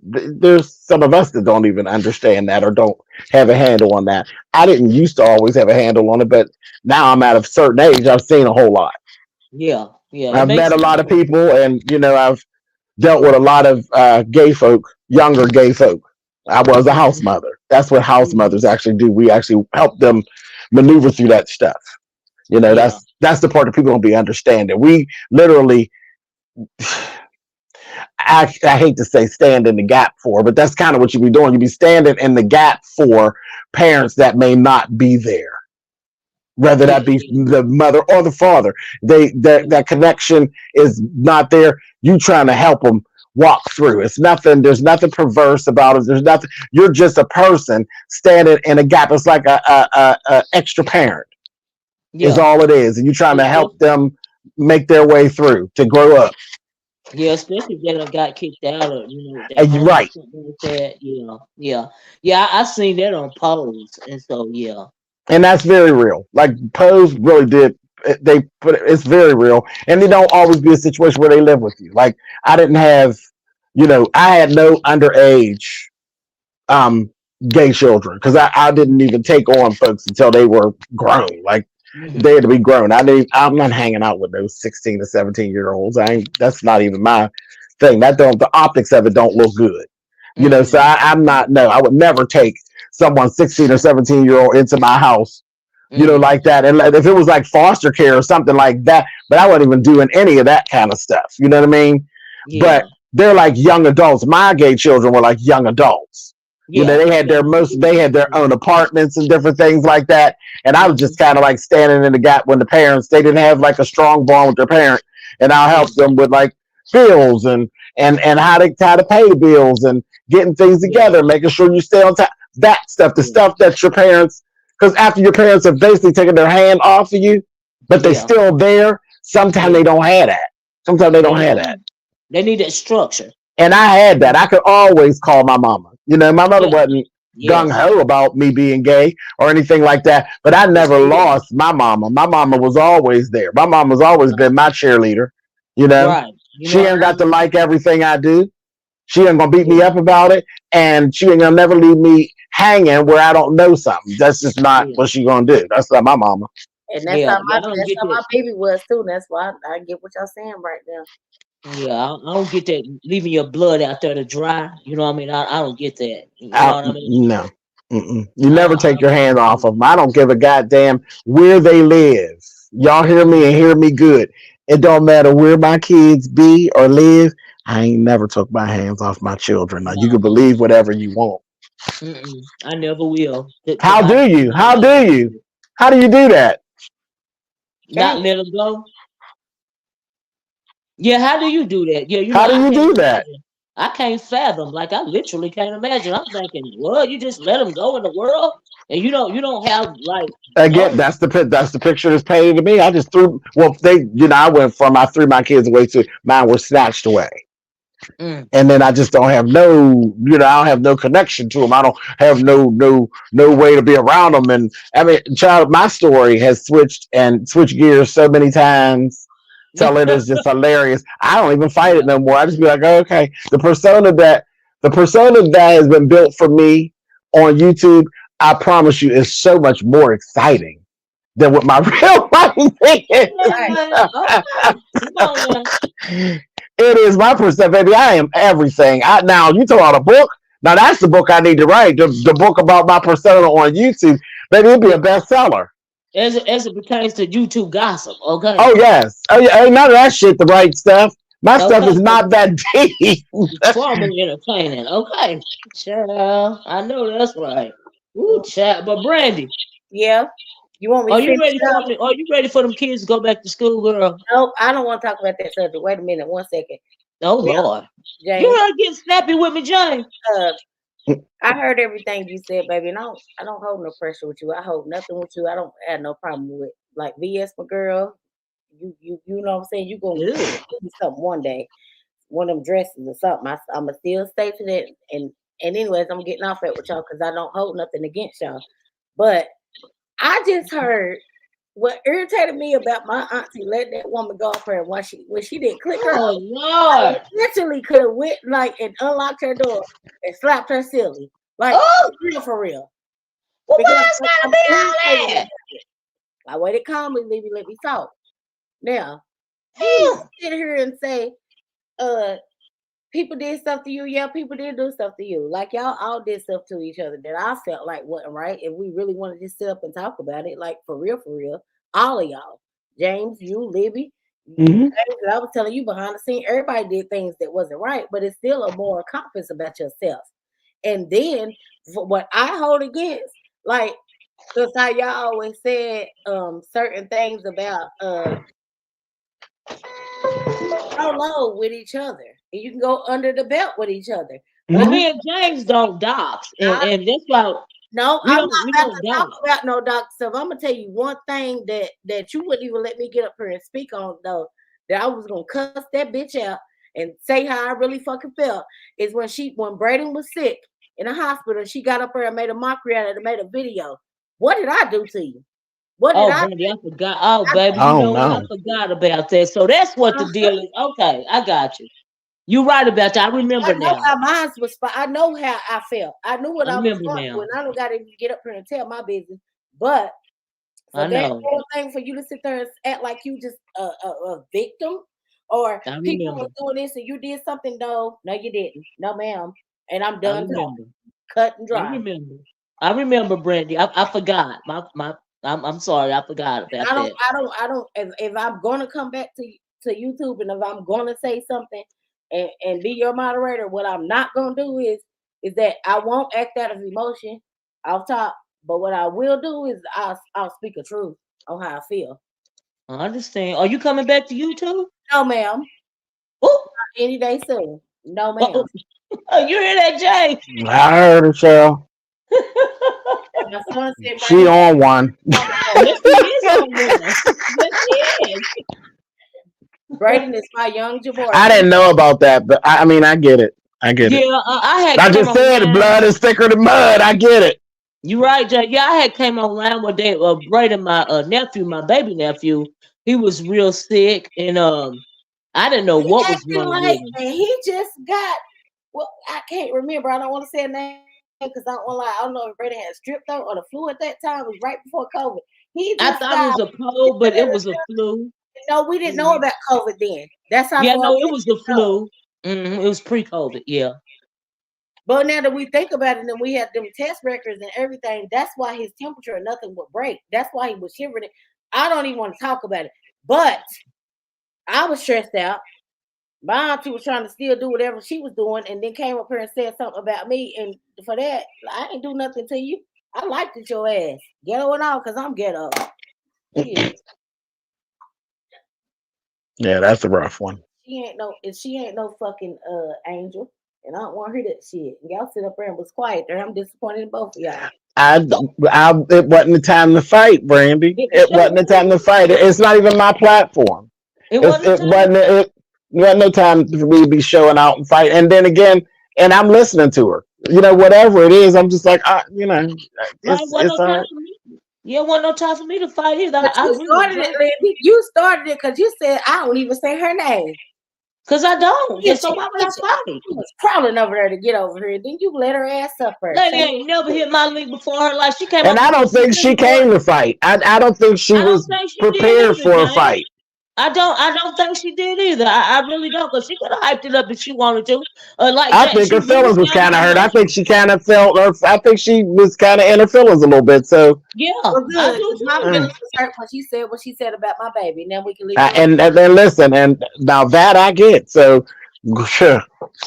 There's some of us that don't even understand that or don't have a handle on that. I didn't used to always have a handle on it, but now I'm at a certain age. I've seen a whole lot. yeah, yeah. It I've makes met a sense. lot of people, and I've dealt with a lot of gay folk, younger gay folk. I was a house Hmm. mother. That's what house Hmm. mothers actually do. We actually help them maneuver through that stuff. Yeah, That's the part that people don't be understanding. We literally, I hate to say stand in the gap for, but that's kind of what you be doing. You be standing in the gap for parents that may not be there, whether yeah, that be yeah, the mother or the father. That connection is not there. You trying to help them walk through. It's nothing. There's nothing perverse about it. There's nothing. You're just a person standing in a gap. It's like a extra parent is yeah. all it is, and you're trying to help Especially, them make their way through to grow up. yeah, especially if they done got kicked out or they And you're homeless right. something like that. Yeah, yeah, yeah. I seen that on polls, and so yeah, And that's very real. Like Pose really did. They put it's very real, and they don't always be a situation where they live with you. Like I didn't have, I had no underage um gay children because I didn't even take on folks until they were grown. Like they hmm, had to be grown. I'm not hanging out with those 16 to 17-year olds. I ain't, that's not even my thing. That don't the optics of it don't look good. So hmm, I'm not no, I would never take someone 16 or 17-year old into my house, hmm, like that. And if it was like foster care or something like that, but I wasn't even doing any of that kind of stuff. You know what I mean? But yeah, they're like young adults. My gay children were like young adults. yeah, They had yeah. they had their own apartments and different things like that. And I was Hmm. just kind of like standing in the gap when the parents they didn't have like a strong bond with their parent, and I'll Yeah, help them with like bills and how to pay the bills and getting things yeah, together, making sure you stay on top. That stuff, the yeah, stuff that your parents, because after your parents have basically taken their hand off of you, but they yeah, still there. Sometimes they yeah. don't have that. Sometimes they don't They have that. do. They need that structure. And I had that. Mhm. I could always call my mama. My mother Yeah. wasn't gung Yes. ho about me being gay or anything like that, but I But never she was. lost my mama. My mama was always there. My mama's always been my cheerleader. You know, Right. You she know what I ain't got to mean? like everything I do. She ain't gonna beat me Yeah. up about it, and she ain't gonna never leave me hanging where I don't know something. That's just not Yeah. what she gonna do. That's not my mama. And Yeah. Yeah. I don't that's get how that. my baby was too. That's why I get what y'all saying right now. Yeah. I don't get that leaving your blood out there to dry. You know what I mean? I don't get that. You know Out, what I mean? no. Mm-mm. You never I take your don't hand get off it. of them. I don't give a goddamn where they live. Y'all hear me and Mm-mm. hear me good. It don't matter where my kids be or live. I ain't never took my hands off my children. Now you can Uh-uh. believe whatever you want. Mm-mm. I never will. Cause How do you? How do you? How do you do that? not Can't. let them go. Yeah. How do you do that? Yeah. How do I you can't do that? imagine. I can't fathom. Like I literally can't imagine. I'm thinking, well, you just let them go in the world, and you don't have like Again, no. that's the picture that's painted to me. I just threw. Well, I threw my kids away to mine were snatched away. Mm, And then I just don't have I don't have no connection to them. I don't have no way to be around them. And I mean, child, my story has switched gears so many times till it is just hilarious. I don't even fight it yeah. no more. I just be like, oh, okay, the persona that has been built for me on YouTube, I promise you, is so much more exciting than what my real life Right. Yeah, okay. Come on now. it is my percent, baby. I am everything. Now you talk about a book. Now that's the book I need to write. The book about my persona on YouTube. Baby, it'd be a Yeah, bestseller. as it pertains to YouTube gossip. Okay, Oh yes. Oh yeah. Ain't none of that shit the right stuff. My stuff okay, is so not that deep. trauma entertaining. Okay, child, I know that's right. Ooh, Mm, child, but Brandy, yeah. You want me are to you finish ready for up? them? Are you ready for them kids to go back to school, girl? Nope, I don't want to talk about that subject. Wait a minute, 1 second. Oh Now, Lord, you James, heard getting snappy with me, Jane. uh, I heard everything you said, baby, and I don't hold no pressure with you. I hold nothing with you. I don't have no problem with like VS, my girl. You know what I'm saying? You gonna Ew. give me something one day, one of them dresses or something. I'ma still stay to that. And anyways, I'm getting off it with y'all because I don't hold nothing against y'all. But I just heard what irritated me about my auntie letting that woman go off her and when she didn't click her Oh out. I Lord. literally could have went like and unlocked her door and slapped her silly. Like Oh, for real. well, Because why it's gotta I'm be irritated all about that? it. I waited calmly, let me talk. Now, you Damn. sit here and say, uh, people did stuff to you. Yeah, people did do stuff to you. Like y'all all did stuff to each other that I felt like wasn't right. And we really wanted to sit up and talk about it, like for real. All of y'all. James, you, Libby, Hmm. James, I was telling you behind the scene, everybody did things that wasn't right, but it's still a moral compass about yourself. And then for what I hold against, like, because how y'all always said certain things about go low with each other. And you can go under the belt with each other. But Well, Hmm. me and James don't dox, I and that's why no, we I'm don't not we about don't to talk dox. about no doctor stuff. I'm gonna tell you one thing that you wouldn't even let me get up here and speak on though. That I was gonna cuss that bitch out and say how I really fucking felt is when Braden was sick in the hospital, she got up there and made a mockery out of it and made a video. What did I do to you? What did Oh, I Brandy, I forgot. Oh, I baby, you Oh know what? I no. forgot about that. So that's what the deal is. Okay, I got you. You right about that. I remember I know now. how mine was. I know how I felt. I knew what I I was remember going through, now. and I don't got to get up here and tell my business. But for I that know. whole thing, for you to sit there and act like you just a victim, or I people was remember. doing this and you did something. No, you didn't. No, ma'am. And I'm I done remember. talking. Cut and I dry. remember. I remember, Brandy. I forgot. My. I'm sorry. I forgot And about that. I don't. If I'm gonna come back to YouTube and if I'm gonna say something and be your moderator, what I'm not gonna do is that I won't act out of emotion off top. But what I will do is I'll speak a truth on how I feel. I understand. Are you coming back to YouTube? No, ma'am. Oh, Any day soon. No, oh, ma'am. oh, you hear that, Jay? I heard her, Cheryl. My son said, bring She his on one. mama back. Yes, he is on one. Yes, he is. Braden is my young Jabari. I didn't know about that, but I mean, I get it. I get it. Yeah, I had I came just said online. blood is thicker than mud. I get it. You right, Jay. Yeah, I had came online one day. Braden, my nephew, my baby nephew, he was real sick, and I didn't know He what was acting wrong with like, him. and he just got, well, I can't remember. I don't want to say a name because I don't want to lie. I don't know if Brady had strep throat or the flu at that time. It was right before COVID. He I just thought it got, was a cold, but it was a flu. no, we didn't know Mhm. about COVID then. That's how Yeah, far no, back it was we the know. flu. It was pre-COVID. Yeah, But now that we think about it and we have them test records and everything, that's why his temperature and nothing would break. That's why he was shivering. I don't even want to talk about it. But I was stressed out. My auntie was trying to still do whatever she was doing, and then came up here and said something about me. And for that, I ain't do nothing to you. I liked it your ass. Ghetto and all, cause I'm ghetto. Shit. Yeah, that's a rough one. She ain't no fucking angel. And I don't want to hear that shit. Y'all sit up there and was quiet there. I'm disappointed in both of y'all. I, it wasn't the time to fight, Brandy. it It sure wasn't the time was. to fight. It's not even my platform. It It's, wasn't it time to wasn't. fight. It wasn't no time for me to be showing out and fight. And then again, and I'm listening to her. Whatever it is, I'm just like, Right, wasn't it's no all time right. for me. Yeah, wasn't no time for me to fight either. But I you really started it, enjoyed it. Lindy. You started it because you said I don't even say her name. Cause I don't. Bitch, So why would I bitch, fight? she was crawling over there to get over here. Then you let her ass up her. Lady Say, ain't never hit my link before in her life. She came And over I here don't with some think she sugar water. came to fight. I don't think she I don't was think she did prepared either, for a James. fight. I don't think she did either. I really don't, because she could have hyped it up if she wanted to. Like I Jack, think she her really feelings was sounded kind of hurt. I emotional. think she kind of felt, or I think she was kind of in her feelings a little bit. So, Yeah, Well, I good, do because my too. feelings was hurt when she said what she said about my baby. Now we can leave it alone. and then listen, and now that I get. So, sure,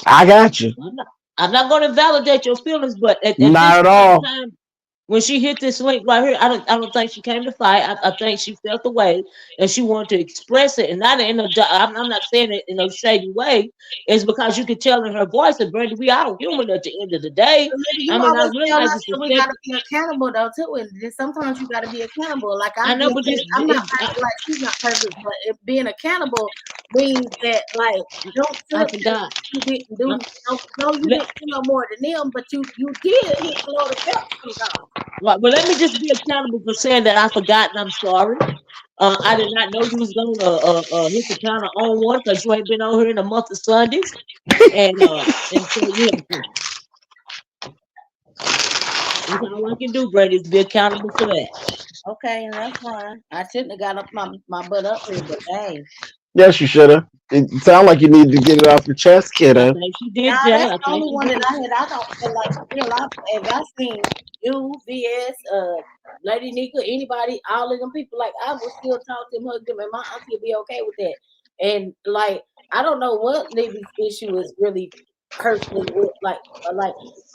I got you. I'm not, I'm not going to validate your feelings, but at this Not at point in all. time, when she hit this link right here, I don't think she came to fight. I think she felt the way and she wanted to express it, and not in a I'm not saying it in a shady way. It's because you could tell in her voice that Brandy, we all human at the end of the day. Maybe I you mean, I always tell realize us it's that we gotta affected. be accountable though too, and then sometimes you gotta be accountable. Like I I'm know, but guilty. I'm not perfect. Like she's not perfect, but if being accountable means that like don't sit I up there forgot. you didn't Uh, do. Don't, no, you let, didn't do no more than them, but you did hit below the belt sometimes. well, let me just be accountable for saying that I forgot and I'm sorry. I did not know you was gonna hit the counter on one because you ain't been on here in a month of Sundays, and so yeah, that's all I can do, Brady, is be accountable for that. Okay, and that's fine. I shouldn't have got up my butt up here, but dang. Yes, you should have. It sounded like you needed to get it off your chest, I kiddo. think she Nah, did, Jay. that's I the think only she one that did. I had. I don't feel like still. If I seen you, VS, Lady Nika, anybody, all of them people, like I would still talk to them, hug them, and my auntie would be okay with that. And like I don't know what Libby's issue is really personally with, like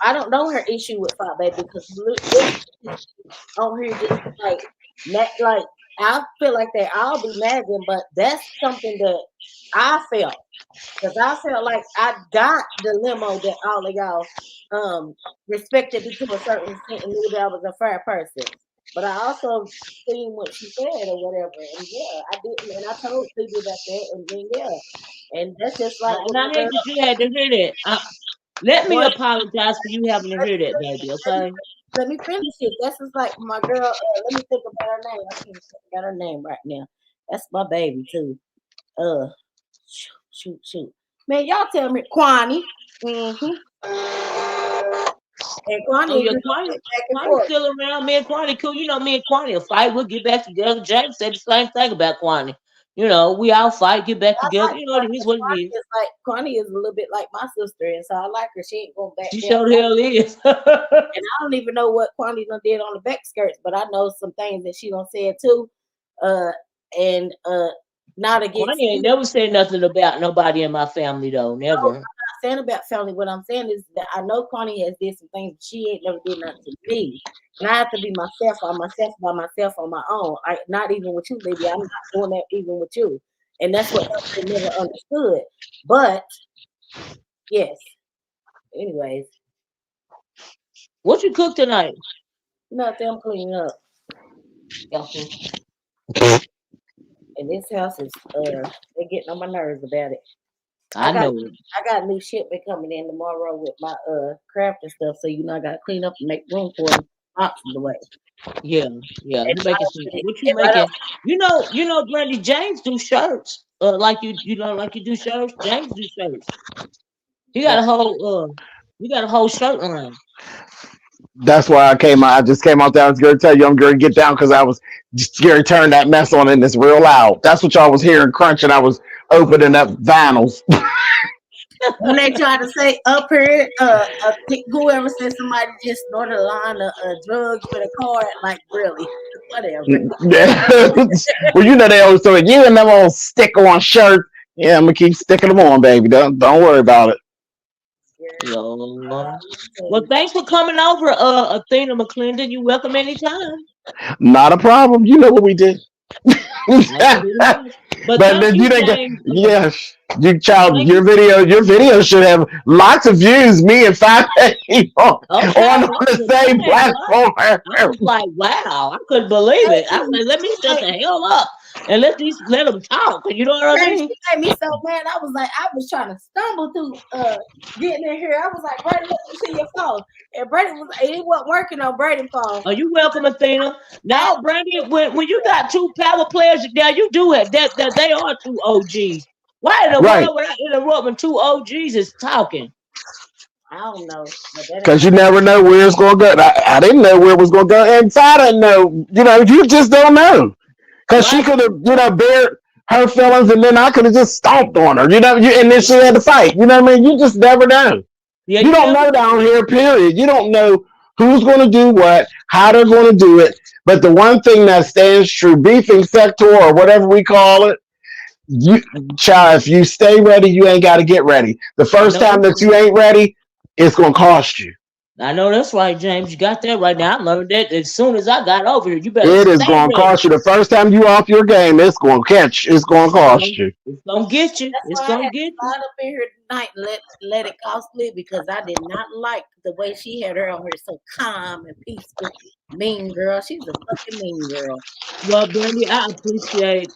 I don't know her issue with Five Baby because Libby is on here just like like I feel like they all be mad at them, but that's something that I felt. Because I felt like I got the limo that all of y'all respected me to a certain extent and knew that I was a fair person. But I also seen what she said or whatever. And yeah, I didn't and I told Phoebe about that and then yeah. And that's just like And with I my hate girl. that you had to hear that. Let me Boy, apologize for you having to hear that, baby. let me, Okay. let me finish it. That's just like my girl. Let me think about her name. I can't think about her name right now. That's my baby too. Uh, shoot. Man, y'all tell me, Kwani. Mm-hmm. And Oh Kwani yeah, just Kwani, went back and Kwani's forth. still around. Me and Kwani cool. You know, me and Kwani will fight. We'll get back together. James said the same thing about Kwani. You know, we all fight, get back I together. like You know, it Kwani is 'cause what it is. Kwani is a little bit like my sister, and so I like her. She ain't going back She down. sure the hell is. And I don't even know what Kwani done did on the back skirts, but I know some things that she done said too. Uh, and not against Kwani ain't me. never said nothing about nobody in my family though. No, Never. saying about family. What I'm saying is that I know Connie has did some things, but she ain't never did nothing to me. And I have to be myself on myself by myself on my own. Not even with you, baby. I'm not doing that even with you. And that's what they never understood. But yes. Anyways, What you cook tonight? nothing. I'm cleaning up. Gotcha. And this house is they're getting on my nerves about it. I I got know it. I got new shipment coming in tomorrow with my craft and stuff. So I gotta clean up and make room for them options away. Yeah, yeah. And You right making up some? with it. What you And right up. making? Brandy James do shirts. Like like you do shirts. James do shirts. He got Yeah. a whole shirt line. That's why I came out. I just came out there. I was going to tell you I'm going to get down because I was just going to turn that mess on and it's real loud. That's what y'all was hearing crunching. I was opening up vinyls. When they try to say up here, whoever said somebody just snorted a line of drugs with a card, like really, whatever. Well, you know they always say you and them old stick on shirt. Yeah, I'm gonna keep sticking them on, baby. Don't worry about it. Yeah, Yo. I tell Well, you. thanks for coming over, Athena McClendon. You welcome anytime. Not a problem. You know what we did. That's pretty much. But But thank then you you, didn't get, James. yes, you child, Thank you. your video should have lots of views. Me and five people Okay, on that the was a same dang, boy. I platform. was like, wow, I couldn't believe Hey, it. I was like, let me shut the hell up and let them talk. You know what I man, mean? she made me so mad. I was like, I was trying to stumble through getting in here. I was like, Brady, let me see your phone. And it wasn't working on Brady's phone. Are you welcome, Athena? Now, Brandy, when you got two power players, now you do have that they are two OGs. Why in the Right. world would I interrupt when two OGs is talking? I don't know, but that ain't Because you right. never know where it's going to go. I didn't know where it was going to go. And I didn't know, you just don't know. Because she Right? could have, bared. her feelings, and then I could have just stomped on her, and then she had to fight. You know what I mean? You just never know. Yeah, You you don't never know know. down here, period. You don't know who's going to do what, how they're going to do it. But the one thing that stands true, beefing sector or whatever we call it, you child, if you stay ready, you ain't got to get ready. The I first know time that's that you right. ain't ready, it's going to cost you. I know that's right, James. You got that right now. I learned that as soon as I got over here. You better It is stay going to ready. cost you. The first time you off your game, it's going to catch. It's going to cost you. It's gonna get you. That's It's why I gonna had to get you. slide up in here tonight and let it cost me because I did not like the way she had her on here so calm and peaceful. Mean girl. She's a fucking mean girl. Well, Brandy, I appreciate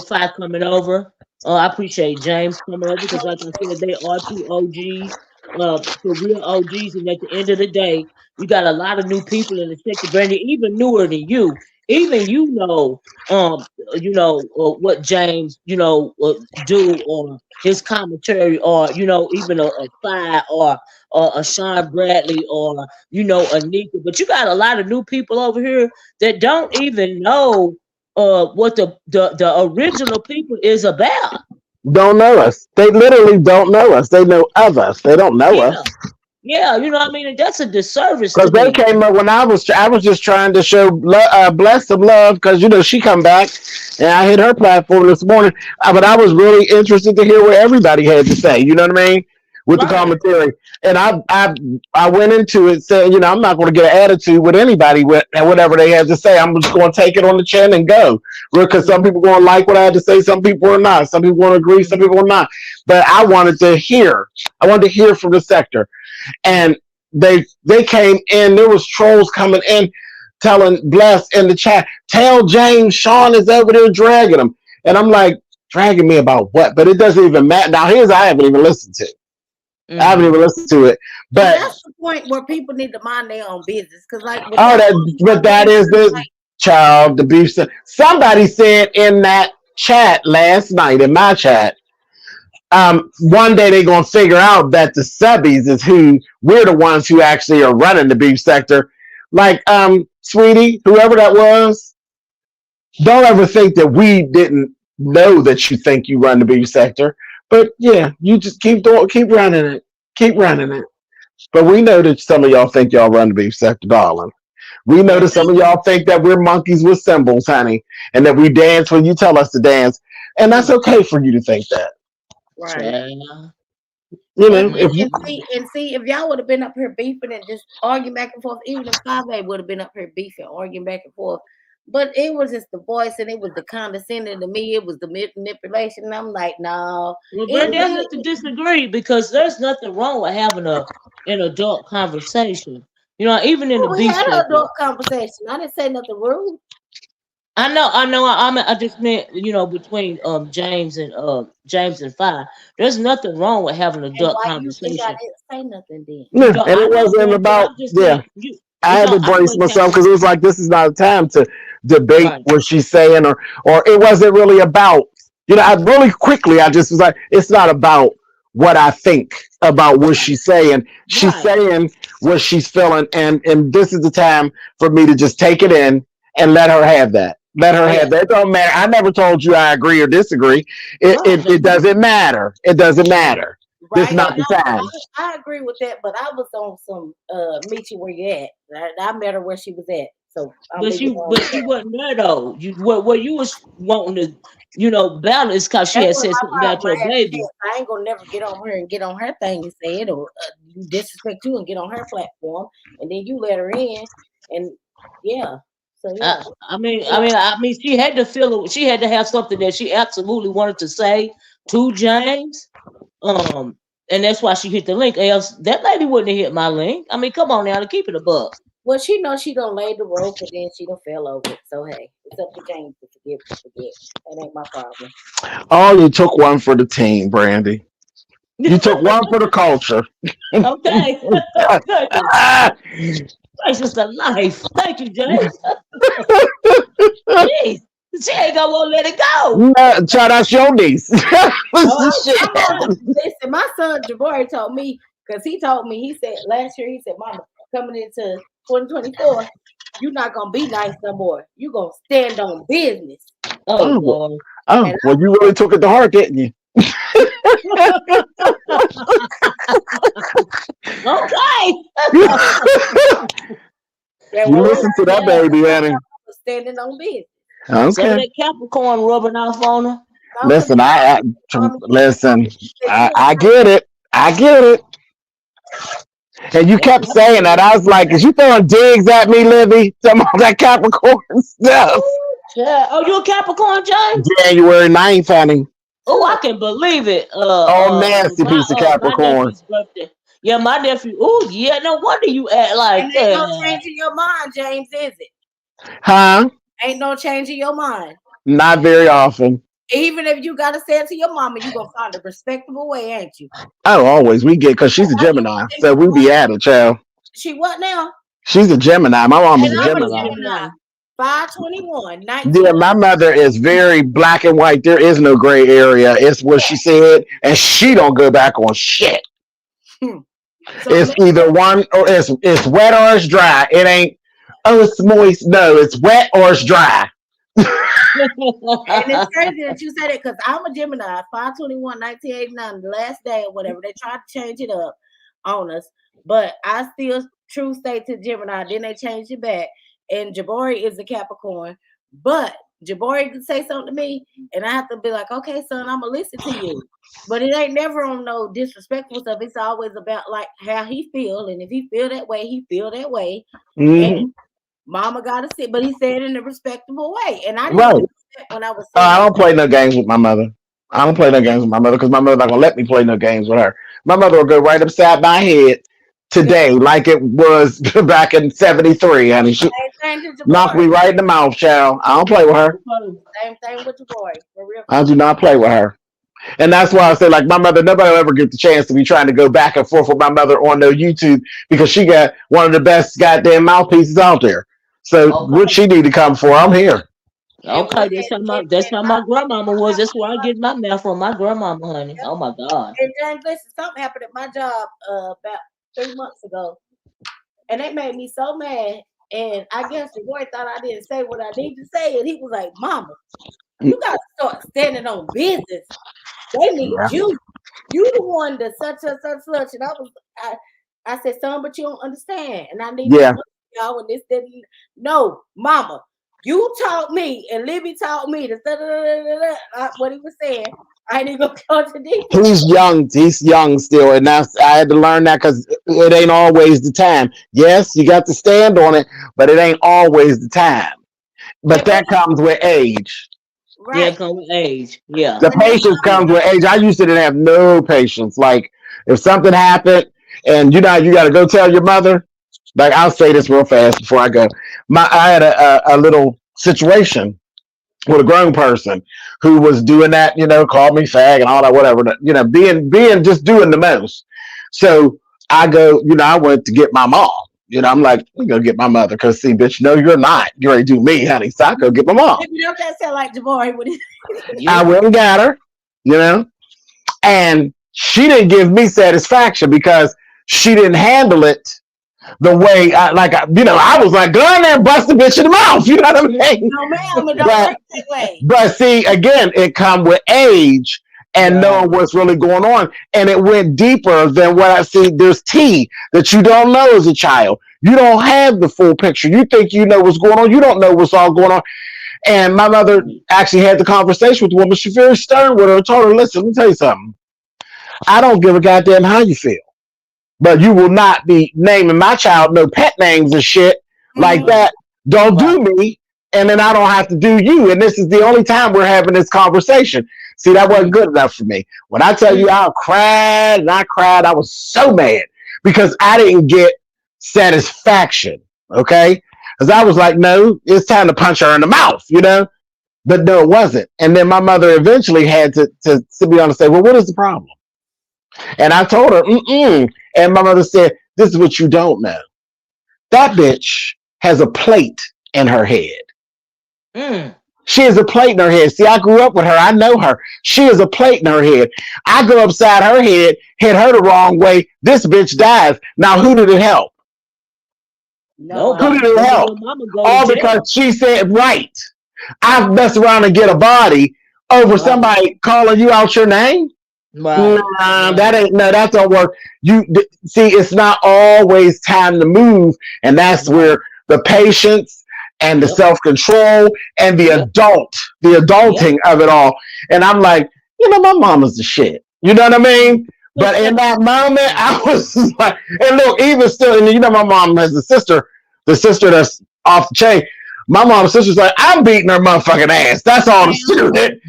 Fi coming over. I appreciate James coming over because like I said, they are two OGs, for real OGs, and at the end of the day, you got a lot of new people in the sector, Brandy, even newer than you. Even what James, do or his commentary or even a Fi or a Sean Bradley or Anika. But you got a lot of new people over here that don't even know what the original people is about. Don't know us. They literally don't know us. They know of us. They don't know us. Yeah, yeah, you know what I mean. And that's a disservice Because to they me. came up when I was just trying to show bless some love because she come back and I hit her platform this morning, but I was really interested to hear what everybody had to say. You know what I mean? With the Right. commentary, and I went into it saying, I'm not going to get an attitude with anybody with whatever they had to say. I'm just going to take it on the chin and go. Because some Mhm, people going to like what I had to say, some people are not. Some people want to agree, some mhm, people are not. But I wanted to hear. I wanted to hear from the sector, and they came in. There was trolls coming in, telling Bless in the chat, tell James Sean is over there dragging him, and I'm like, dragging me about what? But it doesn't even matter. Now here's I haven't even listened to. I haven't even mhm. listened to it, And but that's the point where people need to mind their own business. Cause like with oh, that that woman but coming that in is here, the child the beef. Somebody said in that chat last night in my chat, one day they're gonna figure out that the subbies is who we're the ones who actually are running the beef sector. Like, sweetie, whoever that was, don't ever think that we didn't know that you think you run the beef sector. But yeah, you just keep running it, keep running it. But we know that some of y'all think y'all run the beef sector, darling. We know Yeah, that some of y'all think that we're monkeys with cymbals, honey, and that we dance when you tell us to dance. And that's mm, okay for you to think that. right? child. If you And see, if y'all would have been up here beefing and just arguing back and forth, even if 5A would have been up here beefing, arguing back and forth. But it was just the voice and it was the condescending to me, it was the manipulation. And I'm like, no, Well, it Brandy, I have to really disagree because there's nothing wrong with having an adult conversation. Even in the well, we beef had an sector. adult conversation. I didn't say nothing rude. I know. I just meant between James and Fi. There's nothing wrong with having an And adult why you think I conversation. didn't say nothing then? yeah, and I it know, wasn't Brandy, but about I'm just yeah. saying you. I It's had all. to I brace wasn't myself talking. because it was like this is not a time to debate Right. what she's saying, or it wasn't really about I really quickly I just was like it's not about what I think about what Right. she's saying. She's Right. saying what she's feeling, and this is the time for me to just take it in and let her have that. Let her Yeah. have that. It don't matter. I never told you I agree or disagree. It Right. it, No. it doesn't matter. It doesn't matter. This is Right. not Right. the No, time. I agree with that, but I was on some meet you where you at. I met her where she was at. So I'll But leave it she, alone but with she that. wasn't there though. What you was wanting to, battle is because she That's had what said my something about problem your I had to baby. say. I ain't gonna never get on her and get on her thing and say it or disrespect you and get on her platform and then you let her in and yeah. So I, yeah. I mean, she had to feel. She had to have something that she absolutely wanted to say to James. Um, and that's why she hit the link. Else, that lady wouldn't have hit my link. I mean, come on now, to keep it a buck. Well, she knows she done laid the rope and then she done fell over it. So hey, it's up to James to forgive or forget. That ain't my problem. Oh, you took one for the team, Brandy. You took one for the culture. Okay. Goodness Ah, gracious of life. Thank you, James. Jeez, she ain't gonna want to let it go. nah, child, that's your niece. Oh, Shit. I'm on. Listen, my son Jabari told me because he told me he said last year he said, "Mama, coming into 2024, you're not gonna be nice no more. You gonna stand on business." Oh Oh, Lord. And well, you really took it to heart, didn't you? Okay. and You what listen to turned me that on, baby, my honey. grandma was standing on business. Some of Okay. that Capricorn rubbing off on her. No, because Listen, listen. I get it. I get it. And you That kept saying that. Capricorn. I was like, is you throwing digs at me, Libby? Some of that Capricorn stuff. Yeah. Oh, you a Capricorn, James? January 9th, honey. Oh, I can believe it. Oh, nasty piece of My Capricorn. nephew's birthday. Yeah, my nephew. Oh, yeah. No wonder you act like and ain't no that. change in your mind, James, is it? Huh? Ain't no change in your mind. Not very often. Even if you gotta say it to your mama, you gonna find a respectable way, ain't you? Oh, always. We get, because she's a I do Gemini. think So we be at it, child. she what now? She's a Gemini. My mom And is a I'm a Gemini. Gemini. 521, Yeah, 19. my mother is very black and white. There is no gray area. It's what she said, and she don't go back on shit. So It's either one, or it's wet or it's dry. It ain't, oh, it's moist. No, it's wet or it's dry. and it's crazy that you said it because I'm a Gemini, 521, 1989, the last day or whatever. They tried to change it up on us, but I still true stay to Gemini. Then they changed it back. And Jabari is a Capricorn, but Jabari could say something to me, and I have to be like, okay, son, I'm gonna listen to you. But it ain't never on no disrespectful stuff. It's always about like how he feel, and if he feel that way, he feel that way. And Mm-hmm. Mama got to sit, but he said it in a respectable way, and I didn't Right. even do that when I was I saying. don't play no games with my mother. I don't play no games with my mother because my mother's not gonna let me play no games with her. My mother will go right upside my head Yeah, today, like it was back in '73, honey. She same thing to knocked Jabari. me right in the mouth, child. I don't play with her. Same thing with Jabari. For real, I for do real. not play with her. And that's why I say, like, my mother, nobody will ever get the chance to be trying to go back and forth with my mother on no YouTube because she got one of the best goddamn mouthpieces out there. So what Okay. she need to come for, I'm here. And one Okay, day, that's how my grandmama was. That's where I get my mail from. My grandmama, honey. Oh my God. and James, listen, something happened at my job about 3 months ago, and it made me so mad. And I guess the boy thought I didn't say what I need to say, and he was like, "Mama, you gotta start standing on business. They need Yeah. you. You the one that such." And I said, "Son, but you don't understand, and I need to Yeah. explain to y'all when this didn't. No, Mama, you taught me, and Libby taught me the what he was saying. I ain't even gonna contradict it. He's young. He's young still. And that's, I had to learn that because it ain't always the time. Yes, you got to stand on it, but it ain't always the time. But But that comes with age. Yeah, right, come with age. Yeah. The when they patience young, comes with age. I used to didn't have no patience. Like if something happened and you got to go tell your mother. Like I'll say this real fast before I go. I had a little situation with a grown person who was doing that. Called me fag and all that, whatever. Being just doing the most. So I go. I went to get my mom. I'm like, we go get my mother because see, bitch, no, you're not. You already do me, honey. So I go get my mom. maybe don't that sound like Jabari when he I Yep. went and got her, you know, and she didn't give me satisfaction because she didn't handle it the way I was like, go in there and bust the bitch in the mouth. You know what I mean? no ma'am, it don't But work that way. but see, again, it come with age and Right. knowing what's really going on. And it went deeper than what I see. There's tea that you don't know as a child. You don't have the full picture. You think you know what's going on. You don't know what's all going on. And my mother actually had the conversation with the woman. She's very stern with her. I told her, listen, let me tell you something. I don't give a goddamn how you feel. But you will not be naming my child no pet names and shit like Mhm. that. Don't Right. do me, and then I don't have to do you. And this is the only time we're having this conversation. See, that wasn't good enough for me. When I tell you I cried and I cried, I was so mad because I didn't get satisfaction. Okay? Because I was like, no, it's time to punch her in the mouth, But no, it wasn't. And then my mother eventually had to sit me down and say, well, what is the problem? And I told her, mm-mm. And my mother said, this is what you don't know. That bitch has a plate in her head. Mm. She has a plate in her head. See, I grew up with her. I know her. She has a plate in her head. I go upside her head, hit her the wrong way. This bitch dies. Now, who did it help? Who Nobody. Nobody. did it Then help? your mama go to All jail. because she said right. I've messed around and get a body over somebody calling you out your name. Nah, that don't work. See, it's not always time to move, and that's where the patience and the self-control and the adulting of it all. And I'm like, my mama's the shit. You know what I mean? But in that moment, I was like, and look, even still, and my mom has the sister that's off the chain. My mom's sister's like, I'm beating her motherfucking ass. That's all the shit.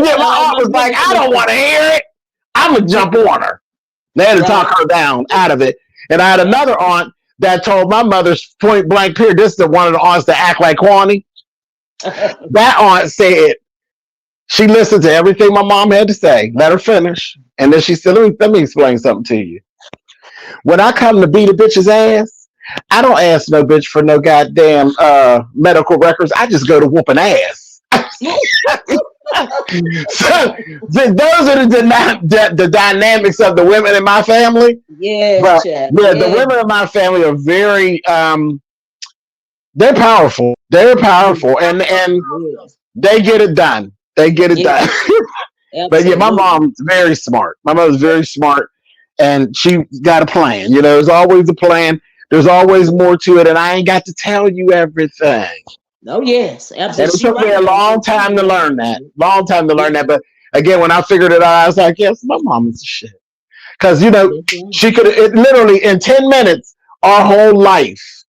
My aunt was like, I don't want to hear it. I'm going to jump on her. They had to talk her down out of it. And I had another aunt that told my mother's point blank period. This is one of the aunts that act like Kwani. That aunt said, she listened to everything my mom had to say. Let her finish. And then she said, let me explain something to you. When I come to beat a bitch's ass, I don't ask no bitch for no goddamn medical records. I just go to whooping ass. So those are the dynamics of the women in my family. The women in my family are very they're powerful. They're powerful, and they get it done. They get it done. But my mom's very smart. My mother's very smart, and she got a plan. There's always a plan. There's always more to it, and I ain't got to tell you everything. Oh, yes. Absolutely. And it took me a long time to learn that. But again, when I figured it out, I was like, yes, my mom is shit. Because, she could have, literally in 10 minutes, our whole life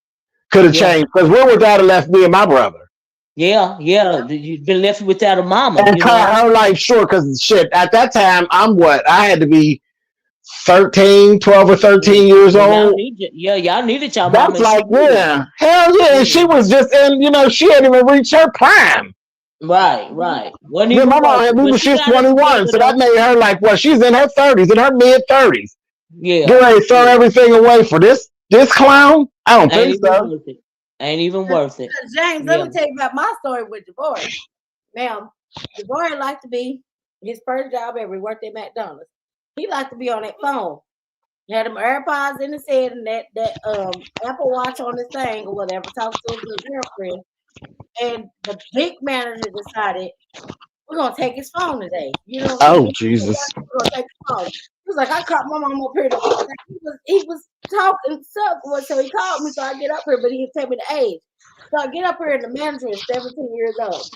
could have changed. Because where would that have left me and my brother? Yeah. You've been left without a mama. And cut her life short. Because, shit, at that time, I had to be 12 or 13 years old. Y'all needed y'all mama. That's like, hell yeah. And she was just in, she hadn't even reached her prime. Right. My mom had me when she was 21. So that made her like, she's in her 30s, in her mid 30s. Yeah. Get ready to throw everything away for this clown? I don't think so. Ain't even worth it. James, let me tell you about my story with DeVore. Now, DeVore liked to be his first job ever. He worked at McDonald's. He liked to be on that phone. He had them AirPods in his head and that Apple Watch on his thing or whatever, talking to his girlfriend. And the big manager decided, we're going to take his phone today. Jesus. We're going to take his phone. He was like, I caught my mom up here. He was talking something, so he called me, so I get up here, but he didn't tell me the age. So I get up here, and the manager is 17 years old.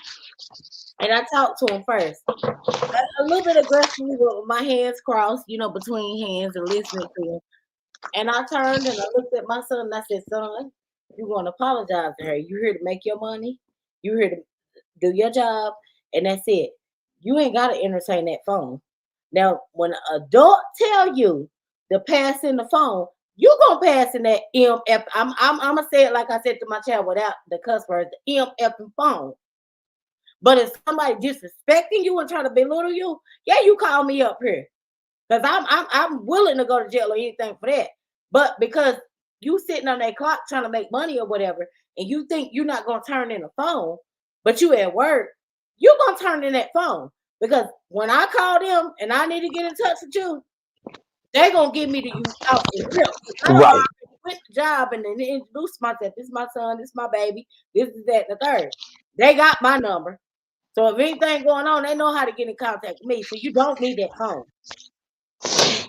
And I talked to him first. A little bit aggressively with my hands crossed, between hands and listening to him. And I turned and I looked at my son and I said, son, you're going to apologize to her. You're here to make your money. You're here to do your job. And that's it. You ain't got to entertain that phone. Now, when an adult tell you to pass in the phone, you going to pass in that MF. I'm going to say it like I said to my child without the cuss words, the MF phone. But if somebody disrespecting you and trying to belittle you, you call me up here. Because I'm willing to go to jail or anything for that. But because you sitting on that clock trying to make money or whatever, and you think you're not going to turn in a phone, but you at work, you're going to turn in that phone. Because when I call them and I need to get in touch with you, they're going to give me the use out the right. Quit the job and then introduce myself. This is my son, this is my baby, this is that, and the third. They got my number. So if anything going on, they know how to get in contact with me. So you don't need that phone.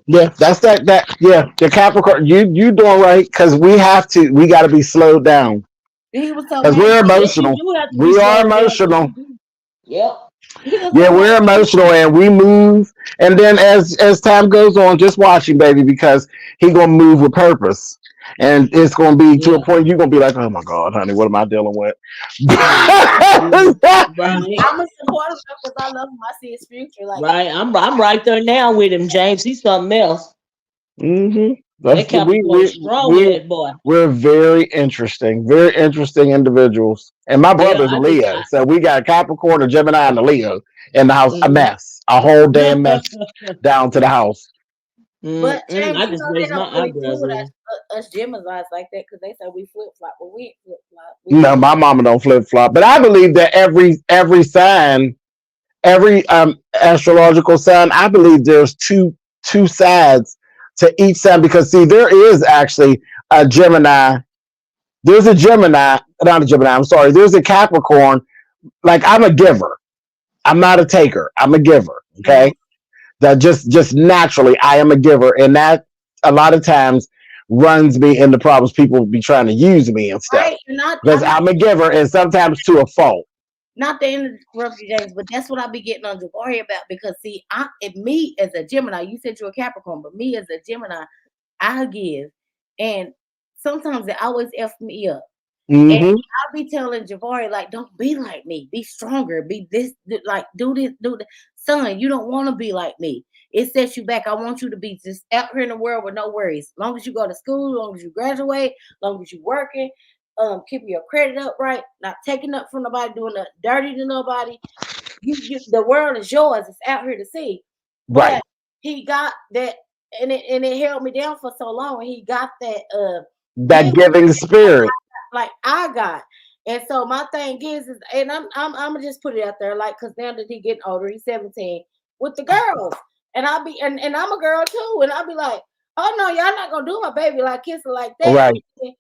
Yeah, that's that. The Capricorn, you doing right because we got to be slowed down. Because we're emotional. We are emotional. Yep. Yeah, we're emotional and we move. And then as time goes on, just watch him, baby, because he gonna move with purpose. And it's gonna be to a point you're gonna be like, oh my God, honey, what am I dealing with? I'm a supporter because I love him. I see his future. Right, I'm right there now with him, James. He's something else. Mm-hmm. Boy. We're very interesting individuals. And my brother's a Leo. So we got a Capricorn, a Gemini, and a Leo in the house. Mm-hmm. A mess. A whole damn mess down to the house. But James, I just raised my eyebrows. Us Geminis like that because they say we flip flop, but we ain't flip flop. No, my mama don't flip flop. But I believe that every sign, every astrological sign, I believe there's two sides to each sign because see, there is actually a Gemini There's a Gemini, not a Gemini. I'm sorry. There's a Capricorn. Like I'm a giver. I'm not a taker. I'm a giver. Mhm. Okay, that just naturally I am a giver, and that a lot of times runs me into problems. People be trying to use me and stuff Right? And not, because I'm not I'm a giver, and sometimes to a fault. not to interrupt you, James, but that's what I be getting on Jabari about because see, me as a Gemini, you said you're a Capricorn, but me as a Gemini, I give, and sometimes it always f me up. And Hmm. I'll be telling Javari, like, don't be like me. Be stronger. Be this, like, do this, do that. Son, you don't want to be like me. It sets you back. I want you to be just out here in the world with no worries. Long as you go to school, long as you graduate, long as you working, keep your credit up right, not taking up from nobody, doing nothing dirty to nobody. The world is yours. It's out here to see. Right. But he got that, and it held me down for so long. And he got that That give giving spirit. like I got. And so my thing is and I'm gonna just put it out there, like, cause now that he getting older, he's 17 with the girls, and I'll be and I'm a girl too, and I'll be like, oh no, y'all not gonna do my baby like kiss her like that. I'm Right. thinking,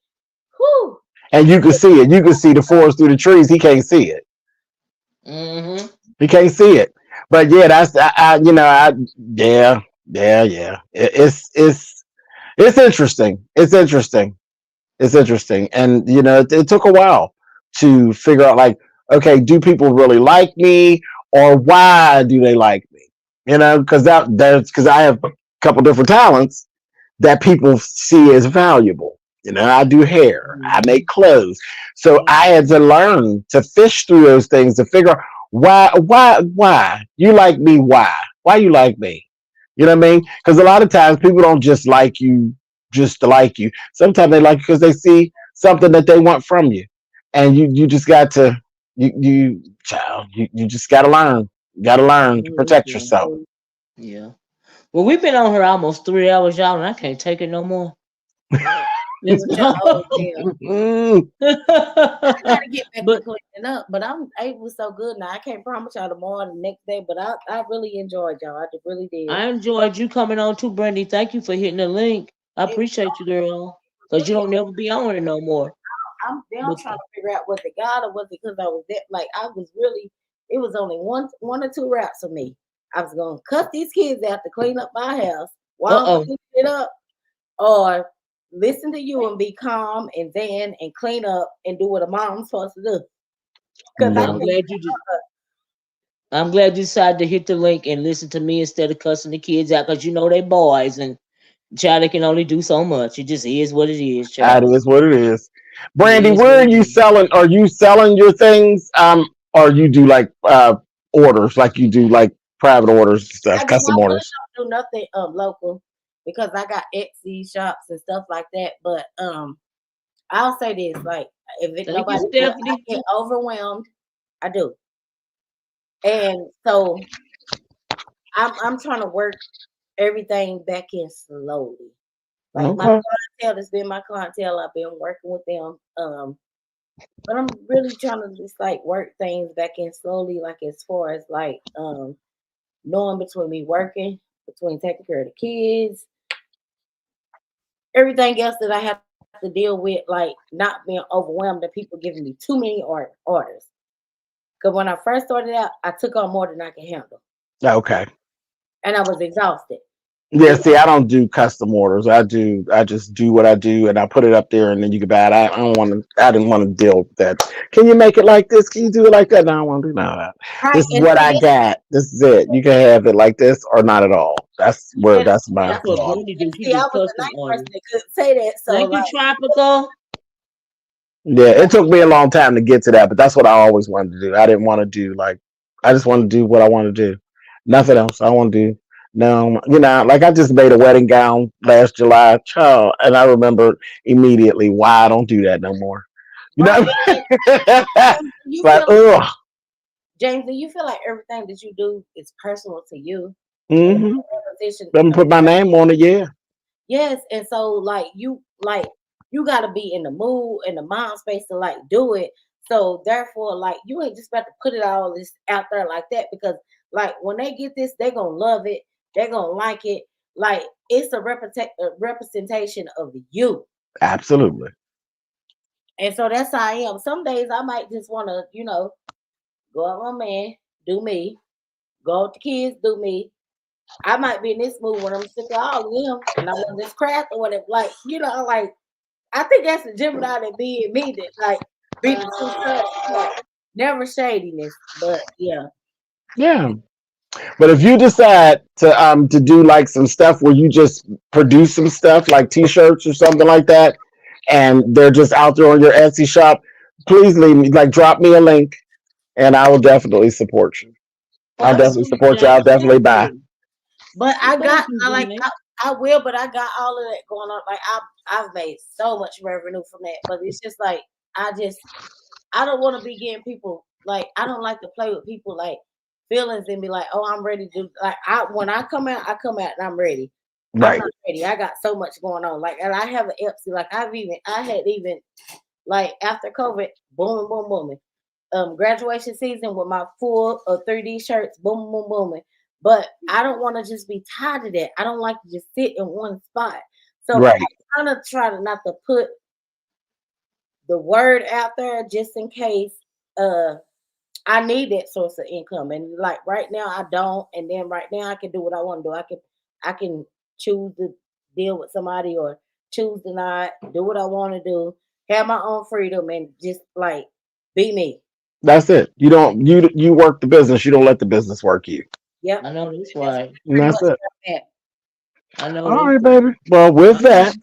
whew. And you can see it. You can see the forest through the trees. He can't see it. Mm-hmm. He can't see it. But yeah, that's yeah, yeah, yeah. It's interesting. It's interesting. It's interesting. And it took a while to figure out, like, okay, do people really like me, or why do they like me? Because that's because I have a couple different talents that people see as valuable. I do hair, I make clothes. So I had to learn to fish through those things to figure out why you like me, why you like me. You know what I mean? Because a lot of times people don't just like you just to like you. Sometimes they like you because they see something that they want from you, and you just got to you just got to learn. You got to learn to protect yourself. Yeah. Well, we've been on here almost 3 hours, y'all, and I can't take it no more. It's With your old tail. Mm, I gotta get back to but cleaning up, but it was so good. Now I can't promise y'all tomorrow, the next day, but I really enjoyed y'all. I really did. I enjoyed you coming on too, Brandy. Thank you for hitting the link. I It appreciate you, girl. Cause you really, don't never be on it no more. I'm now But trying to figure out was it God or was it because I was that like I was really. It was only one or two raps for me. I was gonna cut these kids out to clean up my house while I'm oh, cleaning it up, or listen to you and be calm and zen and clean up and do what a mom's supposed to do. Because I I'm no, think glad you did. I'm glad you decided to hit the link and listen to me instead of cussing the kids out, cause you know they boys and child they can only do so much. It just is what it is, that child. is what it is. It Brandy, is where what are it you is. selling? Are you selling your things? Or you do like orders, like you do like private orders and stuff, I do. I custom really orders. don't do nothing local because I got Etsy shops and stuff like that. But I'll say this: like, if it Thank you, nobody do it, I Stephanie. get overwhelmed. I do, and so I'm trying to work everything back in slowly. Like my Okay. clientele has been my clientele. I've been working with them. But I'm really trying to just like work things back in slowly, like as far as like knowing between me working, between taking care of the kids, everything else that I have to deal with, like not being overwhelmed and people giving me too many orders. Because when I first started out, I took on more than I could handle, Okay. and I was exhausted. Yeah, You see, I don't do custom orders. I just do what I do and I put it up there and then you can buy it. I don't want to, I didn't want to deal with that. Can you make it like this? Can you do it like that? No, I don't want to do none of that. right, This is and what see I got. This is it. You can have it like this or not at all. that, That's my That's what and, call. Brandy do. She see, I do was a custom nice person orders. that couldn't say that, so Thank you, like, Tropical. Yeah, it took me a long time to get to that, but that's what I always wanted to do. I didn't want to do like I just want to do what I want to do. Nothing else. I want to do no, like I just made a wedding gown last July, child, and I remember immediately why I don't do that no more. You right, know, and James, do it's you like, feel ugh. James, do you feel like everything that you do is personal to you and Mm-hmm. a position? Let me put my name on it. Yeah, Yes, and so like you gotta be in the mood and the mind space to like do it. So therefore, like you ain't just about to put it all this out there like that because like when they get this, they gonna love it. They're gonna like it. Like it's a representation of you. absolutely. And so that's how I am. Some days I might just want to, go out with my man, do me, go with the kids, do me. I might be in this mood when I'm sick of all of them and I want this crap or whatever. Like, like I think that's the Gemini that be in me that like be the two sides. Like never shadiness. But yeah. Yeah. But if you decide to do like some stuff where you just produce some stuff like t-shirts or something like that, and they're just out there on your Etsy shop, please leave me like drop me a link and I will definitely support you. I'll Thank definitely you, support you. I'll James. Thank definitely buy. you. But Well, I thank got you, I like James. I will, but I got all of that going on. Like I've made so much revenue from that. But it's just like I don't want to be getting people like I don't like to play with people like feelings and be like, oh, I'm ready to like when I come out and I'm ready. I'm Right. not ready. I got so much going on. Like and I have an Etsy. Like I had even like after COVID, booming, boom, booming. Graduation season with my full 3D shirts, boom, boom, booming. But I don't want to just be tied to that. I don't like to just sit in one spot. So I Right. kind of try to not to put the word out there just in case uh I need that source of income. And like right now I don't, and then right now I can do what I want to do. I can choose to deal with somebody or choose to not do what I want to do, have my own freedom and just like be me. That's it. You don't you work the business, you don't let the business work you. Yep. I know that's That's right. And pretty that's much it. where I'm at. I know All that's right, right. baby. Well, with All right. that,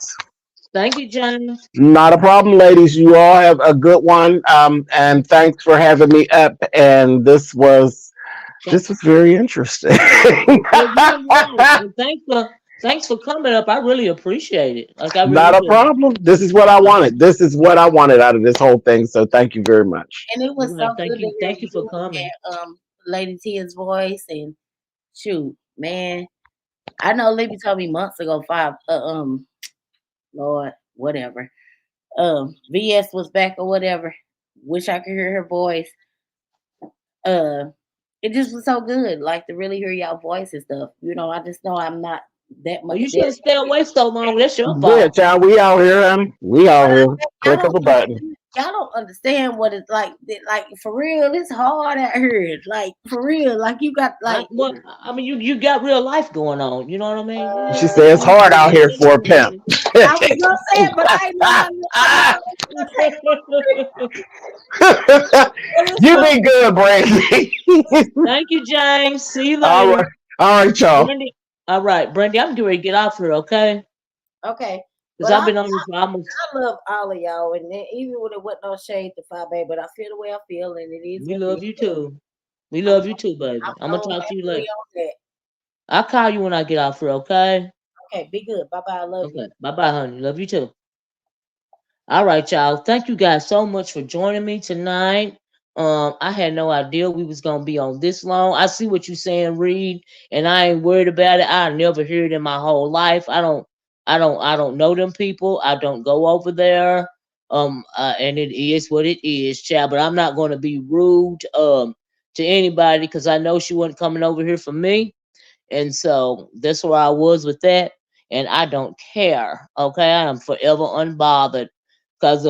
Thank you, James. not a problem, ladies. You all have a good one. And thanks for having me up. And this was very interesting. It really was. And thanks for coming up. I really appreciate it. Like I really Not a do. problem. This is what I wanted. This is what I wanted out of this whole thing. So thank you very much. And it was so Right. good Thank to you. hear Thank you for you coming. and Lady Tia's voice and shoot, man. I know Libby told me months ago, Lord, whatever. VS was back or whatever. Wish I could hear her voice. Uh, it just was so good, like to really hear y'all voice and stuff. I just know I'm not that Well, much you there. shouldn't stay away so long. That's your Yeah, fault. child. We out here, honey. We But out here. y'all Click of don't a button. understand. Y'all don't understand what it's like. Like for real, it's hard out here. Like for real, like you got like. I mean, you got real life going on. You know what I mean? She You said it's you hard you out ain't here for a chilling, pimp. baby. I was gonna say it, but I didn't know how long it was gonna take. It was You so be good, Brandy. Thank you, James. See you All later, right. All right, y'all. Brandy. All right, Brandy. I'm getting ready to get off here, okay? okay. Because But I've been on here for almost. I love all of y'all, and then even when it wasn't no shade to Five Bay, but I feel the way I feel, and it is We what it love is. you too. We I'm love you too, I'm baby. I'm gonna so talk to you happily later. on that. I'll call you when I get off here, okay? Okay, be good. Bye bye. I love you. Okay. Bye bye, honey. Love you too. All right, y'all. Thank you guys so much for joining me tonight. I had no idea we was gonna be on this long. I see what you saying, Reed, and I ain't worried about it. I never heard it in my whole life. I don't know them people. I don't go over there. And it is what it is, child. But I'm not gonna be rude to anybody because I know she wasn't coming over here for me. And so that's where I was with that. And I don't care. Okay. I am forever unbothered. Cause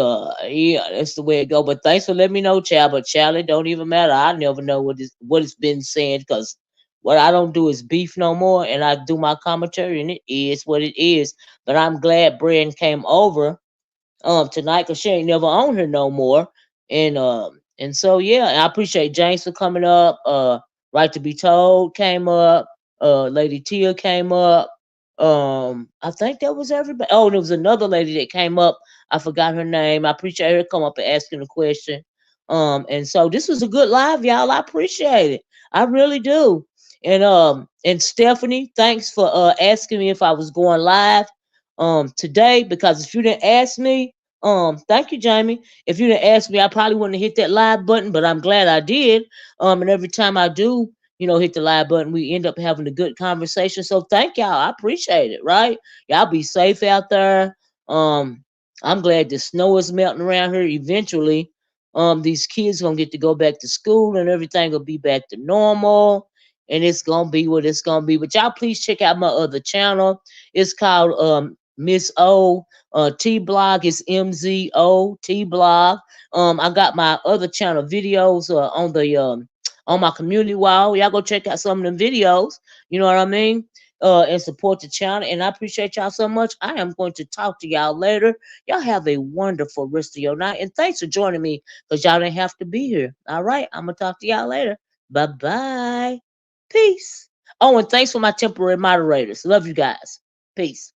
yeah, that's the way it go. But thanks for letting me know, child. But child, it don't even matter. I never know what it's been saying because what I don't do is beef no more, and I do my commentary, and it is what it is. But I'm glad Brian came over tonight because she ain't never on here no more. And so yeah, I appreciate James for coming up. Right to be told came up. Lady Tia came up. I think that was everybody. Oh, there was another lady that came up. I forgot her name. I appreciate her come up and asking a question. And so this was a good live, y'all. I appreciate it. I really do. And Stephanie, thanks for asking me if I was going live today because if you didn't ask me, thank you, Jamie. If you didn't ask me, I probably wouldn't have hit that live button, but I'm glad I did. And every time I do, hit the live button, we end up having a good conversation. So thank y'all. I appreciate it, right? Y'all be safe out there. I'm glad the snow is melting around here eventually. These kids gonna get to go back to school and everything will be back to normal. And it's gonna be what it's gonna be. But y'all please check out my other channel. It's called Miss O. T blog is MZO T blog. I got my other channel videos on my community wall. Y'all go check out some of them videos. You know what I mean? And support the channel. And I appreciate y'all so much. I am going to talk to y'all later. Y'all have a wonderful rest of your night. And thanks for joining me because y'all didn't have to be here. All right. I'm going to talk to y'all later. Bye bye. Peace. Oh, and thanks for my temporary moderators. Love you guys. Peace.